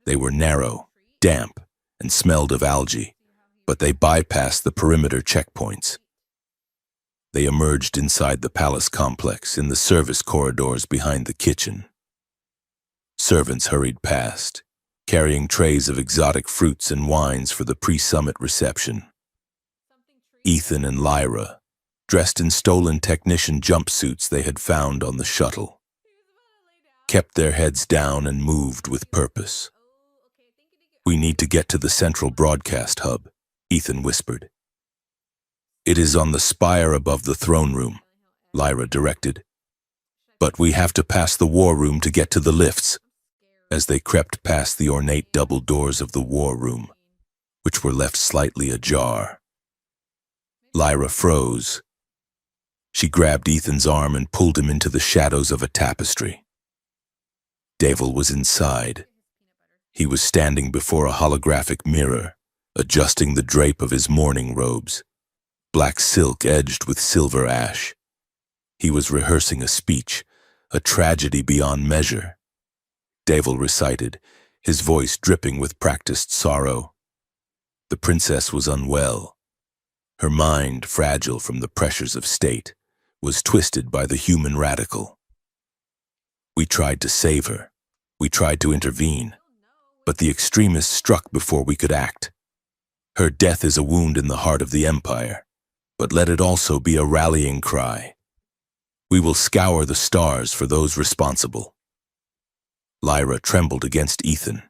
They were narrow, damp, and smelled of algae, but they bypassed the perimeter checkpoints. They emerged inside the palace complex in the service corridors behind the kitchen. Servants hurried past, carrying trays of exotic fruits and wines for the pre-summit reception. Ethan and Lyra, dressed in stolen technician jumpsuits they had found on the shuttle, kept their heads down and moved with purpose. "We need to get to the central broadcast hub," Ethan whispered. "It is on the spire above the throne room," Lyra directed. "But we have to pass the war room to get to the lifts." As they crept past the ornate double doors of the war room, which were left slightly ajar, Lyra froze. She grabbed Ethan's arm and pulled him into the shadows of a tapestry. Devil was inside. He was standing before a holographic mirror, adjusting the drape of his mourning robes, black silk edged with silver ash. He was rehearsing a speech, a tragedy beyond measure. Devil recited, his voice dripping with practiced sorrow. The princess was unwell. Her mind, fragile from the pressures of state, was twisted by the human radical. We tried to save her. We tried to intervene. But the extremists struck before we could act. Her death is a wound in the heart of the Empire, but let it also be a rallying cry. We will scour the stars for those responsible. Lyra trembled against Ethan.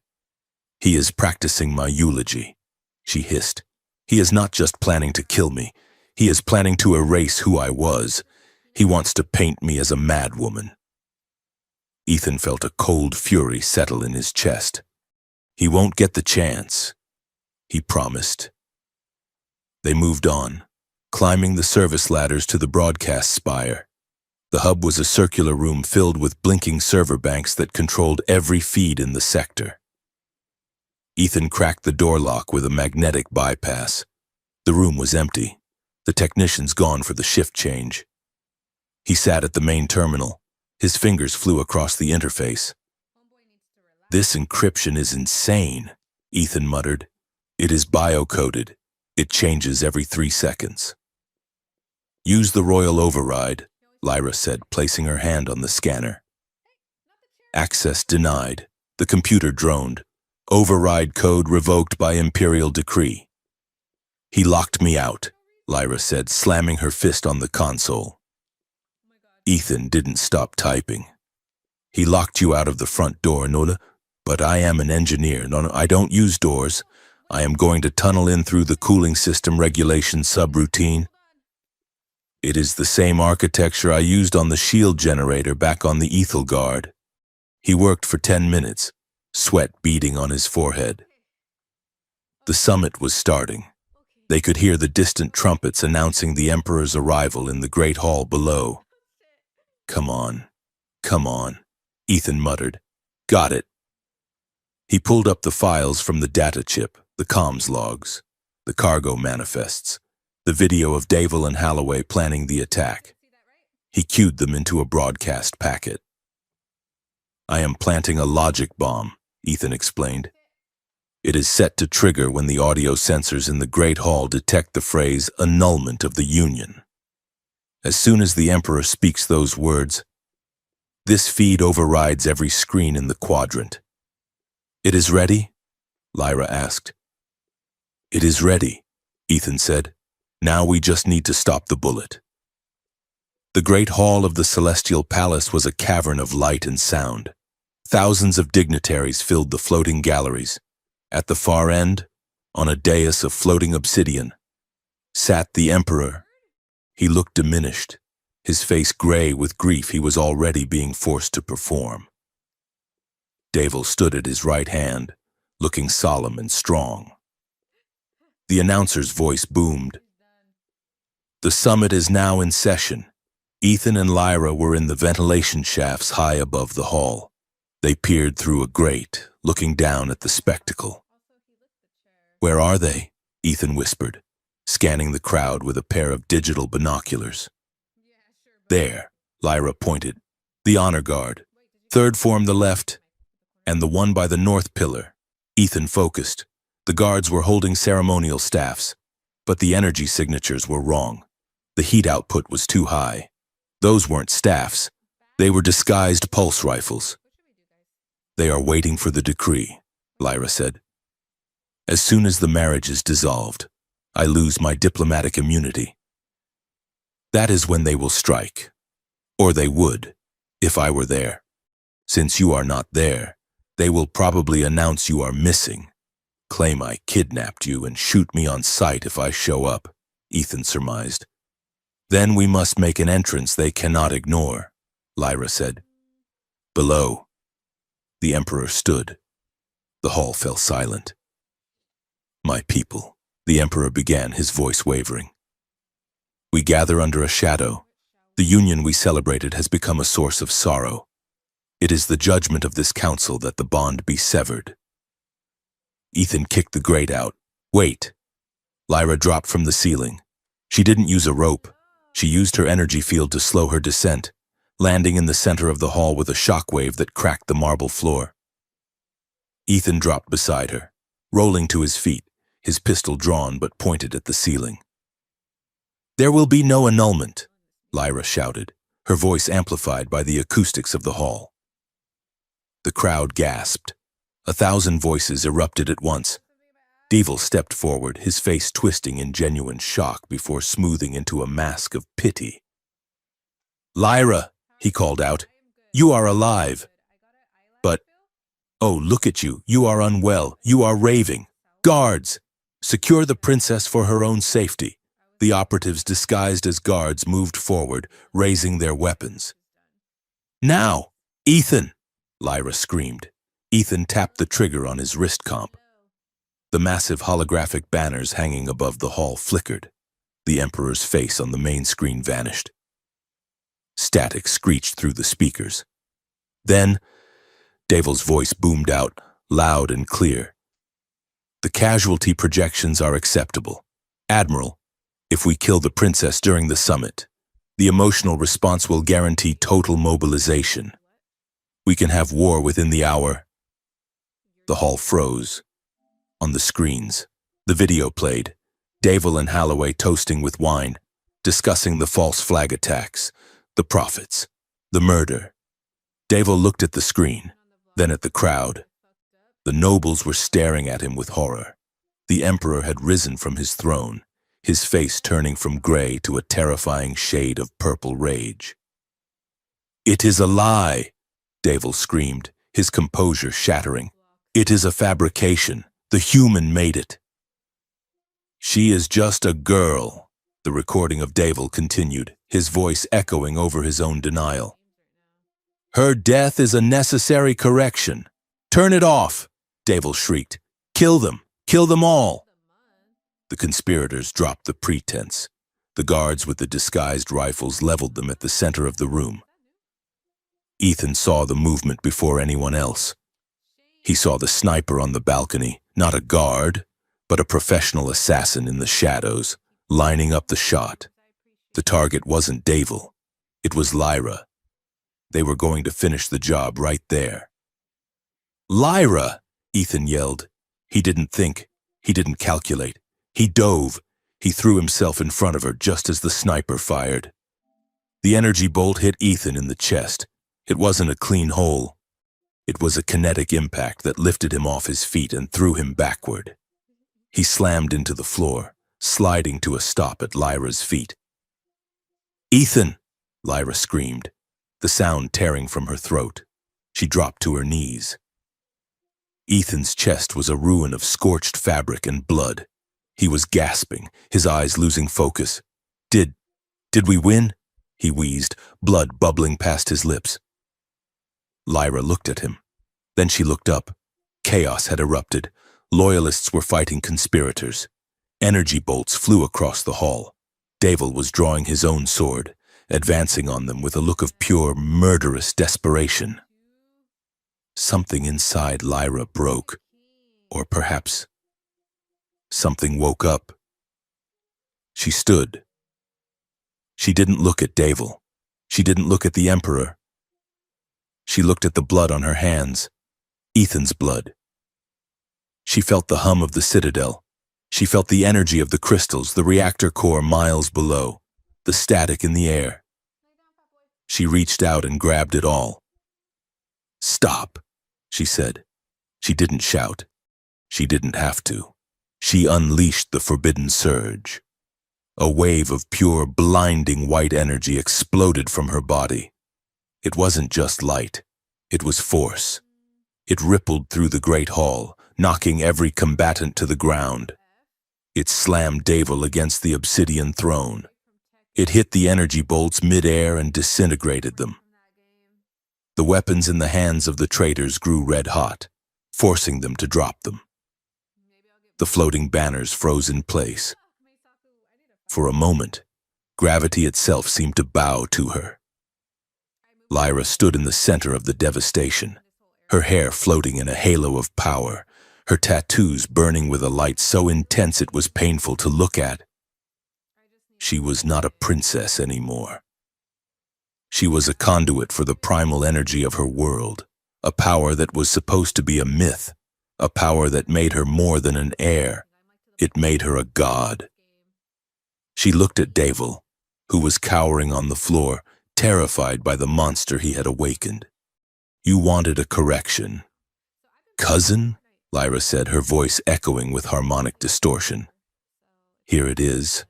He is practicing my eulogy, she hissed. He is not just planning to kill me. He is planning to erase who I was. He wants to paint me as a madwoman. Ethan felt a cold fury settle in his chest. He won't get the chance, he promised. They moved on, climbing the service ladders to the broadcast spire. The hub was a circular room filled with blinking server banks that controlled every feed in the sector. Ethan cracked the door lock with a magnetic bypass. The room was empty, the technicians gone for the shift change. He sat at the main terminal. His fingers flew across the interface. This encryption is insane, Ethan muttered. It is bio-coded. It changes every 3 seconds. Use the Royal Override, Lyra said, placing her hand on the scanner. Access denied. The computer droned. Override code revoked by Imperial decree. He locked me out, Lyra said, slamming her fist on the console. Ethan didn't stop typing. He locked you out of the front door, Nola, but I am an engineer. No, I don't use doors. I am going to tunnel in through the cooling system regulation subroutine. It is the same architecture I used on the shield generator back on the Ethel Guard. He worked for 10 minutes, sweat beading on his forehead. The summit was starting. They could hear the distant trumpets announcing the Emperor's arrival in the Great Hall below. Come on, Ethan muttered. Got it. He pulled up the files from the data chip, the comms logs, the cargo manifests, the video of Davil and Halloway planning the attack. He queued them into a broadcast packet. I am planting a logic bomb, Ethan explained. It is set to trigger when the audio sensors in the Great Hall detect the phrase annulment of the Union. As soon as the Emperor speaks those words, this feed overrides every screen in the quadrant. It is ready? Lyra asked. It is ready, Ethan said. Now we just need to stop the bullet. The Great Hall of the Celestial Palace was a cavern of light and sound. Thousands of dignitaries filled the floating galleries. At the far end, on a dais of floating obsidian, sat the Emperor. He looked diminished, his face gray with grief he was already being forced to perform. Davil stood at his right hand, looking solemn and strong. The announcer's voice boomed. The summit is now in session. Ethan and Lyra were in the ventilation shafts high above the hall. They peered through a grate, looking down at the spectacle. Where are they? Ethan whispered, scanning the crowd with a pair of digital binoculars. There, Lyra pointed. The honor guard. Third form the left, and the one by the north pillar. Ethan focused. The guards were holding ceremonial staffs, but the energy signatures were wrong. The heat output was too high. Those weren't staffs. They were disguised pulse rifles. They are waiting for the decree, Lyra said. As soon as the marriage is dissolved, I lose my diplomatic immunity. That is when they will strike. Or they would, if I were there. Since you are not there, they will probably announce you are missing, claim I kidnapped you, and shoot me on sight if I show up, Ethan surmised. Then we must make an entrance they cannot ignore, Lyra said. Below, the Emperor stood. The hall fell silent. My people, the Emperor began, his voice wavering. We gather under a shadow. The union we celebrated has become a source of sorrow. It is the judgment of this council that the bond be severed. Ethan kicked the grate out. Wait. Lyra dropped from the ceiling. She didn't use a rope. She used her energy field to slow her descent, landing in the center of the hall with a shockwave that cracked the marble floor. Ethan dropped beside her, rolling to his feet, his pistol drawn but pointed at the ceiling. There will be no annulment, Lyra shouted, her voice amplified by the acoustics of the hall. The crowd gasped. 1,000 voices erupted at once. Devil stepped forward, his face twisting in genuine shock before smoothing into a mask of pity. "Lyra," he called out, "you are alive. But, oh, look at you. You are unwell. You are raving. Guards! Secure the princess for her own safety." The operatives disguised as guards moved forward, raising their weapons. "Now! Ethan!" Lyra screamed. Ethan tapped the trigger on his wrist comp. The massive holographic banners hanging above the hall flickered. The Emperor's face on the main screen vanished. Static screeched through the speakers. Then, Devil's voice boomed out, loud and clear. "The casualty projections are acceptable. Admiral, if we kill the princess during the summit, the emotional response will guarantee total mobilization. We can have war within the hour." The hall froze. On the screens, the video played, Devil and Holloway toasting with wine, discussing the false flag attacks, the profits, the murder. Devil looked at the screen, then at the crowd. The nobles were staring at him with horror. The Emperor had risen from his throne, his face turning from gray to a terrifying shade of purple rage. "It is a lie!" Devil screamed, his composure shattering. "It is a fabrication. The human made it." "She is just a girl," the recording of Devil continued, his voice echoing over his own denial. "Her death is a necessary correction. Turn it off!" Devil shrieked. "Kill them! Kill them all!" The conspirators dropped the pretense. The guards with the disguised rifles leveled them at the center of the room. Ethan saw the movement before anyone else. He saw the sniper on the balcony, not a guard, but a professional assassin in the shadows, lining up the shot. The target wasn't Devil. It was Lyra. They were going to finish the job right there. "Lyra!" Ethan yelled. He didn't think. He didn't calculate. He dove. He threw himself in front of her just as the sniper fired. The energy bolt hit Ethan in the chest. It wasn't a clean hole. It was a kinetic impact that lifted him off his feet and threw him backward. He slammed into the floor, sliding to a stop at Lyra's feet. "Ethan!" Lyra screamed, the sound tearing from her throat. She dropped to her knees. Ethan's chest was a ruin of scorched fabric and blood. He was gasping, his eyes losing focus. Did we win?" he wheezed, blood bubbling past his lips. Lyra looked at him. Then she looked up. Chaos had erupted. Loyalists were fighting conspirators. Energy bolts flew across the hall. Devil was drawing his own sword, advancing on them with a look of pure, murderous desperation. Something inside Lyra broke. Or perhaps something woke up. She stood. She didn't look at Devil. She didn't look at the Emperor. She looked at the blood on her hands, Ethan's blood. She felt the hum of the citadel. She felt the energy of the crystals, the reactor core miles below, the static in the air. She reached out and grabbed it all. "Stop," she said. She didn't shout. She didn't have to. She unleashed the forbidden surge. A wave of pure, blinding white energy exploded from her body. It wasn't just light. It was force. It rippled through the great hall, knocking every combatant to the ground. It slammed Devil against the obsidian throne. It hit the energy bolts mid-air and disintegrated them. The weapons in the hands of the traitors grew red-hot, forcing them to drop them. The floating banners froze in place. For a moment, gravity itself seemed to bow to her. Lyra stood in the center of the devastation, her hair floating in a halo of power, her tattoos burning with a light so intense it was painful to look at. She was not a princess anymore. She was a conduit for the primal energy of her world, a power that was supposed to be a myth, a power that made her more than an heir. It made her a god. She looked at Devil, who was cowering on the floor, terrified by the monster he had awakened. "You wanted a correction. Cousin?" Lyra said, her voice echoing with harmonic distortion. Here it is.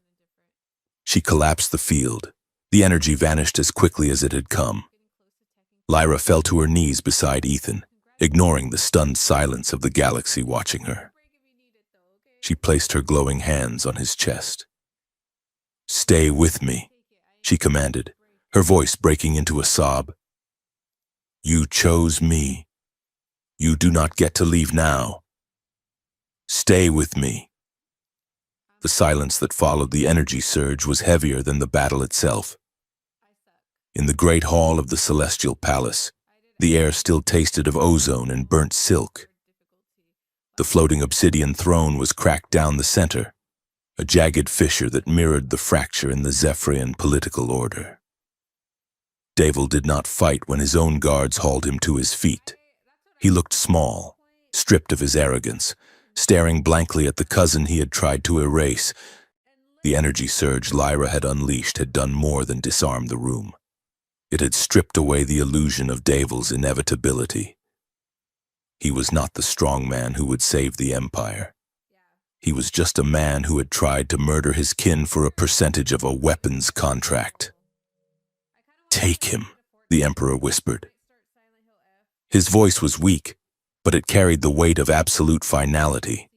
She collapsed the field. The energy vanished as quickly as it had come. Lyra fell to her knees beside Ethan, ignoring the stunned silence of the galaxy watching her. She placed her glowing hands on his chest. "Stay with me," she commanded, her voice breaking into a sob. "You chose me. You do not get to leave now. Stay with me." The silence that followed the energy surge was heavier than the battle itself. In the great hall of the Celestial Palace, the air still tasted of ozone and burnt silk. The floating obsidian throne was cracked down the center, a jagged fissure that mirrored the fracture in the Zephyrian political order. Deathworld did not fight when his own guards hauled him to his feet. He looked small, stripped of his arrogance, staring blankly at the cousin he had tried to erase. The energy surge Lyra had unleashed had done more than disarm the room. It had stripped away the illusion of Deathworld's inevitability. He was not the strong man who would save the Empire. He was just a man who had tried to murder his kin for a percentage of a weapons contract. "Take him," the Emperor whispered. His voice was weak, but it carried the weight of absolute finality.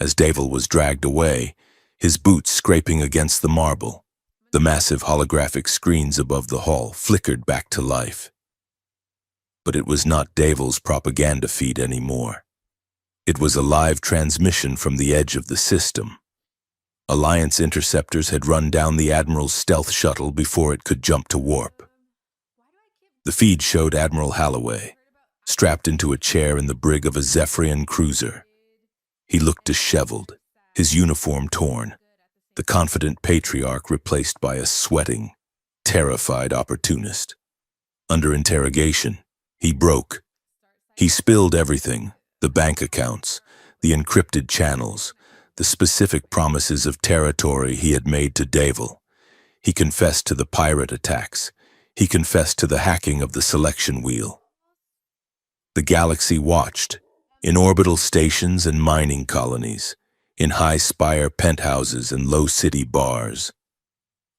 As Deathworld was dragged away, his boots scraping against the marble, the massive holographic screens above the hall flickered back to life. But it was not Deathworld's propaganda feed anymore. It was a live transmission from the edge of the system. Alliance interceptors had run down the Admiral's stealth shuttle before it could jump to warp. The feed showed Admiral Halloway, strapped into a chair in the brig of a Zephyrian cruiser. He looked disheveled, his uniform torn, the confident patriarch replaced by a sweating, terrified opportunist. Under interrogation, he broke. He spilled everything, the bank accounts, the encrypted channels, the specific promises of territory he had made to Deathworld. He confessed to the pirate attacks. He confessed to the hacking of the selection wheel. The galaxy watched, in orbital stations and mining colonies, in high-spire penthouses and low-city bars.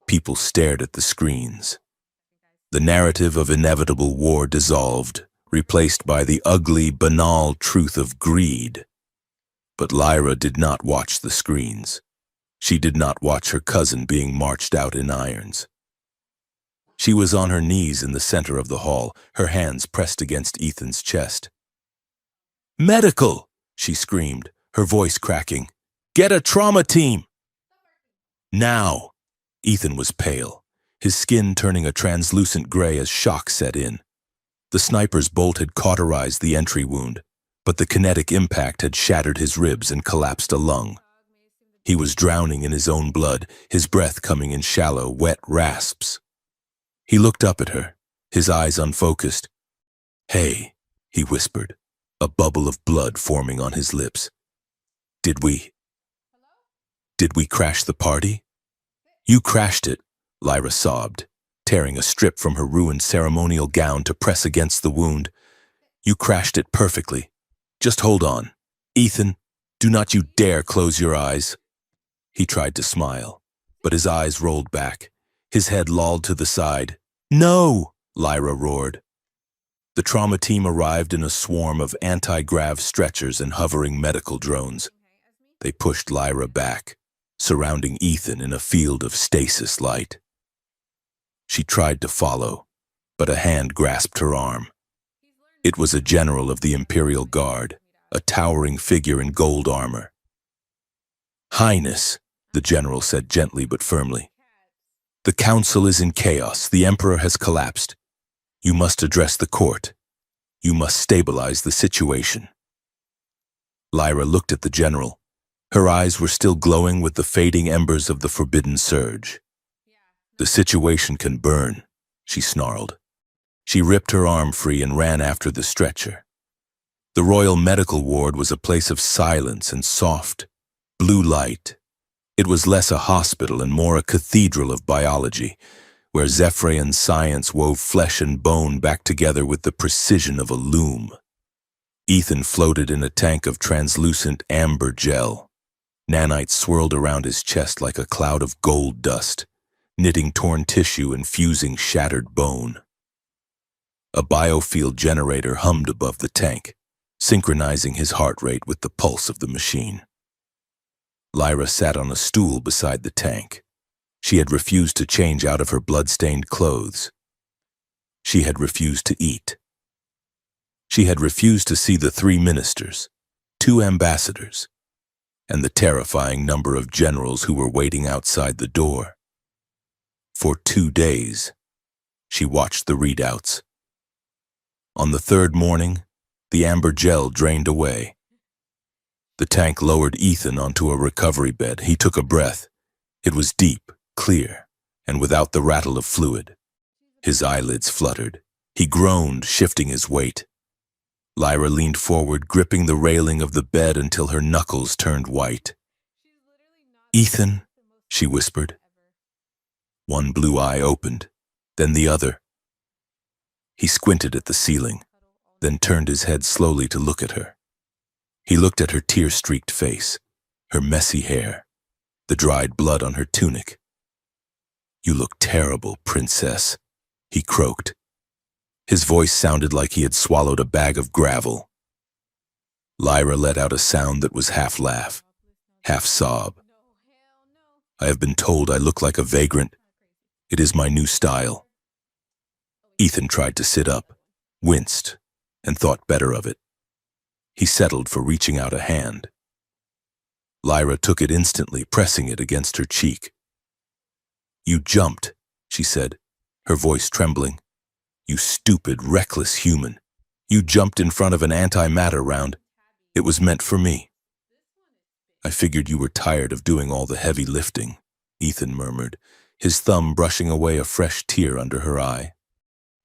People stared at the screens. The narrative of inevitable war dissolved, replaced by the ugly, banal truth of greed. But Lyra did not watch the screens. She did not watch her cousin being marched out in irons. She was on her knees in the center of the hall, her hands pressed against Ethan's chest. "Medical!" she screamed, her voice cracking. "Get a trauma team!" "Now!" Ethan was pale, his skin turning a translucent gray as shock set in. The sniper's bolt had cauterized the entry wound, but the kinetic impact had shattered his ribs and collapsed a lung. He was drowning in his own blood, his breath coming in shallow, wet rasps. He looked up at her, his eyes unfocused. "Hey," he whispered, a bubble of blood forming on his lips. Did we crash the party?" "You crashed it," Lyra sobbed, tearing a strip from her ruined ceremonial gown to press against the wound. "You crashed it perfectly. Just hold on. Ethan, do not you dare close your eyes." He tried to smile, but his eyes rolled back, his head lolled to the side. "No!" Lyra roared. The trauma team arrived in a swarm of anti-grav stretchers and hovering medical drones. They pushed Lyra back, surrounding Ethan in a field of stasis light. She tried to follow, but a hand grasped her arm. It was a general of the Imperial Guard, a towering figure in gold armor. "Highness," the general said gently but firmly. "The council is in chaos. The Emperor has collapsed. You must address the court. You must stabilize the situation." Lyra looked at the general. Her eyes were still glowing with the fading embers of the forbidden surge. "The situation can burn," she snarled. She ripped her arm free and ran after the stretcher. The Royal Medical Ward was a place of silence and soft, blue light. It was less a hospital and more a cathedral of biology, where Zephyrian science wove flesh and bone back together with the precision of a loom. Ethan floated in a tank of translucent amber gel. Nanites swirled around his chest like a cloud of gold dust, knitting torn tissue and fusing shattered bone. A biofield generator hummed above the tank, synchronizing his heart rate with the pulse of the machine. Lyra sat on a stool beside the tank. She had refused to change out of her blood-stained clothes. She had refused to eat. She had refused to see the 3 ministers, 2 ambassadors, and the terrifying number of generals who were waiting outside the door. For 2 days, she watched the readouts. On the 3rd morning, the amber gel drained away. The tank lowered Ethan onto a recovery bed. He took a breath. It was deep, clear, and without the rattle of fluid. His eyelids fluttered. He groaned, shifting his weight. Lyra leaned forward, gripping the railing of the bed until her knuckles turned white. "Ethan," she whispered. One blue eye opened, then the other. He squinted at the ceiling, then turned his head slowly to look at her. He looked at her tear-streaked face, her messy hair, the dried blood on her tunic. "You look terrible, princess," he croaked. His voice sounded like he had swallowed a bag of gravel. Lyra let out a sound that was half laugh, half sob. "I have been told I look like a vagrant. It is my new style." Ethan tried to sit up, winced, and thought better of it. He settled for reaching out a hand. Lyra took it instantly, pressing it against her cheek. "You jumped," she said, her voice trembling. "You stupid, reckless human. You jumped in front of an antimatter round. It was meant for me." "I figured you were tired of doing all the heavy lifting," Ethan murmured, his thumb brushing away a fresh tear under her eye.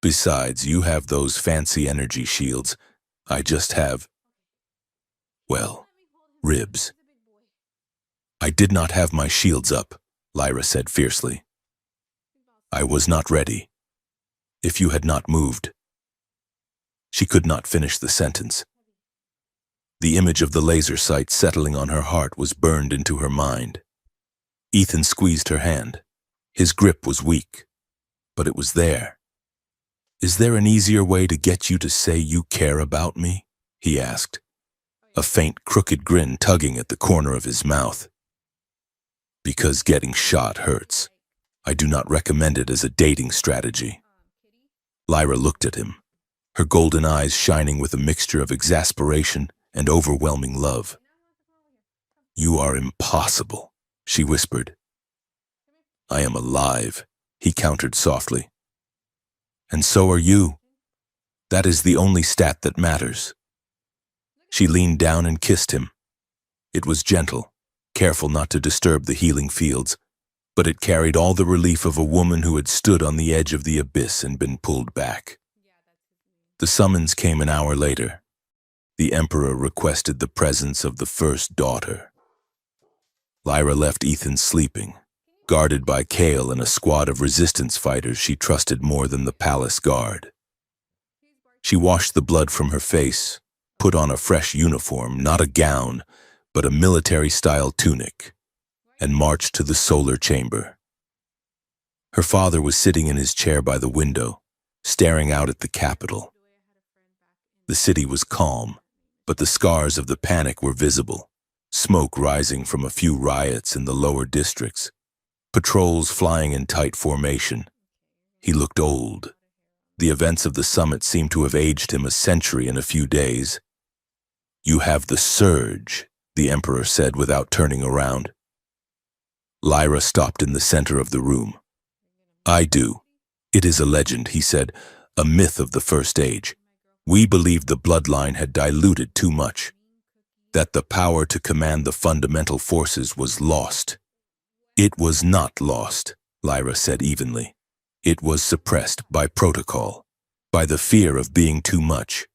"Besides, you have those fancy energy shields. I just have, well, ribs." "I did not have my shields up," Lyra said fiercely. "I was not ready. If you had not moved." She could not finish the sentence. The image of the laser sight settling on her heart was burned into her mind. Ethan squeezed her hand. His grip was weak, but it was there. "Is there an easier way to get you to say you care about me?" he asked, a faint, crooked grin tugging at the corner of his mouth. "Because getting shot hurts. I do not recommend it as a dating strategy." Lyra looked at him, her golden eyes shining with a mixture of exasperation and overwhelming love. "You are impossible," she whispered. "I am alive," he countered softly. "And so are you. That is the only stat that matters." She leaned down and kissed him. It was gentle, careful not to disturb the healing fields, but it carried all the relief of a woman who had stood on the edge of the abyss and been pulled back. The summons came an hour later. The Emperor requested the presence of the first daughter. Lyra left Ethan sleeping, guarded by Kale and a squad of resistance fighters she trusted more than the palace guard. She washed the blood from her face, put on a fresh uniform, not a gown, but a military-style tunic, and marched to the solar chamber. Her father was sitting in his chair by the window, staring out at the capital. The city was calm, but the scars of the panic were visible, smoke rising from a few riots in the lower districts, patrols flying in tight formation. He looked old. The events of the summit seemed to have aged him a century in a few days. "You have the surge," the Emperor said without turning around. Lyra stopped in the center of the room. "I do. It is a legend," he said, "a myth of the First Age. We believed the bloodline had diluted too much, that the power to command the fundamental forces was lost." "It was not lost," Lyra said evenly. "It was suppressed by protocol, by the fear of being too much,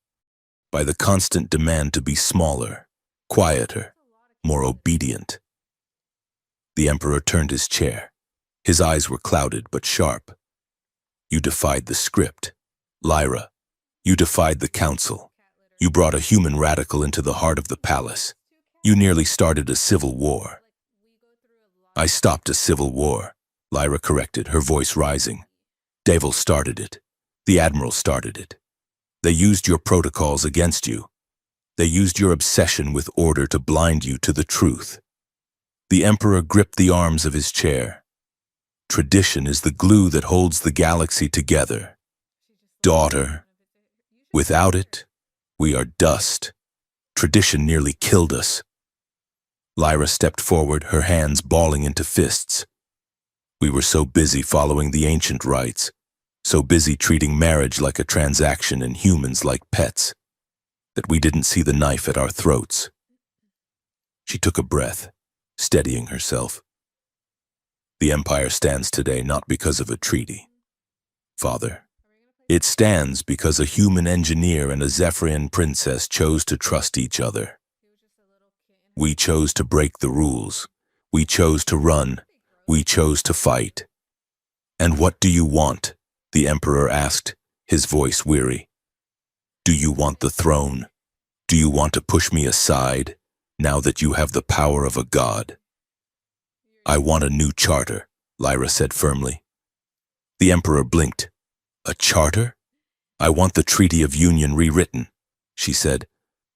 by the constant demand to be smaller, quieter, more obedient." The Emperor turned his chair. His eyes were clouded but sharp. "You defied the script, Lyra. You defied the council. You brought a human radical into the heart of the palace. You nearly started a civil war. I stopped a civil war, Lyra corrected, her voice rising. Devil started it. The Admiral started it. They used your protocols against you. They used your obsession with order to blind you to the truth. The Emperor gripped the arms of his chair. Tradition is the glue that holds the galaxy together. Daughter, without it, we are dust. Tradition nearly killed us. Lyra stepped forward, her hands balling into fists. We were so busy following the ancient rites, so busy treating marriage like a transaction and humans like pets, that we didn't see the knife at our throats. She took a breath, steadying herself. The Empire stands today not because of a treaty, Father. It stands because a human engineer and a Zephyrian princess chose to trust each other. We chose to break the rules. We chose to run. We chose to fight. And what do you want? The Emperor asked, his voice weary. Do you want the throne? Do you want to push me aside, now that you have the power of a god? I want a new charter, Lyra said firmly. The Emperor blinked. A charter? I want the Treaty of Union rewritten, she said.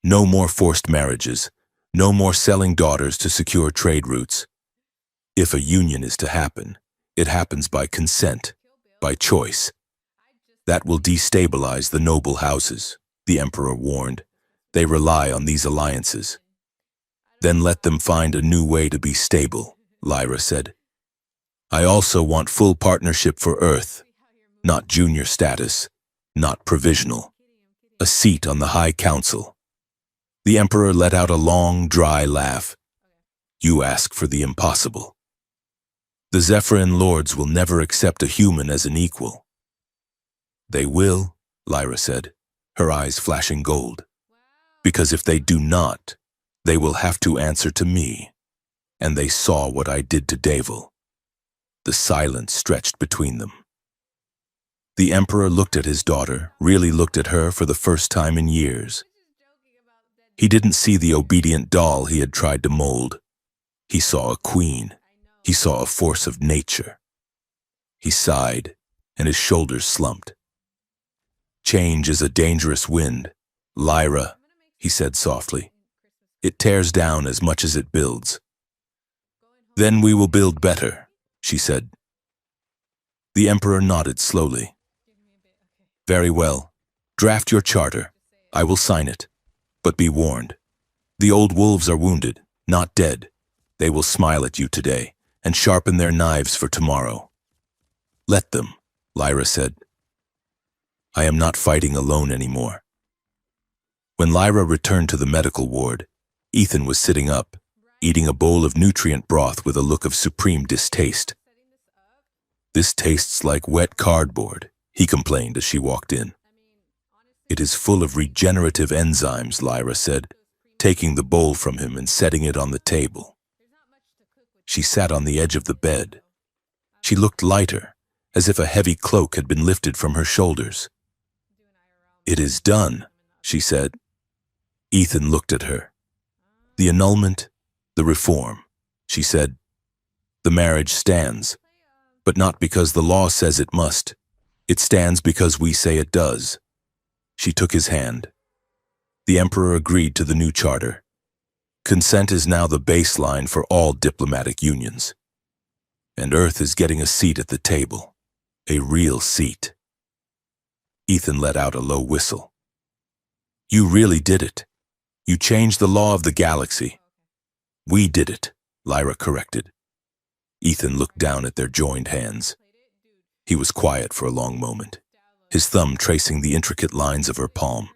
No more forced marriages. No more selling daughters to secure trade routes. If a union is to happen, it happens by consent, by choice. That will destabilize the noble houses, the Emperor warned. They rely on these alliances. Then let them find a new way to be stable, Lyra said. I also want full partnership for Earth, not junior status, not provisional. A seat on the High Council. The Emperor let out a long, dry laugh. You ask for the impossible. The Zephyrian lords will never accept a human as an equal. They will, Lyra said, her eyes flashing gold. Because if they do not, they will have to answer to me. And they saw what I did to Devil. The silence stretched between them. The Emperor looked at his daughter, really looked at her for the first time in years. He didn't see the obedient doll he had tried to mold. He saw a queen. He saw a force of nature. He sighed, and his shoulders slumped. Change is a dangerous wind. Lyra, he said softly. It tears down as much as it builds. Then we will build better, she said. The Emperor nodded slowly. Very well. Draft your charter. I will sign it. But be warned. The old wolves are wounded, not dead. They will smile at you today and sharpen their knives for tomorrow. Let them, Lyra said. I am not fighting alone anymore. When Lyra returned to the medical ward, Ethan was sitting up, eating a bowl of nutrient broth with a look of supreme distaste. This tastes like wet cardboard, he complained as she walked in. It is full of regenerative enzymes, Lyra said, taking the bowl from him and setting it on the table. She sat on the edge of the bed. She looked lighter, as if a heavy cloak had been lifted from her shoulders. It is done, she said. Ethan looked at her. The annulment, the reform, she said. The marriage stands, but not because the law says it must. It stands because we say it does. She took his hand. The Emperor agreed to the new charter. Consent is now the baseline for all diplomatic unions. And Earth is getting a seat at the table. A real seat. Ethan let out a low whistle. You really did it. You changed the law of the galaxy. We did it, Lyra corrected. Ethan looked down at their joined hands. He was quiet for a long moment, his thumb tracing the intricate lines of her palm.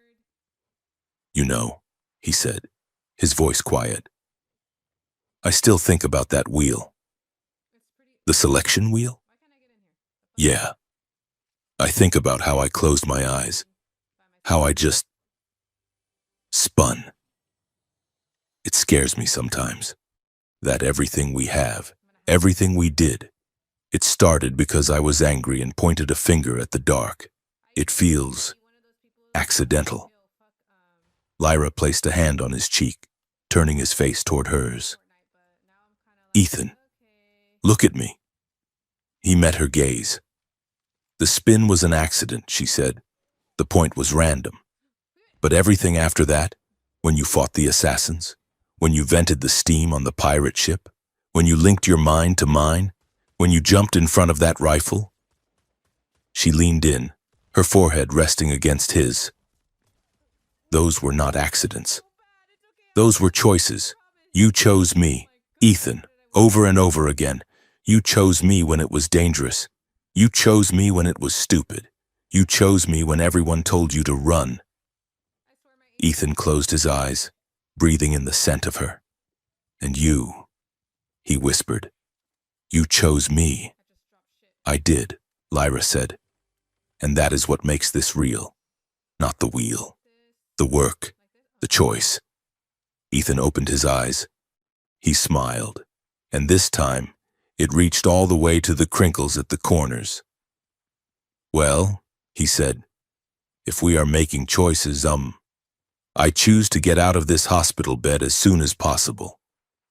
You know, he said, his voice quiet. I still think about that wheel. The selection wheel? Yeah. I think about how I closed my eyes, how I just spun. It scares me sometimes, that everything we have, everything we did, it started because I was angry and pointed a finger at the dark. It feels accidental. Lyra placed a hand on his cheek, turning his face toward hers. Ethan, look at me. He met her gaze. The spin was an accident, she said. The point was random. But everything after that, when you fought the assassins, when you vented the steam on the pirate ship, when you linked your mind to mine, when you jumped in front of that rifle. She leaned in, her forehead resting against his. Those were not accidents. Those were choices. You chose me, Ethan, over and over again. You chose me when it was dangerous. You chose me when it was stupid. You chose me when everyone told you to run. Ethan closed his eyes, breathing in the scent of her. And you, he whispered, you chose me. I did, Lyra said. And that is what makes this real. Not the wheel, the work, the choice. Ethan opened his eyes. He smiled, and this time, it reached all the way to the crinkles at the corners. Well, he said, if we are making choices, I choose to get out of this hospital bed as soon as possible.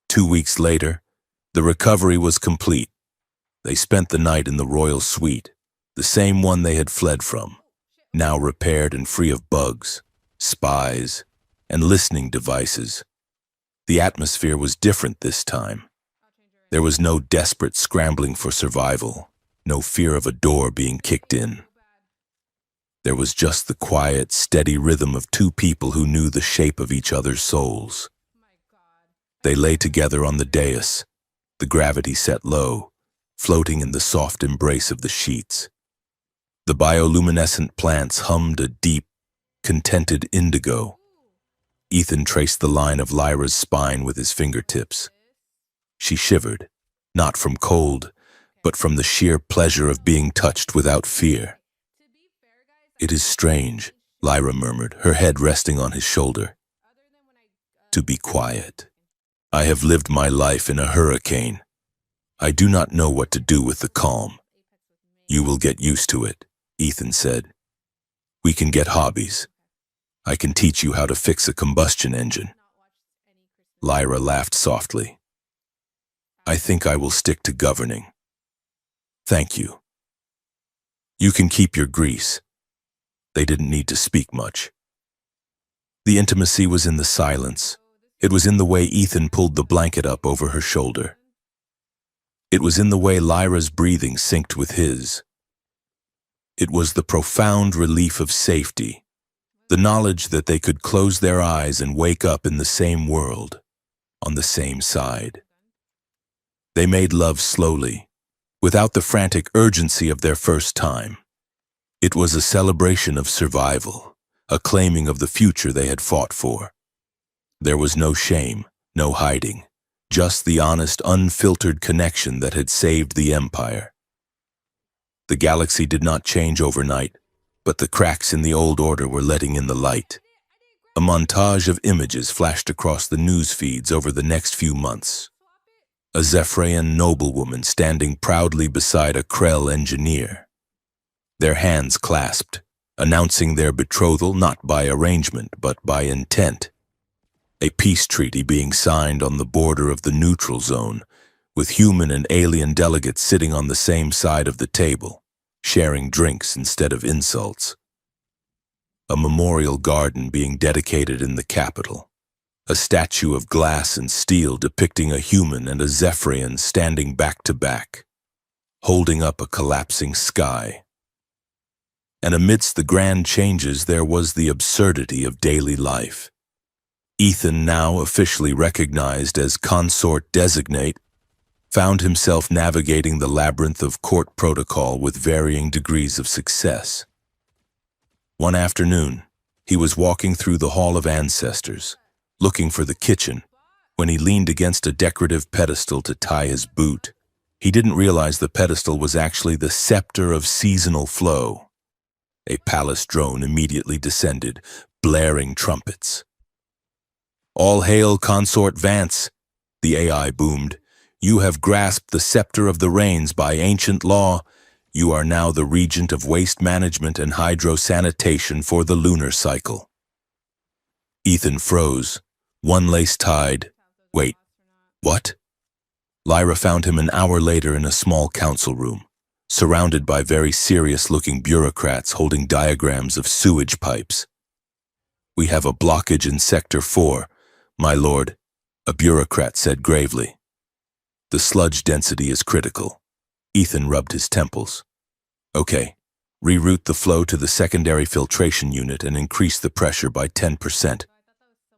2 weeks later, the recovery was complete. They spent the night in the royal suite, the same one they had fled from, now repaired and free of bugs, spies, and listening devices. The atmosphere was different this time. There was no desperate scrambling for survival, no fear of a door being kicked in. There was just the quiet, steady rhythm of two people who knew the shape of each other's souls. They lay together on the dais, the gravity set low, floating in the soft embrace of the sheets. The bioluminescent plants hummed a deep, contented indigo. Ethan traced the line of Lyra's spine with his fingertips. She shivered, not from cold, but from the sheer pleasure of being touched without fear. It is strange, Lyra murmured, her head resting on his shoulder. To be quiet. I have lived my life in a hurricane. I do not know what to do with the calm. You will get used to it, Ethan said. We can get hobbies. I can teach you how to fix a combustion engine. Lyra laughed softly. I think I will stick to governing. Thank you. You can keep your grease. They didn't need to speak much. The intimacy was in the silence. It was in the way Ethan pulled the blanket up over her shoulder. It was in the way Lyra's breathing synced with his. It was the profound relief of safety, the knowledge that they could close their eyes and wake up in the same world, on the same side. They made love slowly, without the frantic urgency of their first time. It was a celebration of survival, a claiming of the future they had fought for. There was no shame, no hiding, just the honest, unfiltered connection that had saved the Empire. The galaxy did not change overnight, but the cracks in the old order were letting in the light. A montage of images flashed across the news feeds over the next few months. A Zephyrian noblewoman standing proudly beside a Krell engineer. Their hands clasped, announcing their betrothal not by arrangement but by intent. A peace treaty being signed on the border of the neutral zone, with human and alien delegates sitting on the same side of the table, sharing drinks instead of insults. A memorial garden being dedicated in the capital. A statue of glass and steel depicting a human and a Zephyrian standing back to back, holding up a collapsing sky. And amidst the grand changes there was the absurdity of daily life. Ethan, now officially recognized as consort designate, found himself navigating the labyrinth of court protocol with varying degrees of success. One afternoon, he was walking through the Hall of Ancestors, looking for the kitchen, when he leaned against a decorative pedestal to tie his boot. He didn't realize the pedestal was actually the scepter of seasonal flow. A palace drone immediately descended, blaring trumpets. All hail Consort Vance, the AI boomed. You have grasped the scepter of the reins by ancient law. You are now the regent of waste management and hydrosanitation for the lunar cycle. Ethan froze, one lace tied. Wait, what? Lyra found him an hour later in a small council room, surrounded by very serious-looking bureaucrats holding diagrams of sewage pipes. "We have a blockage in Sector 4, my lord," a bureaucrat said gravely. "The sludge density is critical." Ethan rubbed his temples. "Okay, reroute the flow to the secondary filtration unit and increase the pressure by 10%.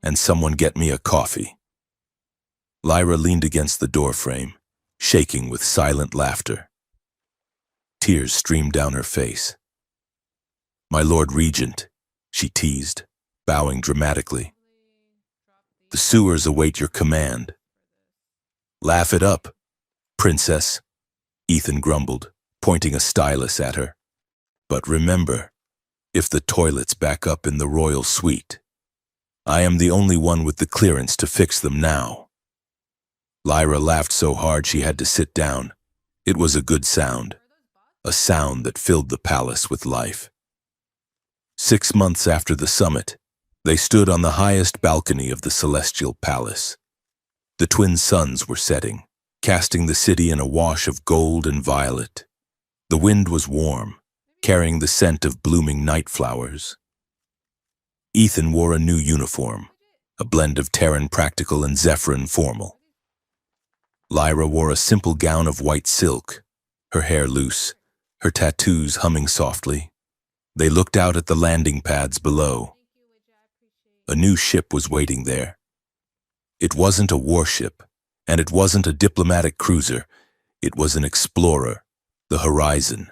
And someone get me a coffee." Lyra leaned against the doorframe, shaking with silent laughter. Tears streamed down her face. "My Lord Regent," she teased, bowing dramatically. "The sewers await your command." "Laugh it up, princess," Ethan grumbled, pointing a stylus at her. "But remember, if the toilets back up in the royal suite, I am the only one with the clearance to fix them now." Lyra laughed so hard she had to sit down. It was a good sound, a sound that filled the palace with life. 6 months after the summit, they stood on the highest balcony of the celestial palace. The twin suns were setting, casting the city in a wash of gold and violet. The wind was warm, carrying the scent of blooming night flowers. Ethan wore a new uniform, a blend of Terran practical and Zephyrin formal. Lyra wore a simple gown of white silk, her hair loose, her tattoos humming softly. They looked out at the landing pads below. A new ship was waiting there. It wasn't a warship, and it wasn't a diplomatic cruiser. It was an explorer, the Horizon.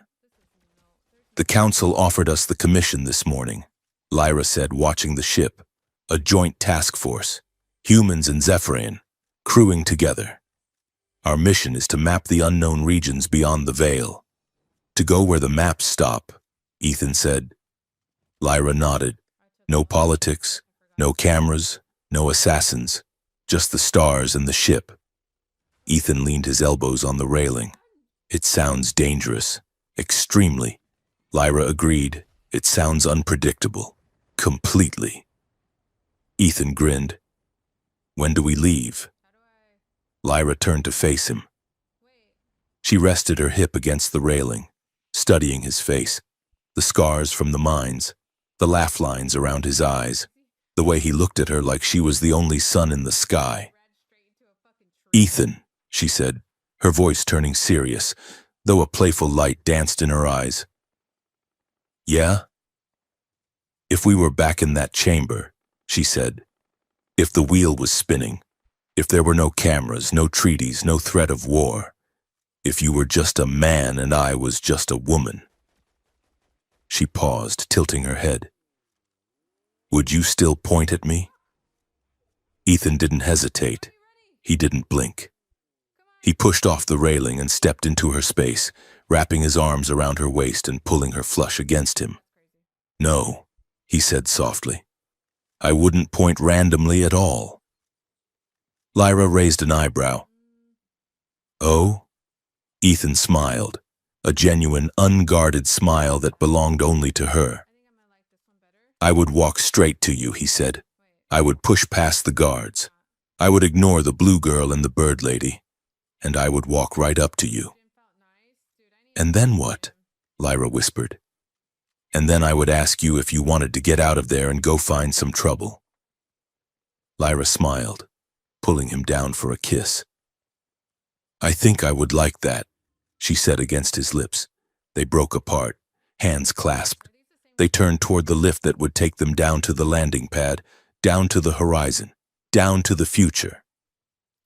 "The council offered us the commission this morning," Lyra said, watching the ship. "A joint task force, humans and Zephyrian, crewing together. Our mission is to map the unknown regions beyond the veil. To go where the maps stop," Ethan said. Lyra nodded. "No politics, no cameras, no assassins, just the stars and the ship." Ethan leaned his elbows on the railing. "It sounds dangerous, extremely." Lyra agreed. "It sounds unpredictable, completely." Ethan grinned. "When do we leave?" Lyra turned to face him. She rested her hip against the railing, studying his face, the scars from the mines, the laugh lines around his eyes, the way he looked at her like she was the only sun in the sky. "Ethan," she said, her voice turning serious, though a playful light danced in her eyes. "Yeah?" "If we were back in that chamber," she said, "if the wheel was spinning, if there were no cameras, no treaties, no threat of war, if you were just a man and I was just a woman." She paused, tilting her head. "Would you still point at me?" Ethan didn't hesitate. He didn't blink. He pushed off the railing and stepped into her space, wrapping his arms around her waist and pulling her flush against him. "No," he said softly. "I wouldn't point randomly at all." Lyra raised an eyebrow. "Oh?" Ethan smiled, a genuine, unguarded smile that belonged only to her. "I would walk straight to you," he said. "I would push past the guards. I would ignore the blue girl and the bird lady, and I would walk right up to you." "And then what?" Lyra whispered. "And then I would ask you if you wanted to get out of there and go find some trouble." Lyra smiled, pulling him down for a kiss. "I think I would like that," she said against his lips. They broke apart, hands clasped. They turned toward the lift that would take them down to the landing pad, down to the horizon, down to the future.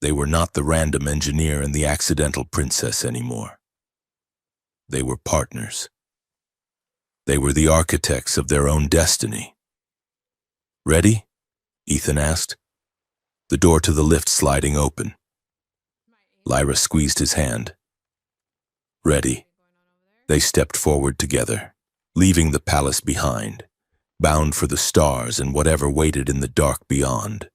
They were not the random engineer and the accidental princess anymore. They were partners. They were the architects of their own destiny. "Ready?" Ethan asked. The door to the lift sliding open. Lyra squeezed his hand. "Ready." They stepped forward together, leaving the palace behind, bound for the stars and whatever waited in the dark beyond.